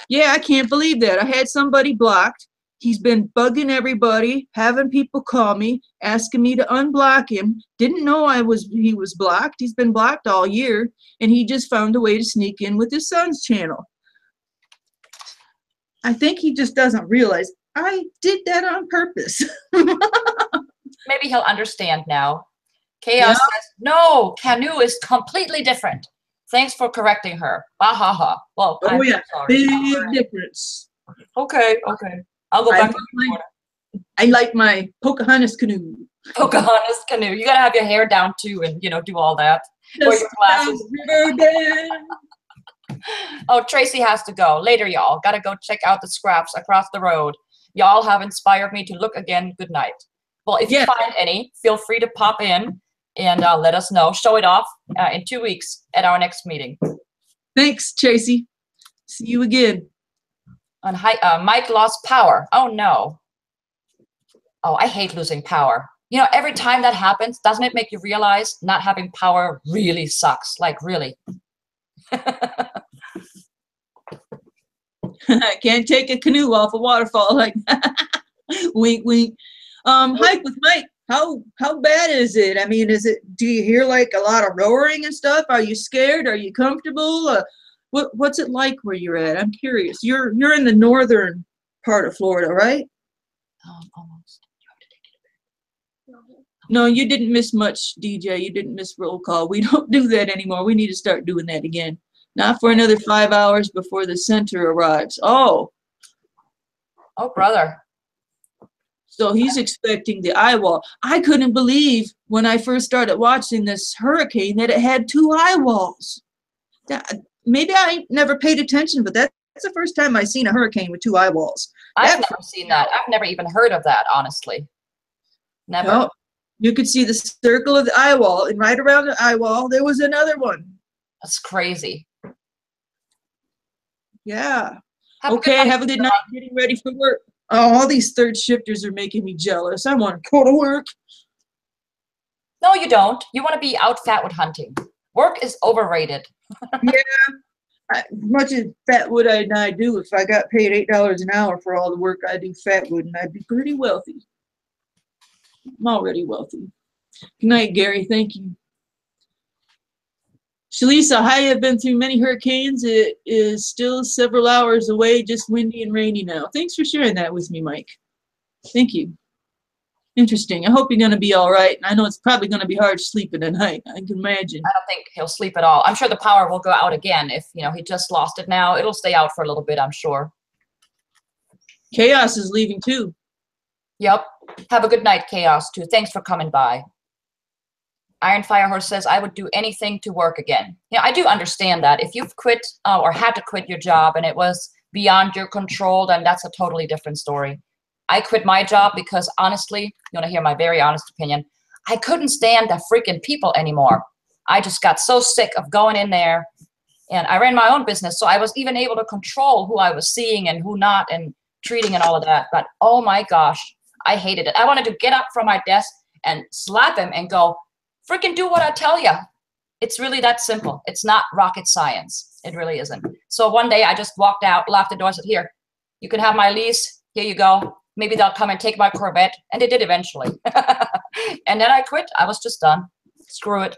Speaker 1: Yeah, I can't believe that. I had somebody blocked. He's been bugging everybody, having people call me, asking me to unblock him. Didn't know he was blocked. He's been blocked all year, and he just found a way to sneak in with his son's channel. I think he just doesn't realize I did that on purpose.
Speaker 2: Maybe he'll understand now. Chaos says, no, canoe is completely different. Thanks for correcting her. Ha ha ha. Well,
Speaker 1: Oh
Speaker 2: I'm
Speaker 1: yeah,
Speaker 2: sorry.
Speaker 1: big difference.
Speaker 2: Okay, okay. I'll go back to the corner.
Speaker 1: I like my Pocahontas canoe.
Speaker 2: Pocahontas canoe. You gotta have your hair down too, and do all that. Wear your glasses. Oh, Tracy has to go. Later, y'all. Gotta go check out the scraps across the road. Y'all have inspired me to look again. Good night. Well, if you find any, feel free to pop in and let us know. Show it off in 2 weeks at our next meeting.
Speaker 1: Thanks, Tracy. See you again.
Speaker 2: On Mike lost power. Oh no. Oh, I hate losing power. Every time that happens, doesn't it make you realize not having power really sucks? Like, really.
Speaker 1: I can't take a canoe off a waterfall like that. Wink, wink. Hike with Mike. How bad is it? I mean, do you hear like a lot of roaring and stuff? Are you scared? Are you comfortable? What's it like where you're at? I'm curious. You're in the northern part of Florida, right?
Speaker 2: Almost.
Speaker 1: No, you didn't miss much, DJ. You didn't miss roll call. We don't do that anymore. We need to start doing that again. Not for another 5 hours before the center arrives. Oh,
Speaker 2: brother.
Speaker 1: So he's expecting the eye wall. I couldn't believe when I first started watching this hurricane that it had 2 eye walls. Maybe I never paid attention, but that's the first time I've seen a hurricane with 2 eye walls.
Speaker 2: I've never seen that. I've never even heard of that, honestly. Never.
Speaker 1: No, you could see the circle of the eye wall, and right around the eye wall, there was another one.
Speaker 2: That's crazy.
Speaker 1: Yeah.
Speaker 2: Okay,
Speaker 1: have a good night. Getting ready for work. Oh, all these third shifters are making me jealous. I want to go to work.
Speaker 2: No, you don't. You want to be out fatwood hunting. Work is overrated.
Speaker 1: Yeah. As much as fatwood I do, if I got paid $8 an hour for all the work I do fatwood, and I'd be pretty wealthy. I'm already wealthy. Good night, Gary. Thank you. Shlisa, I have been through many hurricanes. It is still several hours away, just windy and rainy now. Thanks for sharing that with me, Mike. Thank you. Interesting. I hope you're going to be all right. I know it's probably going to be hard sleeping at night. I can imagine.
Speaker 2: I don't think he'll sleep at all. I'm sure the power will go out again if, he just lost it now. It'll stay out for a little bit, I'm sure.
Speaker 1: Chaos is leaving too.
Speaker 2: Yep. Have a good night, Chaos, too. Thanks for coming by. Iron Firehorse says, I would do anything to work again. I do understand that. If you've quit or had to quit your job and it was beyond your control, then that's a totally different story. I quit my job because, honestly, you want to hear my very honest opinion, I couldn't stand the freaking people anymore. I just got so sick of going in there, and I ran my own business, so I was even able to control who I was seeing and who not and treating and all of that. But, oh my gosh, I hated it. I wanted to get up from my desk and slap him and go, freaking do what I tell you. It's really that simple. It's not rocket science. It really isn't. So one day I just walked out, locked the door, and said, here, you can have my lease. Here you go. Maybe they'll come and take my Corvette. And they did eventually. And then I quit. I was just done. Screw it.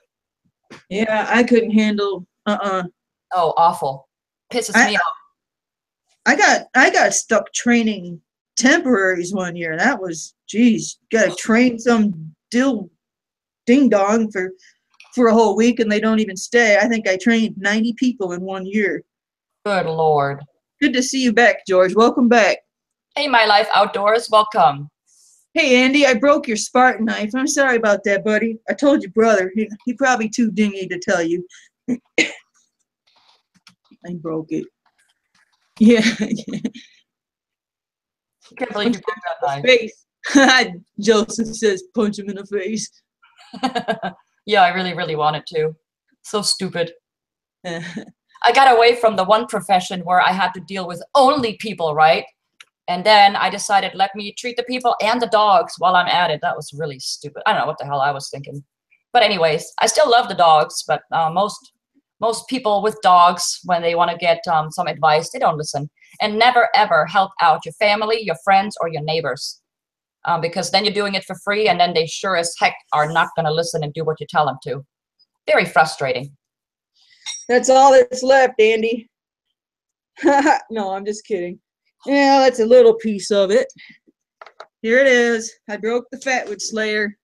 Speaker 1: Yeah, I couldn't handle,
Speaker 2: Oh, awful. Pisses me off.
Speaker 1: I got stuck training temporaries one year. That was, geez, got to train some dill ding dong for a whole week and they don't even stay. I think I trained 90 people in 1 year.
Speaker 2: Good Lord.
Speaker 1: Good to see you back, George. Welcome back.
Speaker 2: Hey, My Life Outdoors, welcome.
Speaker 1: Hey, Andy, I broke your Spartan knife. I'm sorry about that, buddy. I told your brother. He probably too dingy to tell you. I broke it. Yeah.
Speaker 2: I can't believe you broke that knife.
Speaker 1: Face. Joseph says, punch him in the face.
Speaker 2: Yeah, I really, really wanted to. So stupid. I got away from the one profession where I had to deal with only people, right? And then I decided, let me treat the people and the dogs while I'm at it. That was really stupid. I don't know what the hell I was thinking. But anyways, I still love the dogs, but most people with dogs, when they want to get some advice, they don't listen. And never, ever help out your family, your friends, or your neighbors. Because then you're doing it for free, and then they sure as heck are not going to listen and do what you tell them to. Very frustrating.
Speaker 1: That's all that's left, Andy. No, I'm just kidding. Yeah, that's a little piece of it. Here it is. I broke the Fatwood Slayer.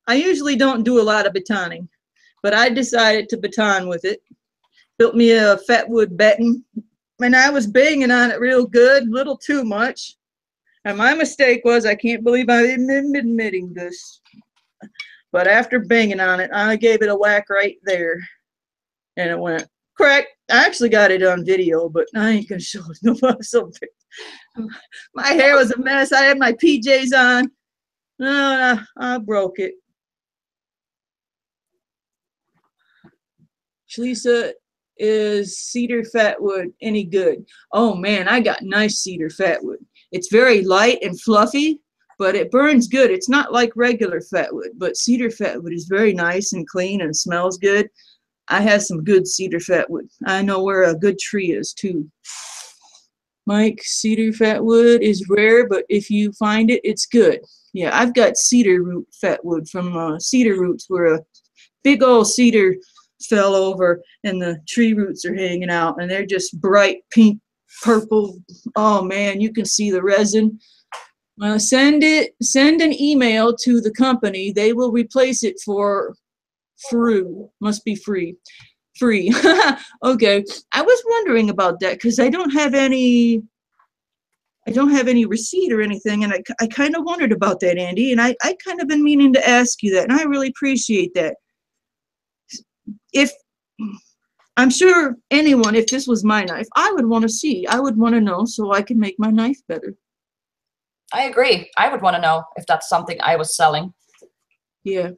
Speaker 1: I usually don't do a lot of batoning, but I decided to baton with it. Built me a Fatwood batten, and I was banging on it real good, a little too much. And my mistake was, I can't believe I'm admitting this, but after banging on it, I gave it a whack right there, and it went crack. I actually got it on video, but I ain't gonna show it. Nobody. So my hair was a mess. I had my PJs on. No, I broke it. Shlisa, is cedar fatwood any good? Oh man, I got nice cedar fatwood. It's very light and fluffy, but it burns good. It's not like regular fatwood, but cedar fatwood is very nice and clean and smells good. I have some good cedar fatwood. I know where a good tree is too. Mike, cedar fatwood is rare, but if you find it, it's good. Yeah, I've got cedar root fatwood from cedar roots where a big old cedar fell over and the tree roots are hanging out and they're just bright pink, purple. Oh man, you can see the resin. Send an email to the company. They will replace it for free. Must be free. Free. Okay. I was wondering about that because I don't have any receipt or anything, and I kind of wondered about that, Andy, and I kind of been meaning to ask you that, and I really appreciate that. If I'm sure anyone, if this was my knife, I would want to see. I would want to know so I can make my knife better.
Speaker 2: I agree. I would want to know if that's something I was selling.
Speaker 1: Yeah.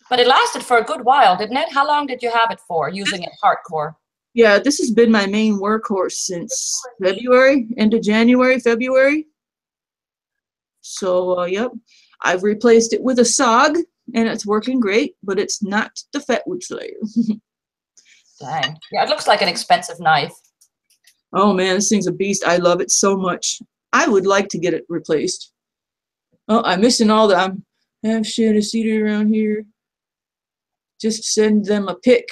Speaker 2: But it lasted for a good while, didn't it? How long did you have it for, using it hardcore?
Speaker 1: Yeah, this has been my main workhorse since February, end of January, February. So, yep, I've replaced it with a SOG, and it's working great, but it's not the Fatwood Slayer.
Speaker 2: Dang. Yeah, it looks like an expensive knife.
Speaker 1: Oh, man, this thing's a beast. I love it so much. I would like to get it replaced. Oh, I'm missing all the, I have shit of cedar around here. Just send them a pic.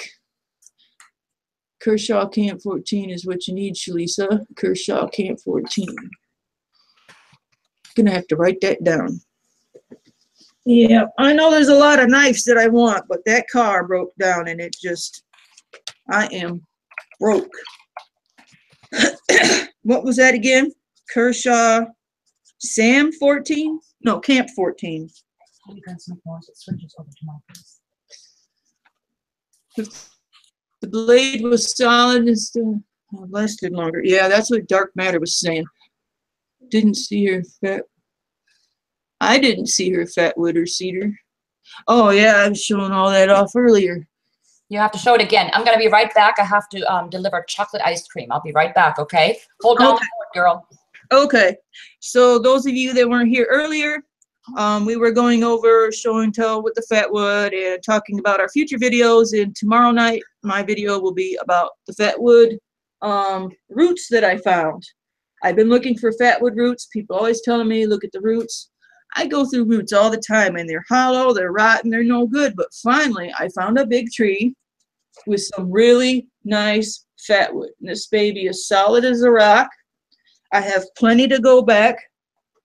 Speaker 1: Kershaw Camp 14 is what you need, Shlisa. Kershaw Camp 14. Gonna have to write that down. Yeah, I know there's a lot of knives that I want, but that car broke down and it just, I am broke. What was that again? Kershaw Sam 14? No, Camp 14. The blade was solid and still lasted longer. Yeah, that's what Dark Matter was saying. Didn't see her fat. I didn't see her fatwood or cedar. Oh yeah, I was showing all that off earlier.
Speaker 2: You have to show it again. I'm gonna be right back. I have to deliver chocolate ice cream. I'll be right back, okay? Hold on, girl.
Speaker 1: Okay, so those of you that weren't here earlier, we were going over show and tell with the fatwood and talking about our future videos. And tomorrow night, my video will be about the fatwood roots that I found. I've been looking for fatwood roots. People always telling me, look at the roots. I go through roots all the time, and they're hollow, they're rotten, they're no good. But finally, I found a big tree with some really nice fatwood. And this baby is solid as a rock. I have plenty to go back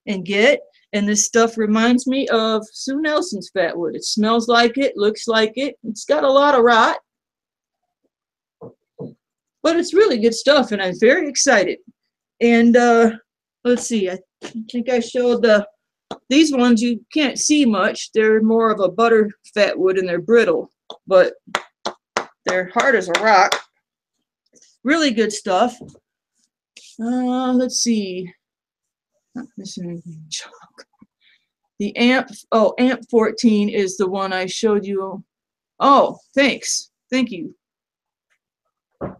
Speaker 1: and get. And this stuff reminds me of Sue Nelson's fatwood. It smells like it, looks like it. It's got a lot of rot, but it's really good stuff, and I'm very excited. And let's see, I think I showed these ones. You can't see much. They're more of a butter fatwood, and they're brittle, but they're hard as a rock. Really good stuff. Let's see. Not missing anything. The amp, amp 14 is the one I showed you. Oh, thanks. Thank you.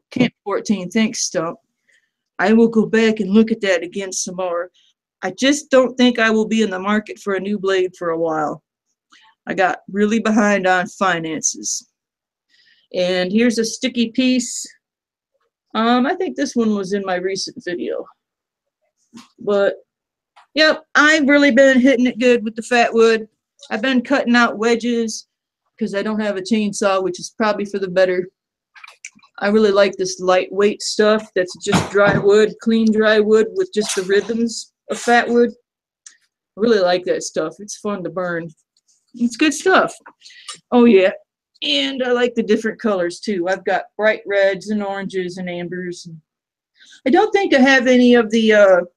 Speaker 1: Camp 14, thanks, Stump. I will go back and look at that again some more. I just don't think I will be in the market for a new blade for a while. I got really behind on finances. And here's a sticky piece. I think this one was in my recent video. But yep, I've really been hitting it good with the fatwood. I've been cutting out wedges because I don't have a chainsaw, which is probably for the better. I really like this lightweight stuff that's just dry wood, clean dry wood with just the ribbons of fatwood. I really like that stuff. It's fun to burn. It's good stuff. Oh yeah, and I like the different colors too. I've got bright reds and oranges and ambers. I don't think I have any of the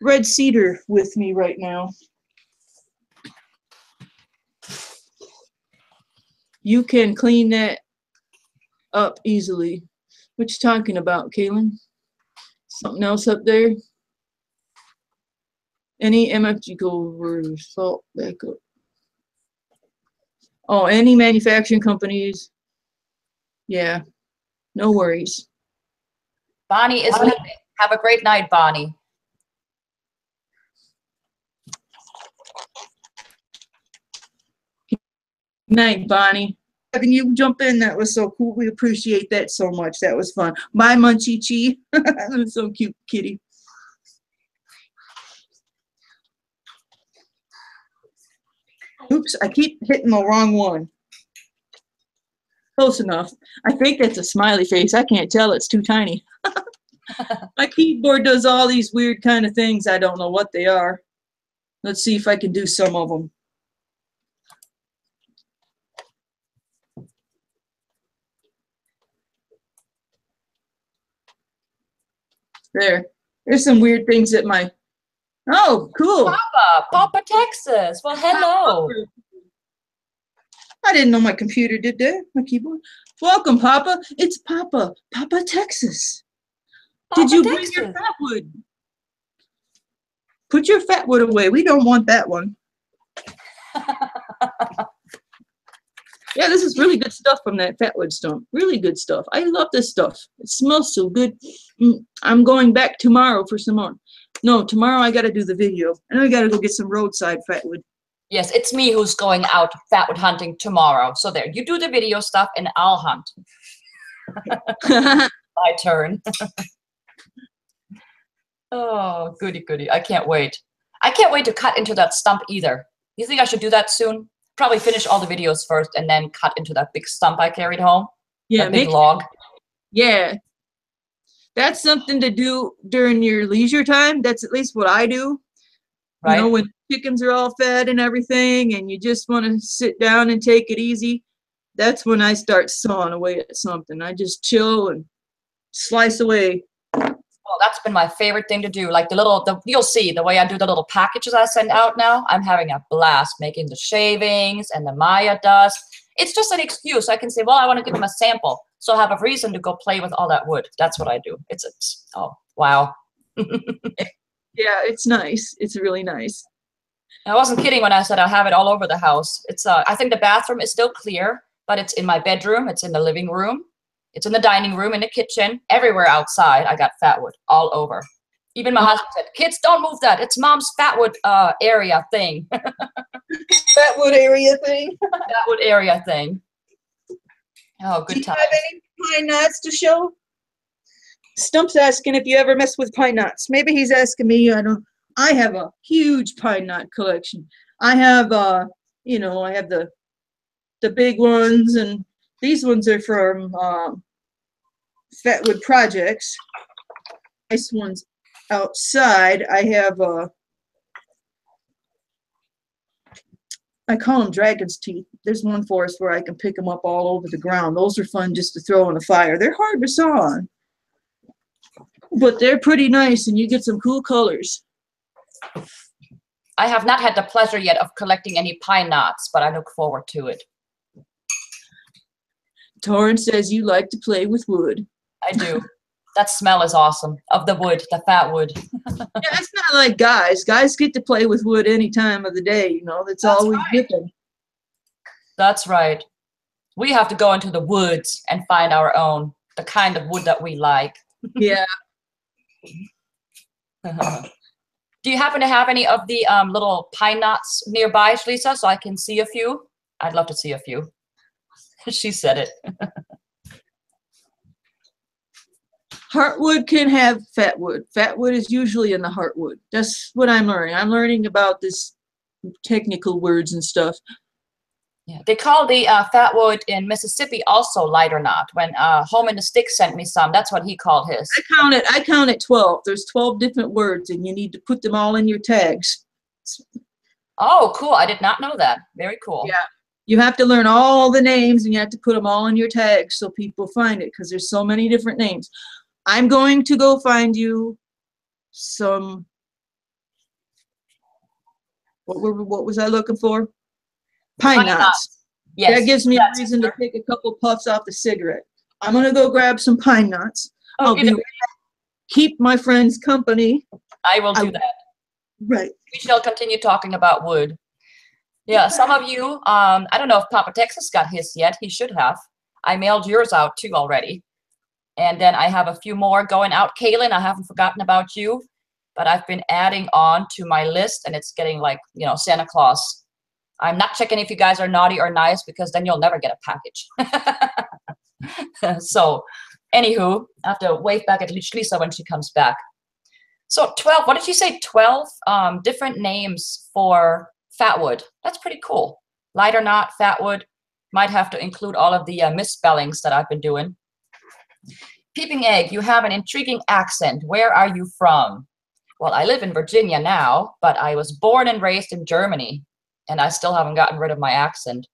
Speaker 1: red cedar with me right now. You can clean that up easily. What you talking about, Kaylin? Something else up there? Any MFG go over salt back up. Oh, any manufacturing companies? Yeah, no worries.
Speaker 2: Bonnie is leaving. Have a great night, Bonnie.
Speaker 1: Good night, Bonnie. Having you jump in, that was so cool. We appreciate that so much. That was fun. Bye, Munchie Chi. That was so cute, kitty. Oops, I keep hitting the wrong one. Close enough. I think that's a smiley face. I can't tell. It's too tiny. My keyboard does all these weird kind of things. I don't know what they are. Let's see if I can do some of them. There's some weird things that my, oh, cool.
Speaker 2: Papa, Texas. Well, hello.
Speaker 1: I didn't know my computer did that, my keyboard. Welcome, Papa. It's Papa, Texas. Did you bring your fatwood? Put your fatwood away. We don't want that one. Yeah, this is really good stuff from that fatwood stump. Really good stuff. I love this stuff. It smells so good. I'm going back tomorrow for some more. No, tomorrow I got to do the video. And I got to go get some roadside fatwood.
Speaker 2: Yes, it's me who's going out fatwood hunting tomorrow. So there, you do the video stuff and I'll hunt. My turn. Oh, goody, goody. I can't wait. I can't wait to cut into that stump either. You think I should do that soon? Probably finish all the videos first and then cut into that big stump I carried home.
Speaker 1: Yeah,
Speaker 2: that big log.
Speaker 1: Yeah. That's something to do during your leisure time. That's at least what I do. Right. You know, when chickens are all fed and everything and you just want to sit down and take it easy, that's when I start sawing away at something. I just chill and slice away.
Speaker 2: Well, that's been my favorite thing to do. Like you'll see the way I do the little packages I send out now. I'm having a blast making the shavings and the Maya dust. It's just an excuse. I can say, well, I want to give them a sample. So I have a reason to go play with all that wood. That's what I do. Oh, wow.
Speaker 1: Yeah, it's nice. It's really nice.
Speaker 2: I wasn't kidding when I said I have it all over the house. It's I think the bathroom is still clear, but it's in my bedroom. It's in the living room. It's in the dining room, in the kitchen, everywhere outside. I got fatwood all over. Even my husband said, kids, don't move that. It's mom's fatwood area thing.
Speaker 1: Fatwood area thing?
Speaker 2: Fatwood area thing. Oh, good time.
Speaker 1: Do you have any pine knots to show? Stump's asking if you ever mess with pine knots. Maybe he's asking me. I have a huge pine knot collection. I have, you know, I have the big ones, and these ones are from Fatwood Projects. Nice ones outside. I have I call them dragon's teeth. There's one forest where I can pick them up all over the ground. Those are fun just to throw in the fire. They're hard to saw on, but they're pretty nice, and you get some cool colors.
Speaker 2: I have not had the pleasure yet of collecting any pine knots, but I look forward to it.
Speaker 1: Torrance says you like to play with wood.
Speaker 2: I do. That smell is awesome, of the wood, the fat wood.
Speaker 1: Yeah, it's not like guys. Guys get to play with wood any time of the day, you know. That's always
Speaker 2: right.
Speaker 1: with them.
Speaker 2: That's right. We have to go into the woods and find our own, the kind of wood that we like.
Speaker 1: Yeah.
Speaker 2: Do you happen to have any of the little pine knots nearby, Shlisa, so I can see a few? I'd love to see a few. She said it.
Speaker 1: Heartwood can have fatwood. Fatwood is usually in the heartwood. That's what I'm learning. I'm learning about this technical words and stuff.
Speaker 2: Yeah, they call the fatwood in Mississippi also lighter knot. When Home in the Stick sent me some, that's what he called his.
Speaker 1: I counted 12. There's 12 different words, and you need to put them all in your tags.
Speaker 2: Oh, cool. I did not know that. Very cool.
Speaker 1: Yeah. You have to learn all the names, and you have to put them all in your tags so people find it, because there's so many different names. I'm going to go find you some, what was I looking for? Pine knots.
Speaker 2: Yes.
Speaker 1: That gives me a reason to take a couple puffs off the cigarette. I'm going to go grab some pine knots. I'll be right back. Keep my friends company.
Speaker 2: I will do that.
Speaker 1: Right.
Speaker 2: We shall continue talking about wood. Yeah, some of you, I don't know if Papa Texas got his yet. He should have. I mailed yours out too already. And then I have a few more going out. Kaylin, I haven't forgotten about you, but I've been adding on to my list, and it's getting like, you know, Santa Claus. I'm not checking if you guys are naughty or nice, because then you'll never get a package. So, anywho, I have to wave back at Shlisa when she comes back. So 12, what did you say? 12 different names for fatwood. That's pretty cool. Lighter knot, fatwood. Might have to include all of the misspellings that I've been doing. Peeping Egg, you have an intriguing accent. Where are you from? Well, I live in Virginia now, but I was born and raised in Germany, and I still haven't gotten rid of my accent.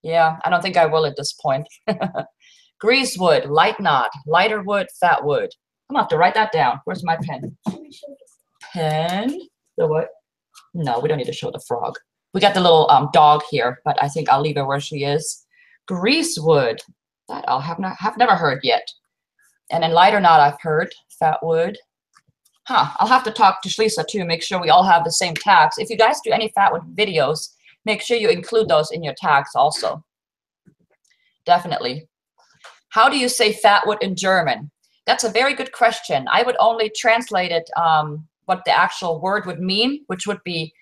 Speaker 2: Yeah, I don't think I will at this point. Greasewood, light knot, lighter wood, fat wood. I'm gonna have to write that down. Where's my pen? Pen? The what? No, we don't need to show the frog. We got the little dog here, but I think I'll leave her where she is. Greasewood. That I have never heard yet. And then lighter knot I've heard. Fatwood. Huh. I'll have to talk to Shlisa too, make sure we all have the same tags. If you guys do any fatwood videos, make sure you include those in your tags also. Definitely. How do you say fatwood in German? That's a very good question. I would only translate it what the actual word would mean, which would be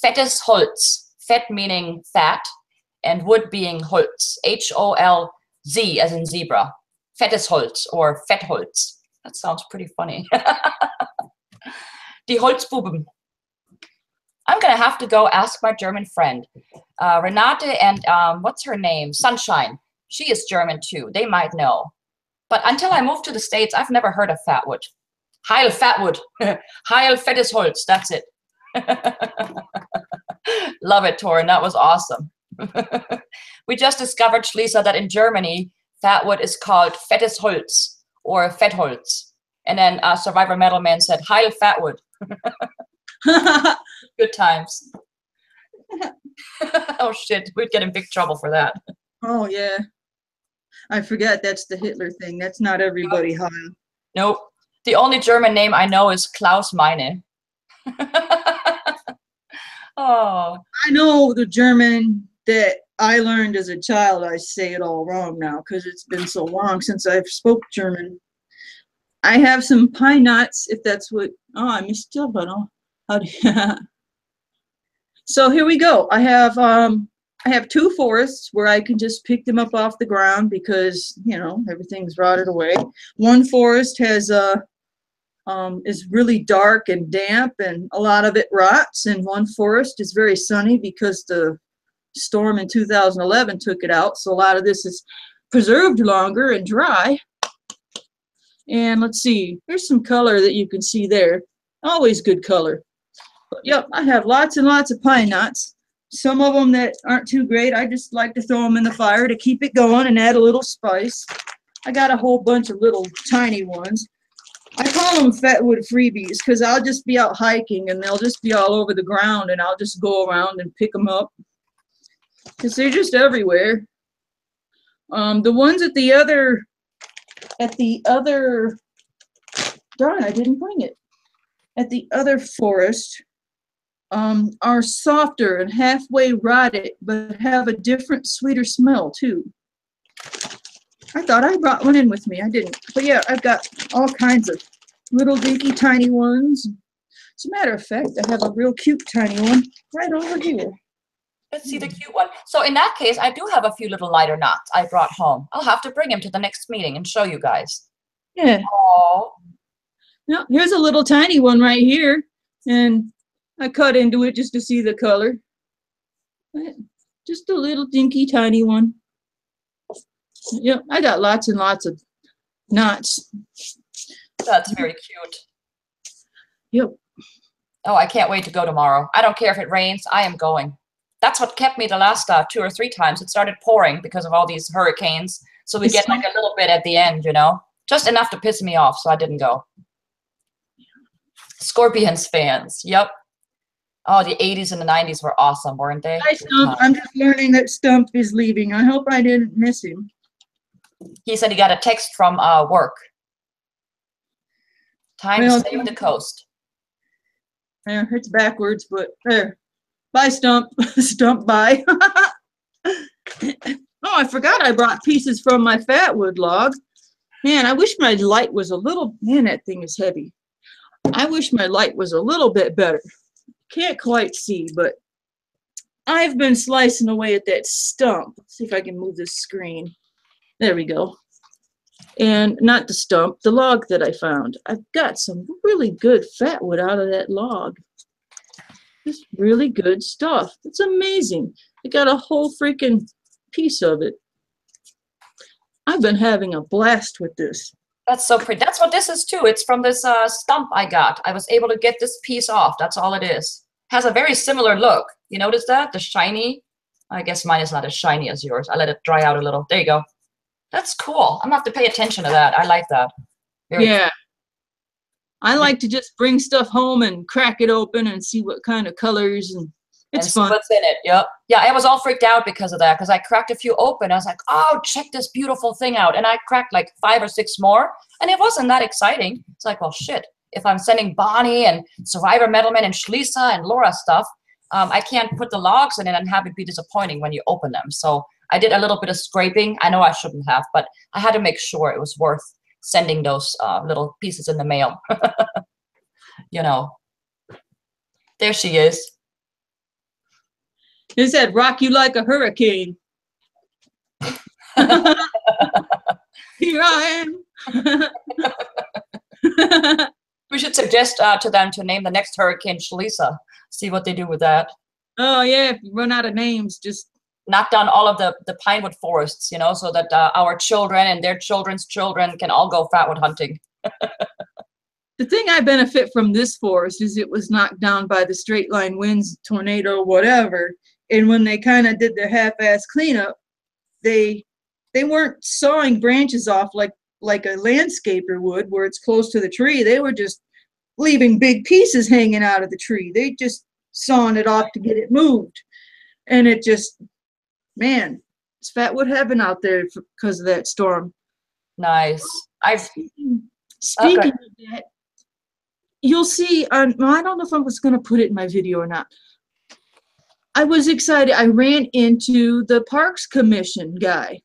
Speaker 2: fettes Holz. Fett meaning fat, and wood being Holz. H-O-L-Z as in zebra. Fettes Holz or Fettholz. That sounds pretty funny. Die Holzbuben. I'm going to have to go ask my German friend. Renate and what's her name? Sunshine. She is German too. They might know. But until I moved to the States, I've never heard of fatwood. Heil fatwood. Heil fettes Holz. That's it. Love it, Torin. That was awesome. We just discovered, Shlisa, that in Germany, fatwood is called fettes Holz or Fettholz. And then Survivor Metal Man said, Heil fatwood. Good times. Oh, shit. We'd get in big trouble for that.
Speaker 1: Oh, yeah. I forgot that's the Hitler thing. That's not everybody, Heil.
Speaker 2: Nope. The only German name I know is Klaus Meine. Oh.
Speaker 1: I know the German that I learned as a child. I say it all wrong now because it's been so long since I've spoke German. I have some pine knots, if that's what. Oh, I missed it, but how do you? So here we go. I have two forests where I can just pick them up off the ground because, you know, everything's rotted away. One forest has is really dark and damp, and a lot of it rots. And one forest is very sunny because the storm in 2011 took it out. So a lot of this is preserved longer and dry. And let's see, here's some color that you can see there. Always good color. But, yep, I have lots and lots of pine knots. some of them that aren't too great, I just like to throw them in the fire to keep it going and add a little spice. I got a whole bunch of little tiny ones. I call them fatwood freebies because I'll just be out hiking and they'll just be all over the ground and I'll just go around and pick them up because they're just everywhere. The ones at the other, darn, I didn't bring it. At the other forest are softer and halfway rotted, but have a different, sweeter smell too. I thought I brought one in with me. I didn't. But yeah, I've got all kinds of little dinky tiny ones. As a matter of fact, I have a real cute tiny one right over here.
Speaker 2: Let's see the cute one. So in that case, I do have a few little lighter knots I brought home. I'll have to bring him to the next meeting and show you guys.
Speaker 1: Yeah.
Speaker 2: Oh.
Speaker 1: Now, here's a little tiny one right here. And I cut into it just to see the color. Just a little dinky tiny one. Yep, I got lots and lots of knots.
Speaker 2: That's very cute.
Speaker 1: Yep.
Speaker 2: Oh, I can't wait to go tomorrow. I don't care if it rains. I am going. That's what kept me the last 2 or 3 times. It started pouring because of all these hurricanes. So we get like a little bit at the end, you know, just enough to piss me off. So I didn't go. Scorpions fans. Yep. Oh, the 80s and the 90s were awesome, weren't they?
Speaker 1: Hi, Stump. I'm just learning that Stump is leaving. I hope I didn't miss him.
Speaker 2: He said he got a text from work. Time to stay with the coast.
Speaker 1: Yeah, it's backwards, but there. Bye, Stump. Stump, bye. Oh, I forgot I brought pieces from my fatwood log. Man, I wish my light was a little, man, that thing is heavy. I wish my light was a little bit better. Can't quite see, but I've been slicing away at that stump. Let's see if I can move this screen. There we go. And not the stump, the log that I found. I've got some really good fatwood out of that log. Just really good stuff. It's amazing. I got a whole freaking piece of it. I've been having a blast with this.
Speaker 2: That's so pretty. That's what this is too. It's from this stump I got. I was able to get this piece off. That's all it is. Has a very similar look. You notice that? The shiny. I guess mine is not as shiny as yours. I let it dry out a little. There you go. That's cool. I'm gonna have to pay attention to that. I like that. Very cool.
Speaker 1: I like to just bring stuff home and crack it open and see what kind of colors, and it's fun.
Speaker 2: What's in it? Yep. Yeah, I was all freaked out because of that, because I cracked a few open. I was like, oh, check this beautiful thing out. And I cracked like 5 or 6 more, and it wasn't that exciting. It's like, well, shit. If I'm sending Bonnie and Survivor Metalman and Shlisa and Laura stuff, I can't put the logs in it and have it be disappointing when you open them. So I did a little bit of scraping. I know I shouldn't have, but I had to make sure it was worth sending those little pieces in the mail. You know. There she is.
Speaker 1: It said, rock you like a hurricane. Here I am.
Speaker 2: We should suggest to them to name the next hurricane Shlisa. See what they do with that.
Speaker 1: Oh, yeah, if you run out of names, just
Speaker 2: knock down all of the pinewood forests, you know, so that our children and their children's children can all go fatwood hunting.
Speaker 1: The thing I benefit from this forest is it was knocked down by the straight line winds, tornado, whatever. And when they kind of did their half-ass cleanup, they weren't sawing branches off like a landscaper would, where it's close to the tree. They were just leaving big pieces hanging out of the tree. They just sawing it off to get it moved. And it just, man, it's fatwood heaven out there because of that storm.
Speaker 2: Nice.
Speaker 1: Speaking of that, you'll see, I don't know if I was going to put it in my video or not. I was excited. I ran into the Parks Commission guy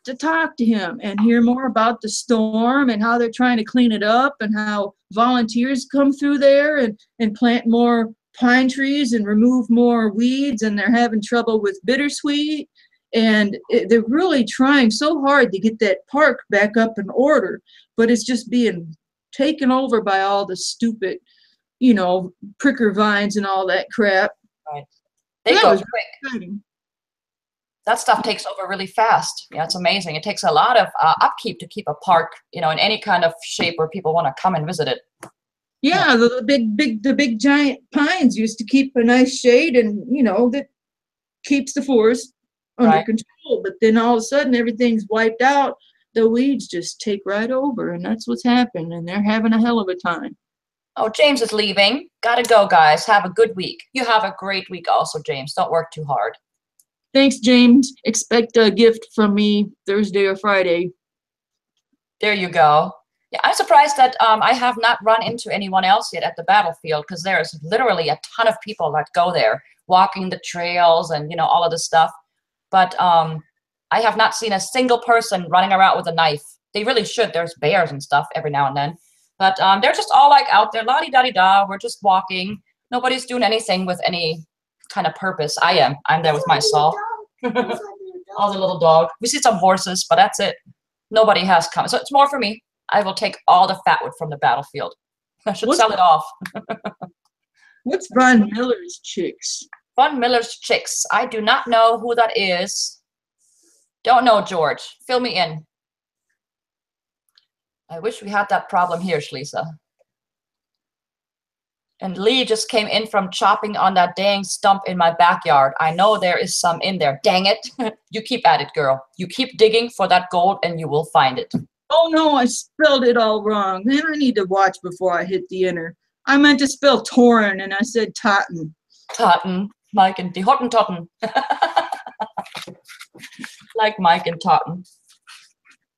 Speaker 1: to talk to him and hear more about the storm and how they're trying to clean it up and how volunteers come through there and plant more pine trees and remove more weeds, and they're having trouble with bittersweet, and they're really trying so hard to get that park back up in order, but it's just being taken over by all the stupid, you know, pricker vines and all that crap.
Speaker 2: Right. They go quick. That stuff takes over really fast. Yeah, it's amazing. It takes a lot of upkeep to keep a park, you know, in any kind of shape where people want to come and visit it.
Speaker 1: Yeah, the big giant pines used to keep a nice shade, and that keeps the forest under control. But then all of a sudden, everything's wiped out. The weeds just take right over, and that's what's happened. And they're having a hell of a time.
Speaker 2: Oh, James is leaving. Gotta go, guys. Have a good week. You have a great week also, James. Don't work too hard.
Speaker 1: Thanks, James. Expect a gift from me Thursday or Friday.
Speaker 2: There you go. Yeah, I'm surprised that I have not run into anyone else yet at the battlefield, because there's literally a ton of people that go there, walking the trails and, all of this stuff. But I have not seen a single person running around with a knife. They really should. There's bears and stuff every now and then. But they're just all like out there, la-di-da-di-da. We're just walking. Nobody's doing anything with any kind of purpose. I am. I'm there with my saw. All the little dog. We see some horses, but that's it. Nobody has come. So it's more for me. I will take all the fatwood from the battlefield. I should sell it off.
Speaker 1: What's Von Miller's chicks?
Speaker 2: Von Miller's chicks. I do not know who that is. Don't know, George. Fill me in. I wish we had that problem here, Shlisa. And Lee just came in from chopping on that dang stump in my backyard. I know there is some in there. Dang it. You keep at it, girl. You keep digging for that gold and you will find it.
Speaker 1: Oh no, I spelled it all wrong. Then I need to watch before I hit the enter. I meant to spell Torin and I said Totten.
Speaker 2: Totten. Mike and the Hottentotten. Like Mike and Totten.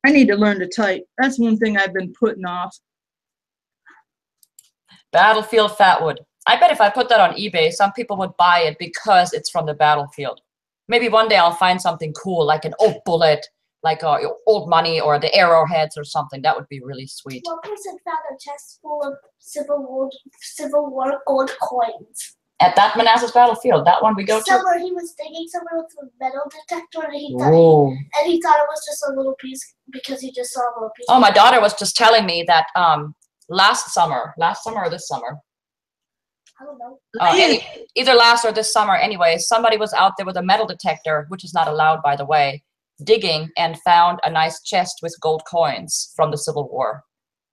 Speaker 1: I need to learn to type. That's one thing I've been putting off.
Speaker 2: Battlefield fatwood. I bet if I put that on eBay, some people would buy it because it's from the battlefield. Maybe one day I'll find something cool, like an old bullet, like old money, or the arrowheads or something. That would be really sweet.
Speaker 8: One person found a chest full of Civil War gold coins.
Speaker 2: At that Manassas battlefield, that one we go to?
Speaker 8: Somewhere he was digging somewhere with a metal detector, and he thought it was just a little piece because he just saw a little piece.
Speaker 2: Oh, my daughter was just telling me that last summer or this summer?
Speaker 8: I don't know.
Speaker 2: Either last or this summer anyway, somebody was out there with a metal detector, which is not allowed, by the way, digging, and found a nice chest with gold coins from the Civil War.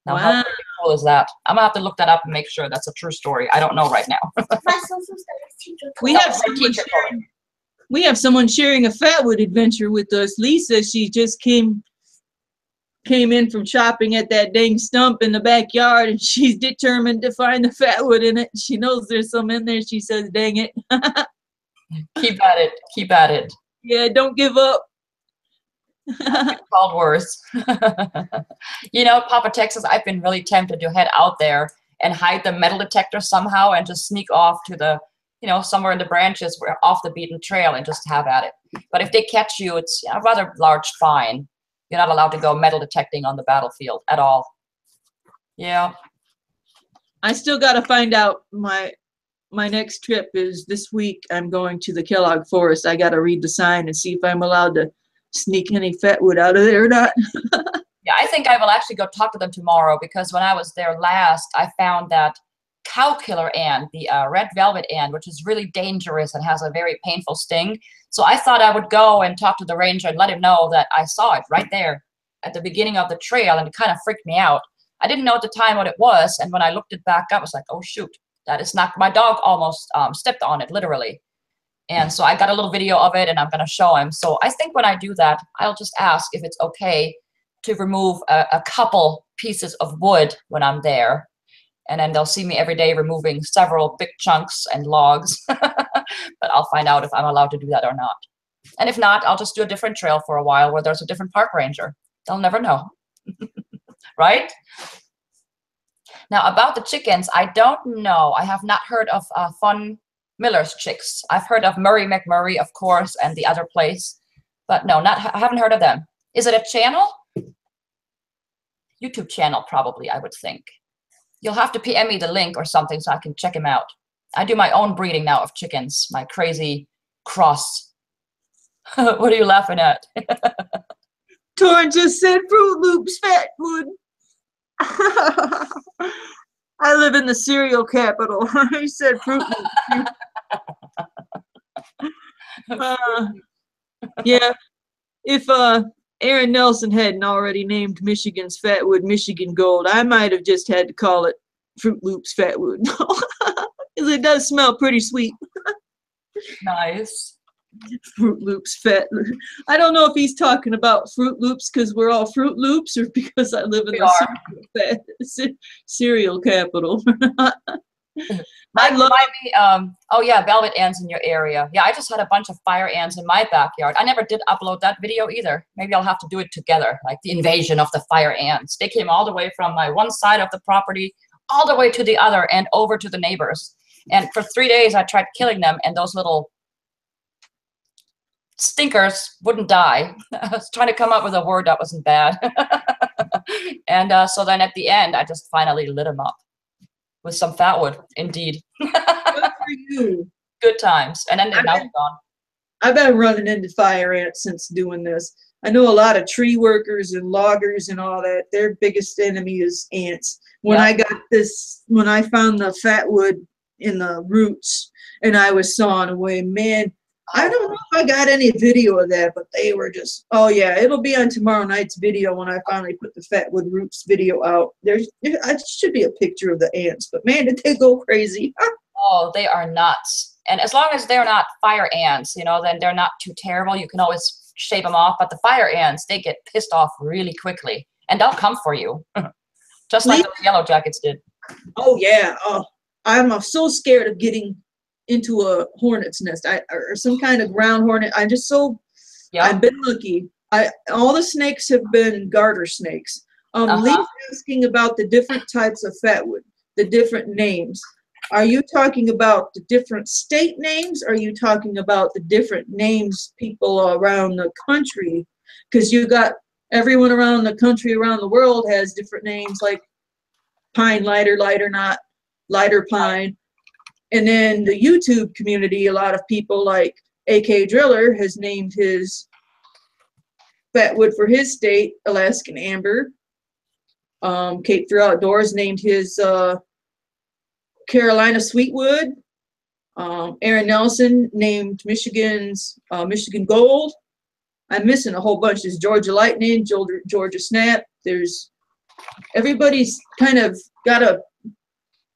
Speaker 2: Now,
Speaker 1: wow.
Speaker 2: How cool is that? I'm going to have to look that up and make sure that's a true story. I don't know right now.
Speaker 8: My sister's teacher.
Speaker 1: We have someone sharing a fatwood adventure with us. Lisa, she just came in from chopping at that dang stump in the backyard, and she's determined to find the fatwood in it. She knows there's some in there. She says, dang it.
Speaker 2: Keep at it. Keep at it.
Speaker 1: Yeah, don't give up.
Speaker 2: Called worse. Papa Texas, I've been really tempted to head out there and hide the metal detector somehow and just sneak off to the, somewhere in the branches where off the beaten trail and just have at it. But if they catch you, it's a rather large fine. You're not allowed to go metal detecting on the battlefield at all. Yeah.
Speaker 1: I still got to find out. My next trip is this week. I'm going to the Kellogg Forest. I got to read the sign and see if I'm allowed to sneak any fatwood out of there or not.
Speaker 2: Yeah, I think I will actually go talk to them tomorrow, because when I was there last, I found that cow killer ant, the red velvet ant, which is really dangerous and has a very painful sting. So I thought I would go and talk to the ranger and let him know that I saw it right there at the beginning of the trail, and it kind of freaked me out. I didn't know at the time what it was, and when I looked it back up, I was like, oh shoot, that is not, my dog almost stepped on it, literally. And so I got a little video of it, and I'm going to show him. So I think when I do that, I'll just ask if it's okay to remove a couple pieces of wood when I'm there. And then they'll see me every day removing several big chunks and logs. But I'll find out if I'm allowed to do that or not. And if not, I'll just do a different trail for a while where there's a different park ranger. They'll never know. Right? Now, about the chickens, I don't know. I have not heard of Von Miller's chicks. I've heard of Murray McMurray, of course, and the other place. But no, I haven't heard of them. Is it a channel? YouTube channel, probably, I would think. You'll have to PM me the link or something so I can check him out. I do my own breeding now of chickens, my crazy cross. What are you laughing at?
Speaker 1: Torrin just said Fruit Loops fatwood. I live in the cereal capital. He said Fruit Loops. Yeah, if Aaron Nelson hadn't already named Michigan's fatwood Michigan Gold, I might have just had to call it Fruit Loops fatwood. Because it does smell pretty sweet.
Speaker 2: Nice.
Speaker 1: Fruit Loops fat. I don't know if he's talking about Fruit Loops because we're all Fruit Loops, or because I live in the cereal capital. I love.
Speaker 2: Oh yeah, velvet ants in your area. Yeah, I just had a bunch of fire ants in my backyard. I never did upload that video either. Maybe I'll have to do it together, like the invasion of the fire ants. They came all the way from my one side of the property, all the way to the other, and over to the neighbors. And for 3 days, I tried killing them, and those little stinkers wouldn't die. I was trying to come up with a word that wasn't bad. And so then at the end, I just finally lit them up with some fatwood, indeed.
Speaker 1: Good for you.
Speaker 2: Good times. And then they're now gone.
Speaker 1: I've been running into fire ants since doing this. I know a lot of tree workers and loggers and all that. Their biggest enemy is ants. When I found the fatwood in the roots and I was sawing away, man, I don't know if I got any video of that, but they were just, oh yeah, it'll be on tomorrow night's video when I finally put the fatwood roots video out. There should be a picture of the ants, but man, did they go crazy.
Speaker 2: Oh, they are nuts. And as long as they're not fire ants, you know, then they're not too terrible. You can always shave them off. But the fire ants, they get pissed off really quickly, and they'll come for you, just like those yellow jackets did.
Speaker 1: Oh yeah. Oh, I'm so scared of getting into a hornet's nest or some kind of ground hornet. I'm just so, I've been lucky. All the snakes have been garter snakes. Lee's asking about the different types of fatwood, the different names. Are you talking about the different state names? Or are you talking about the different names people around the country? Because you got everyone around the country, around the world has different names, like pine lighter, lighter knot, lighter pine. And then the YouTube community, a lot of people like AK Driller has named his fatwood for his state Alaskan Amber. Cape Fear Outdoors named his Carolina Sweetwood. Aaron Nelson named Michigan's Michigan Gold. I'm missing a whole bunch. There's Georgia Lightning, Georgia Snap. There's everybody's kind of got a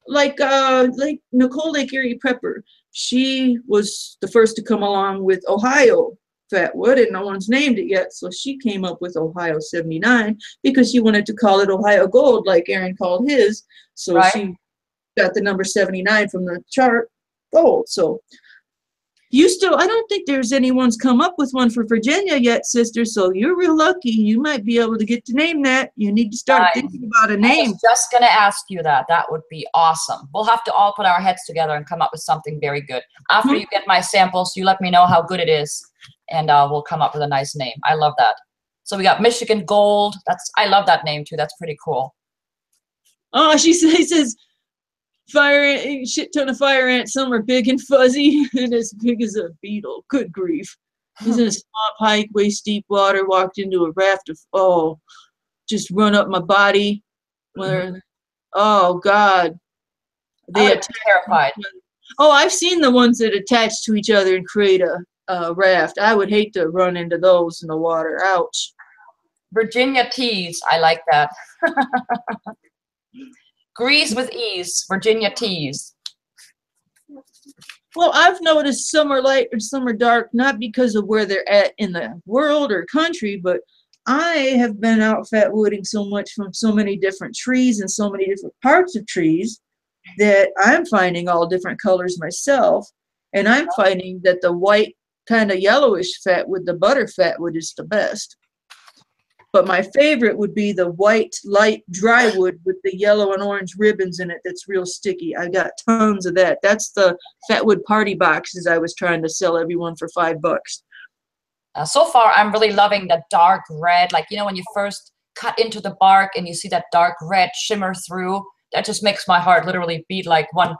Speaker 1: like Nicole Lake Erie Prepper. She was the first to come along with Ohio fatwood, and no one's named it yet. So she came up with Ohio 79 because she wanted to call it Ohio Gold, like Aaron called his. So she got the number 79 from the chart gold. So I don't think there's anyone's come up with one for Virginia yet, sister. So you're real lucky. You might be able to get to name that. You need to start thinking about a name.
Speaker 2: I was just going to ask you that. That would be awesome. We'll have to all put our heads together and come up with something very good. After you get my samples, you let me know how good it is, and we'll come up with a nice name. I love that. So we got Michigan Gold. I love that name too. That's pretty cool.
Speaker 1: Oh, he says, shit ton of fire ants. Some are big and fuzzy and as big as a beetle. Good grief. He's in a swamp hike, waist deep water, walked into a raft of, just run up my body. Oh God.
Speaker 2: They are terrified.
Speaker 1: Oh, I've seen the ones that attach to each other and create a raft. I would hate to run into those in the water. Ouch.
Speaker 2: Virginia teas. I like that. Grease with ease, Virginia teas.
Speaker 1: Well, I've noticed some are light and some are dark, not because of where they're at in the world or country, but I have been out fatwooding so much from so many different trees and so many different parts of trees that I'm finding all different colors myself. And I'm finding that the white kind of yellowish fatwood, the butter fatwood, is the best. But my favorite would be the white, light, dry wood with the yellow and orange ribbons in it that's real sticky. I got tons of that. That's the fatwood party boxes I was trying to sell everyone for $5.
Speaker 2: So far, I'm really loving the dark red. Like, you know, when you first cut into the bark and you see that dark red shimmer through, that just makes my heart literally beat like one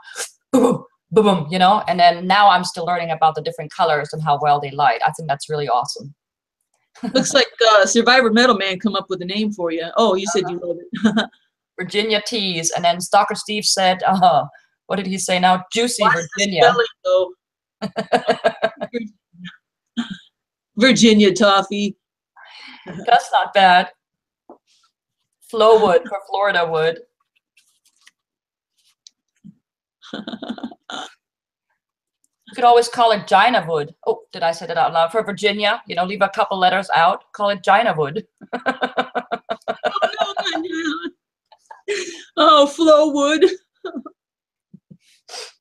Speaker 2: boom, boom, boom, you know? And then now I'm still learning about the different colors and how well they light. I think that's really awesome.
Speaker 1: Looks like Survivor Metal Man come up with a name for you. Oh, you said you love it.
Speaker 2: Virginia teas. And then Stalker Steve said, what did he say now? Juicy Virginia.
Speaker 1: Virginia toffee.
Speaker 2: That's not bad. Flowwood for Florida wood. You could always call it Ginavood. Oh, did I say that out loud? For Virginia, you know, leave a couple letters out. Call it Ginavood.
Speaker 1: Oh, Flowwood.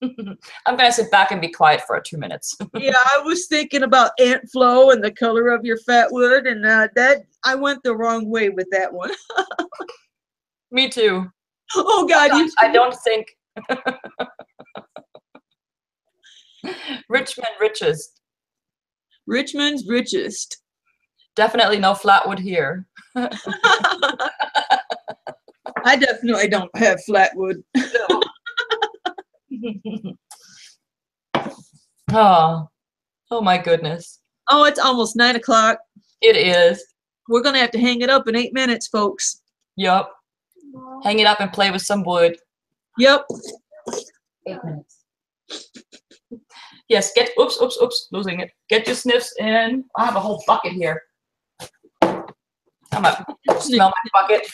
Speaker 2: I'm going to sit back and be quiet for 2 minutes.
Speaker 1: Yeah, I was thinking about Ant Flo and the color of your fatwood, and that I went the wrong way with that one.
Speaker 2: Me too.
Speaker 1: Oh God,
Speaker 2: I don't think. Richmond richest.
Speaker 1: Richmond's richest.
Speaker 2: Definitely no flatwood here.
Speaker 1: I definitely don't have flatwood.
Speaker 2: Oh my goodness.
Speaker 1: Oh, it's almost 9 o'clock.
Speaker 2: It is.
Speaker 1: We're gonna have to hang it up in 8 minutes, folks.
Speaker 2: Yep. Hang it up and play with some wood.
Speaker 1: Yep.
Speaker 2: 8 minutes. Yes, oops, losing it. Get your sniffs in. I have a whole bucket here. I'm gonna smell my bucket.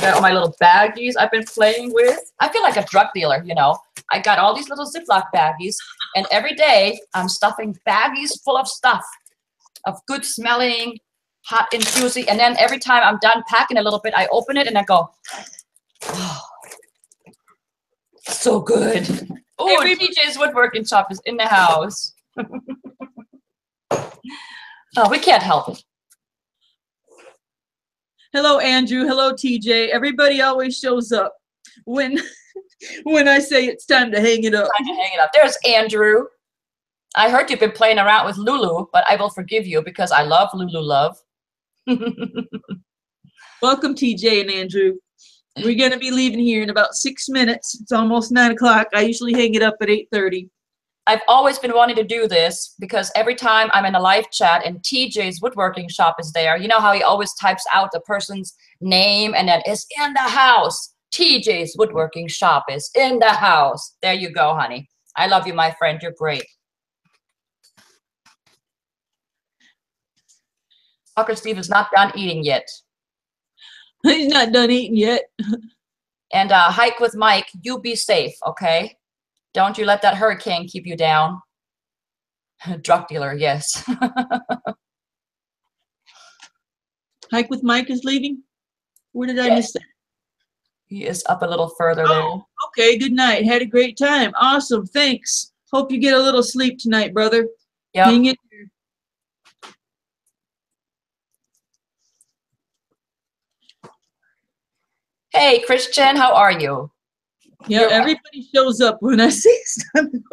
Speaker 2: Got all my little baggies I've been playing with. I feel like a drug dealer, you know. I got all these little Ziploc baggies, and every day I'm stuffing baggies full of stuff, of good smelling, hot and juicy. And then every time I'm done packing a little bit, I open it and I go, oh, so good. Oh, TJ's woodworking shop is in the house. Oh, we can't help it.
Speaker 1: Hello, Andrew. Hello, TJ. Everybody always shows up when I say it's time to hang it up.
Speaker 2: Time to hang it up. There's Andrew. I heard you've been playing around with Lulu, but I will forgive you because I love Lulu love.
Speaker 1: Welcome, TJ and Andrew. We're going to be leaving here in about 6 minutes. It's almost 9 o'clock. I usually hang it up at 8:30.
Speaker 2: I've always been wanting to do this because every time I'm in a live chat and TJ's woodworking shop is there, you know how he always types out the person's name and then is in the house. TJ's woodworking shop is in the house. There you go, honey. I love you, my friend. You're great. Fucker Steve is not done eating yet.
Speaker 1: He's not done eating yet.
Speaker 2: And hike with Mike, you be safe, okay? Don't you let that hurricane keep you down. Drug dealer, yes.
Speaker 1: Hike with Mike is leaving? Where did I miss that?
Speaker 2: He is up a little further there.
Speaker 1: Okay, good night. Had a great time. Awesome, thanks. Hope you get a little sleep tonight, brother.
Speaker 2: Yep.
Speaker 1: Hang in there.
Speaker 2: Hey, Christian, how are you?
Speaker 1: Yeah, everybody shows up when I say something.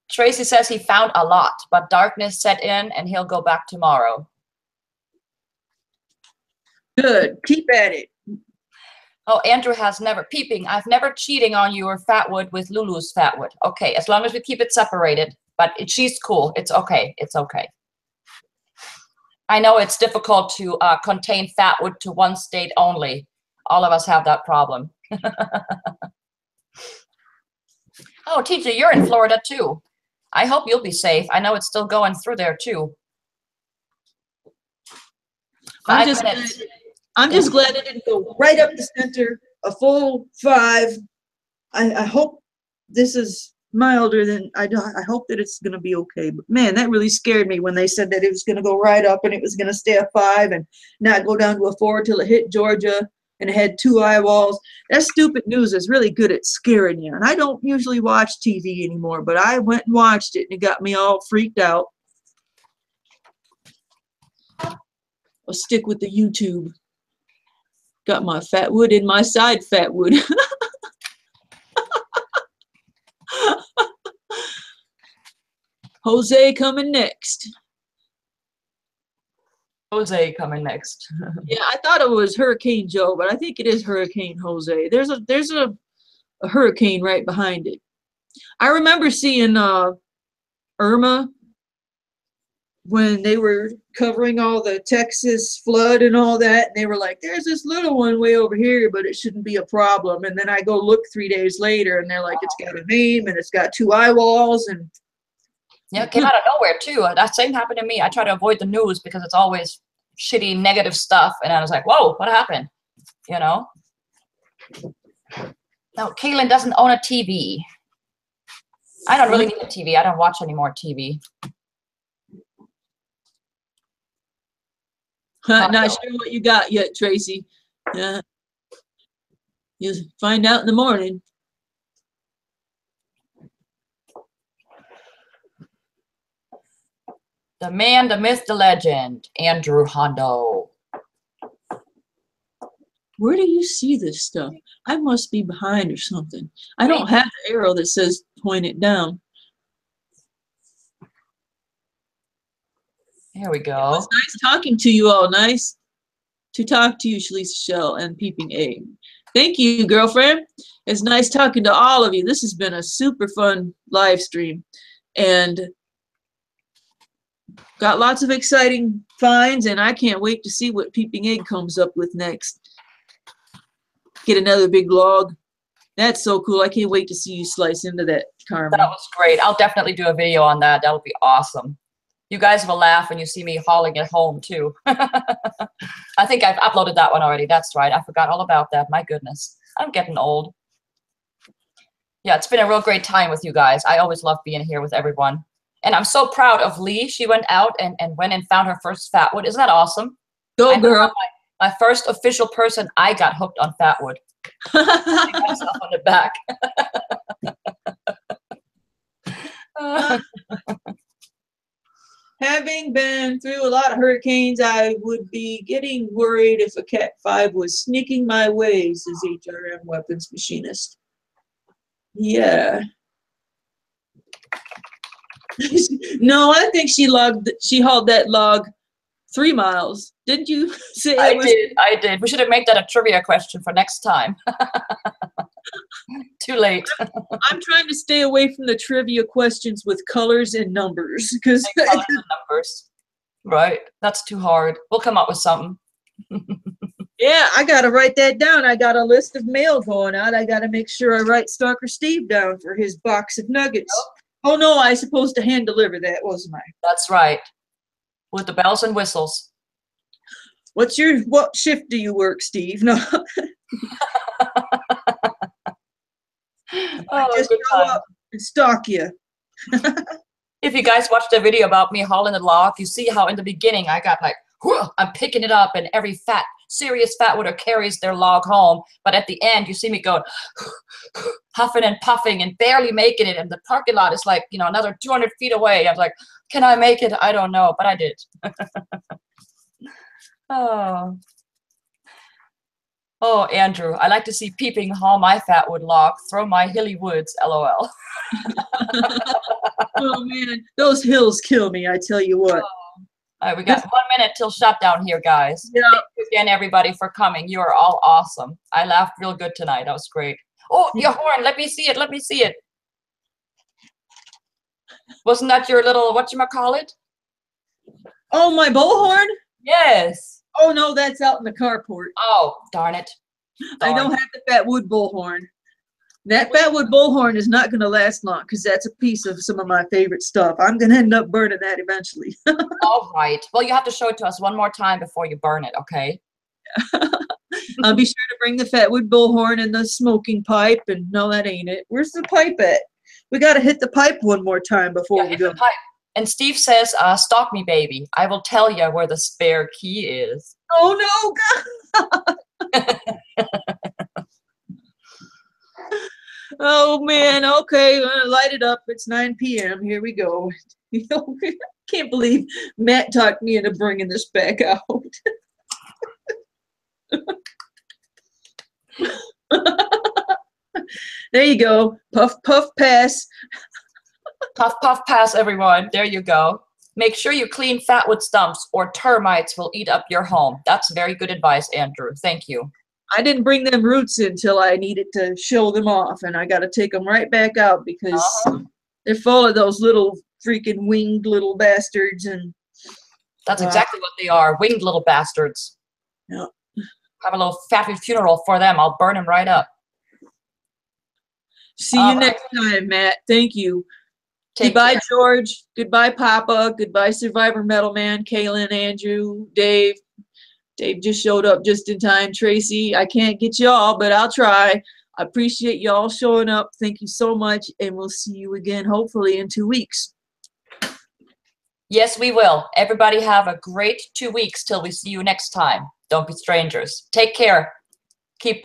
Speaker 2: Tracy says he found a lot, but darkness set in and he'll go back tomorrow.
Speaker 1: Good. Keep at it.
Speaker 2: Oh, Andrew has never, peeping, I've never cheating on your fatwood with Lulu's fatwood. Okay, as long as we keep it separated, but she's cool. It's okay. It's okay. I know it's difficult to contain fatwood to one state only. All of us have that problem. Oh, TJ, you're in Florida too. I hope you'll be safe. I know it's still going through there too.
Speaker 1: I'm just glad it didn't go right up the center, a full 5. I hope this is milder than I hope that it's going to be okay. But man, that really scared me when they said that it was going to go right up and it was going to stay a 5 and not go down to a 4 till it hit Georgia and it had 2 eye walls. That stupid news is really good at scaring you. And I don't usually watch TV anymore, but I went and watched it and it got me all freaked out. I'll stick with the YouTube. Got my fatwood in my side fatwood. Jose coming next.
Speaker 2: Jose coming next.
Speaker 1: Yeah, I thought it was Hurricane Joe, but I think it is Hurricane Jose. There's a hurricane right behind it. I remember seeing Irma when they were covering all the Texas flood and all that, and they were like, there's this little one way over here, but it shouldn't be a problem. And then I go look 3 days later and they're like, it's got a name and it's got 2 eye walls. And
Speaker 2: yeah, it came out of nowhere too. That same happened to me. I try to avoid the news because it's always shitty, negative stuff. And I was like, whoa, what happened? You know? No, Kaylin doesn't own a TV. I don't really need a TV. I don't watch any more TV.
Speaker 1: Not sure what you got yet, Tracy. You'll find out in the morning.
Speaker 2: The man, the myth, the legend, Andrew Hondo.
Speaker 1: Where do you see this stuff? I must be behind or something. I don't have the arrow that says point it down.
Speaker 2: There we go.
Speaker 1: It's nice talking to you all. Nice to talk to you, Shlisa Shell and Peeping Egg. Thank you, girlfriend. It's nice talking to all of you. This has been a super fun live stream. And got lots of exciting finds, and I can't wait to see what Peeping Egg comes up with next. Get another big log. That's so cool. I can't wait to see you slice into that, Carmen.
Speaker 2: That was great. I'll definitely do a video on that. That'll be awesome. You guys will laugh when you see me hauling it home, too. I think I've uploaded that one already. That's right. I forgot all about that. My goodness. I'm getting old. Yeah, it's been a real great time with you guys. I always love being here with everyone. And I'm so proud of Lee. She went out and went and found her first fatwood. Isn't that awesome?
Speaker 1: Go, girl.
Speaker 2: My first official person I got hooked on fatwood. Myself on the back.
Speaker 1: Having been through a lot of hurricanes, I would be getting worried if a Cat 5 was sneaking my way, says HRM Weapons Machinist. Yeah. No, I think she hauled that log 3 miles. Didn't you say
Speaker 2: I did. We should have made that a trivia question for next time. Too late.
Speaker 1: I'm trying to stay away from the trivia questions with colors and numbers because
Speaker 2: colors and numbers. Right. That's too hard. We'll come up with something.
Speaker 1: Yeah, I gotta write that down. I got a list of mail going out. I gotta make sure I write Stalker Steve down for his box of nuggets. Yep. Oh no, I was supposed to hand deliver that, wasn't I?
Speaker 2: That's right. With the bells and whistles.
Speaker 1: What shift do you work, Steve? No. I just go up and stalk you.
Speaker 2: If you guys watch the video about me hauling the log, you see how in the beginning I got like, whew, I'm picking it up, and every serious fatwooder carries their log home. But at the end, you see me going, huffing and puffing and barely making it. And the parking lot is like, another 200 feet away. I'm like, can I make it? I don't know, but I did. Oh, Andrew, I like to see Peeping haul my fatwood log, throw my hilly woods, LOL.
Speaker 1: Oh, man, those hills kill me, I tell you what.
Speaker 2: All right, we got 1 minute till shutdown here, guys.
Speaker 1: Yeah.
Speaker 2: Thank you again, everybody, for coming. You are all awesome. I laughed real good tonight. That was great. Oh, your horn. Let me see it. Let me see it. Wasn't that your little, whatchamacallit?
Speaker 1: Oh, my bullhorn?
Speaker 2: Yes.
Speaker 1: Oh, no, that's out in the carport.
Speaker 2: Oh, darn it.
Speaker 1: I don't have the fatwood bullhorn. That fatwood bullhorn is not going to last long because that's a piece of some of my favorite stuff. I'm going to end up burning that eventually.
Speaker 2: All right. Well, you have to show it to us one more time before you burn it, okay?
Speaker 1: I'll be sure to bring the fatwood bullhorn and the smoking pipe. And no, that ain't it. Where's the pipe at? We got to hit the pipe one more time before we go.
Speaker 2: And Steve says, stalk me, baby. I will tell you where the spare key is.
Speaker 1: Oh, no, God. Oh, man. Okay. Light it up. It's 9 p.m. Here we go. Can't believe Matt talked me into bringing this back out. There you go. Puff, puff, pass.
Speaker 2: Puff, puff, pass, everyone. There you go. Make sure you clean fatwood stumps or termites will eat up your home. That's very good advice, Andrew. Thank you.
Speaker 1: I didn't bring them roots until I needed to show them off, and I got to take them right back out because they're full of those little freaking winged little bastards. And
Speaker 2: that's exactly what they are, winged little bastards.
Speaker 1: Yeah.
Speaker 2: Have a little fatwood funeral for them. I'll burn them right up.
Speaker 1: See you next time, Matt. Thank you. Goodbye, care. George. Goodbye, Papa. Goodbye, Survivor Metal Man, Kaylin, Andrew, Dave, Dave just showed up just in time. Tracy, I can't get y'all, but I'll try. I appreciate y'all showing up. Thank you so much, and we'll see you again hopefully in 2 weeks.
Speaker 2: Yes, we will. Everybody have a great 2 weeks till we see you next time. Don't be strangers. Take care. Keep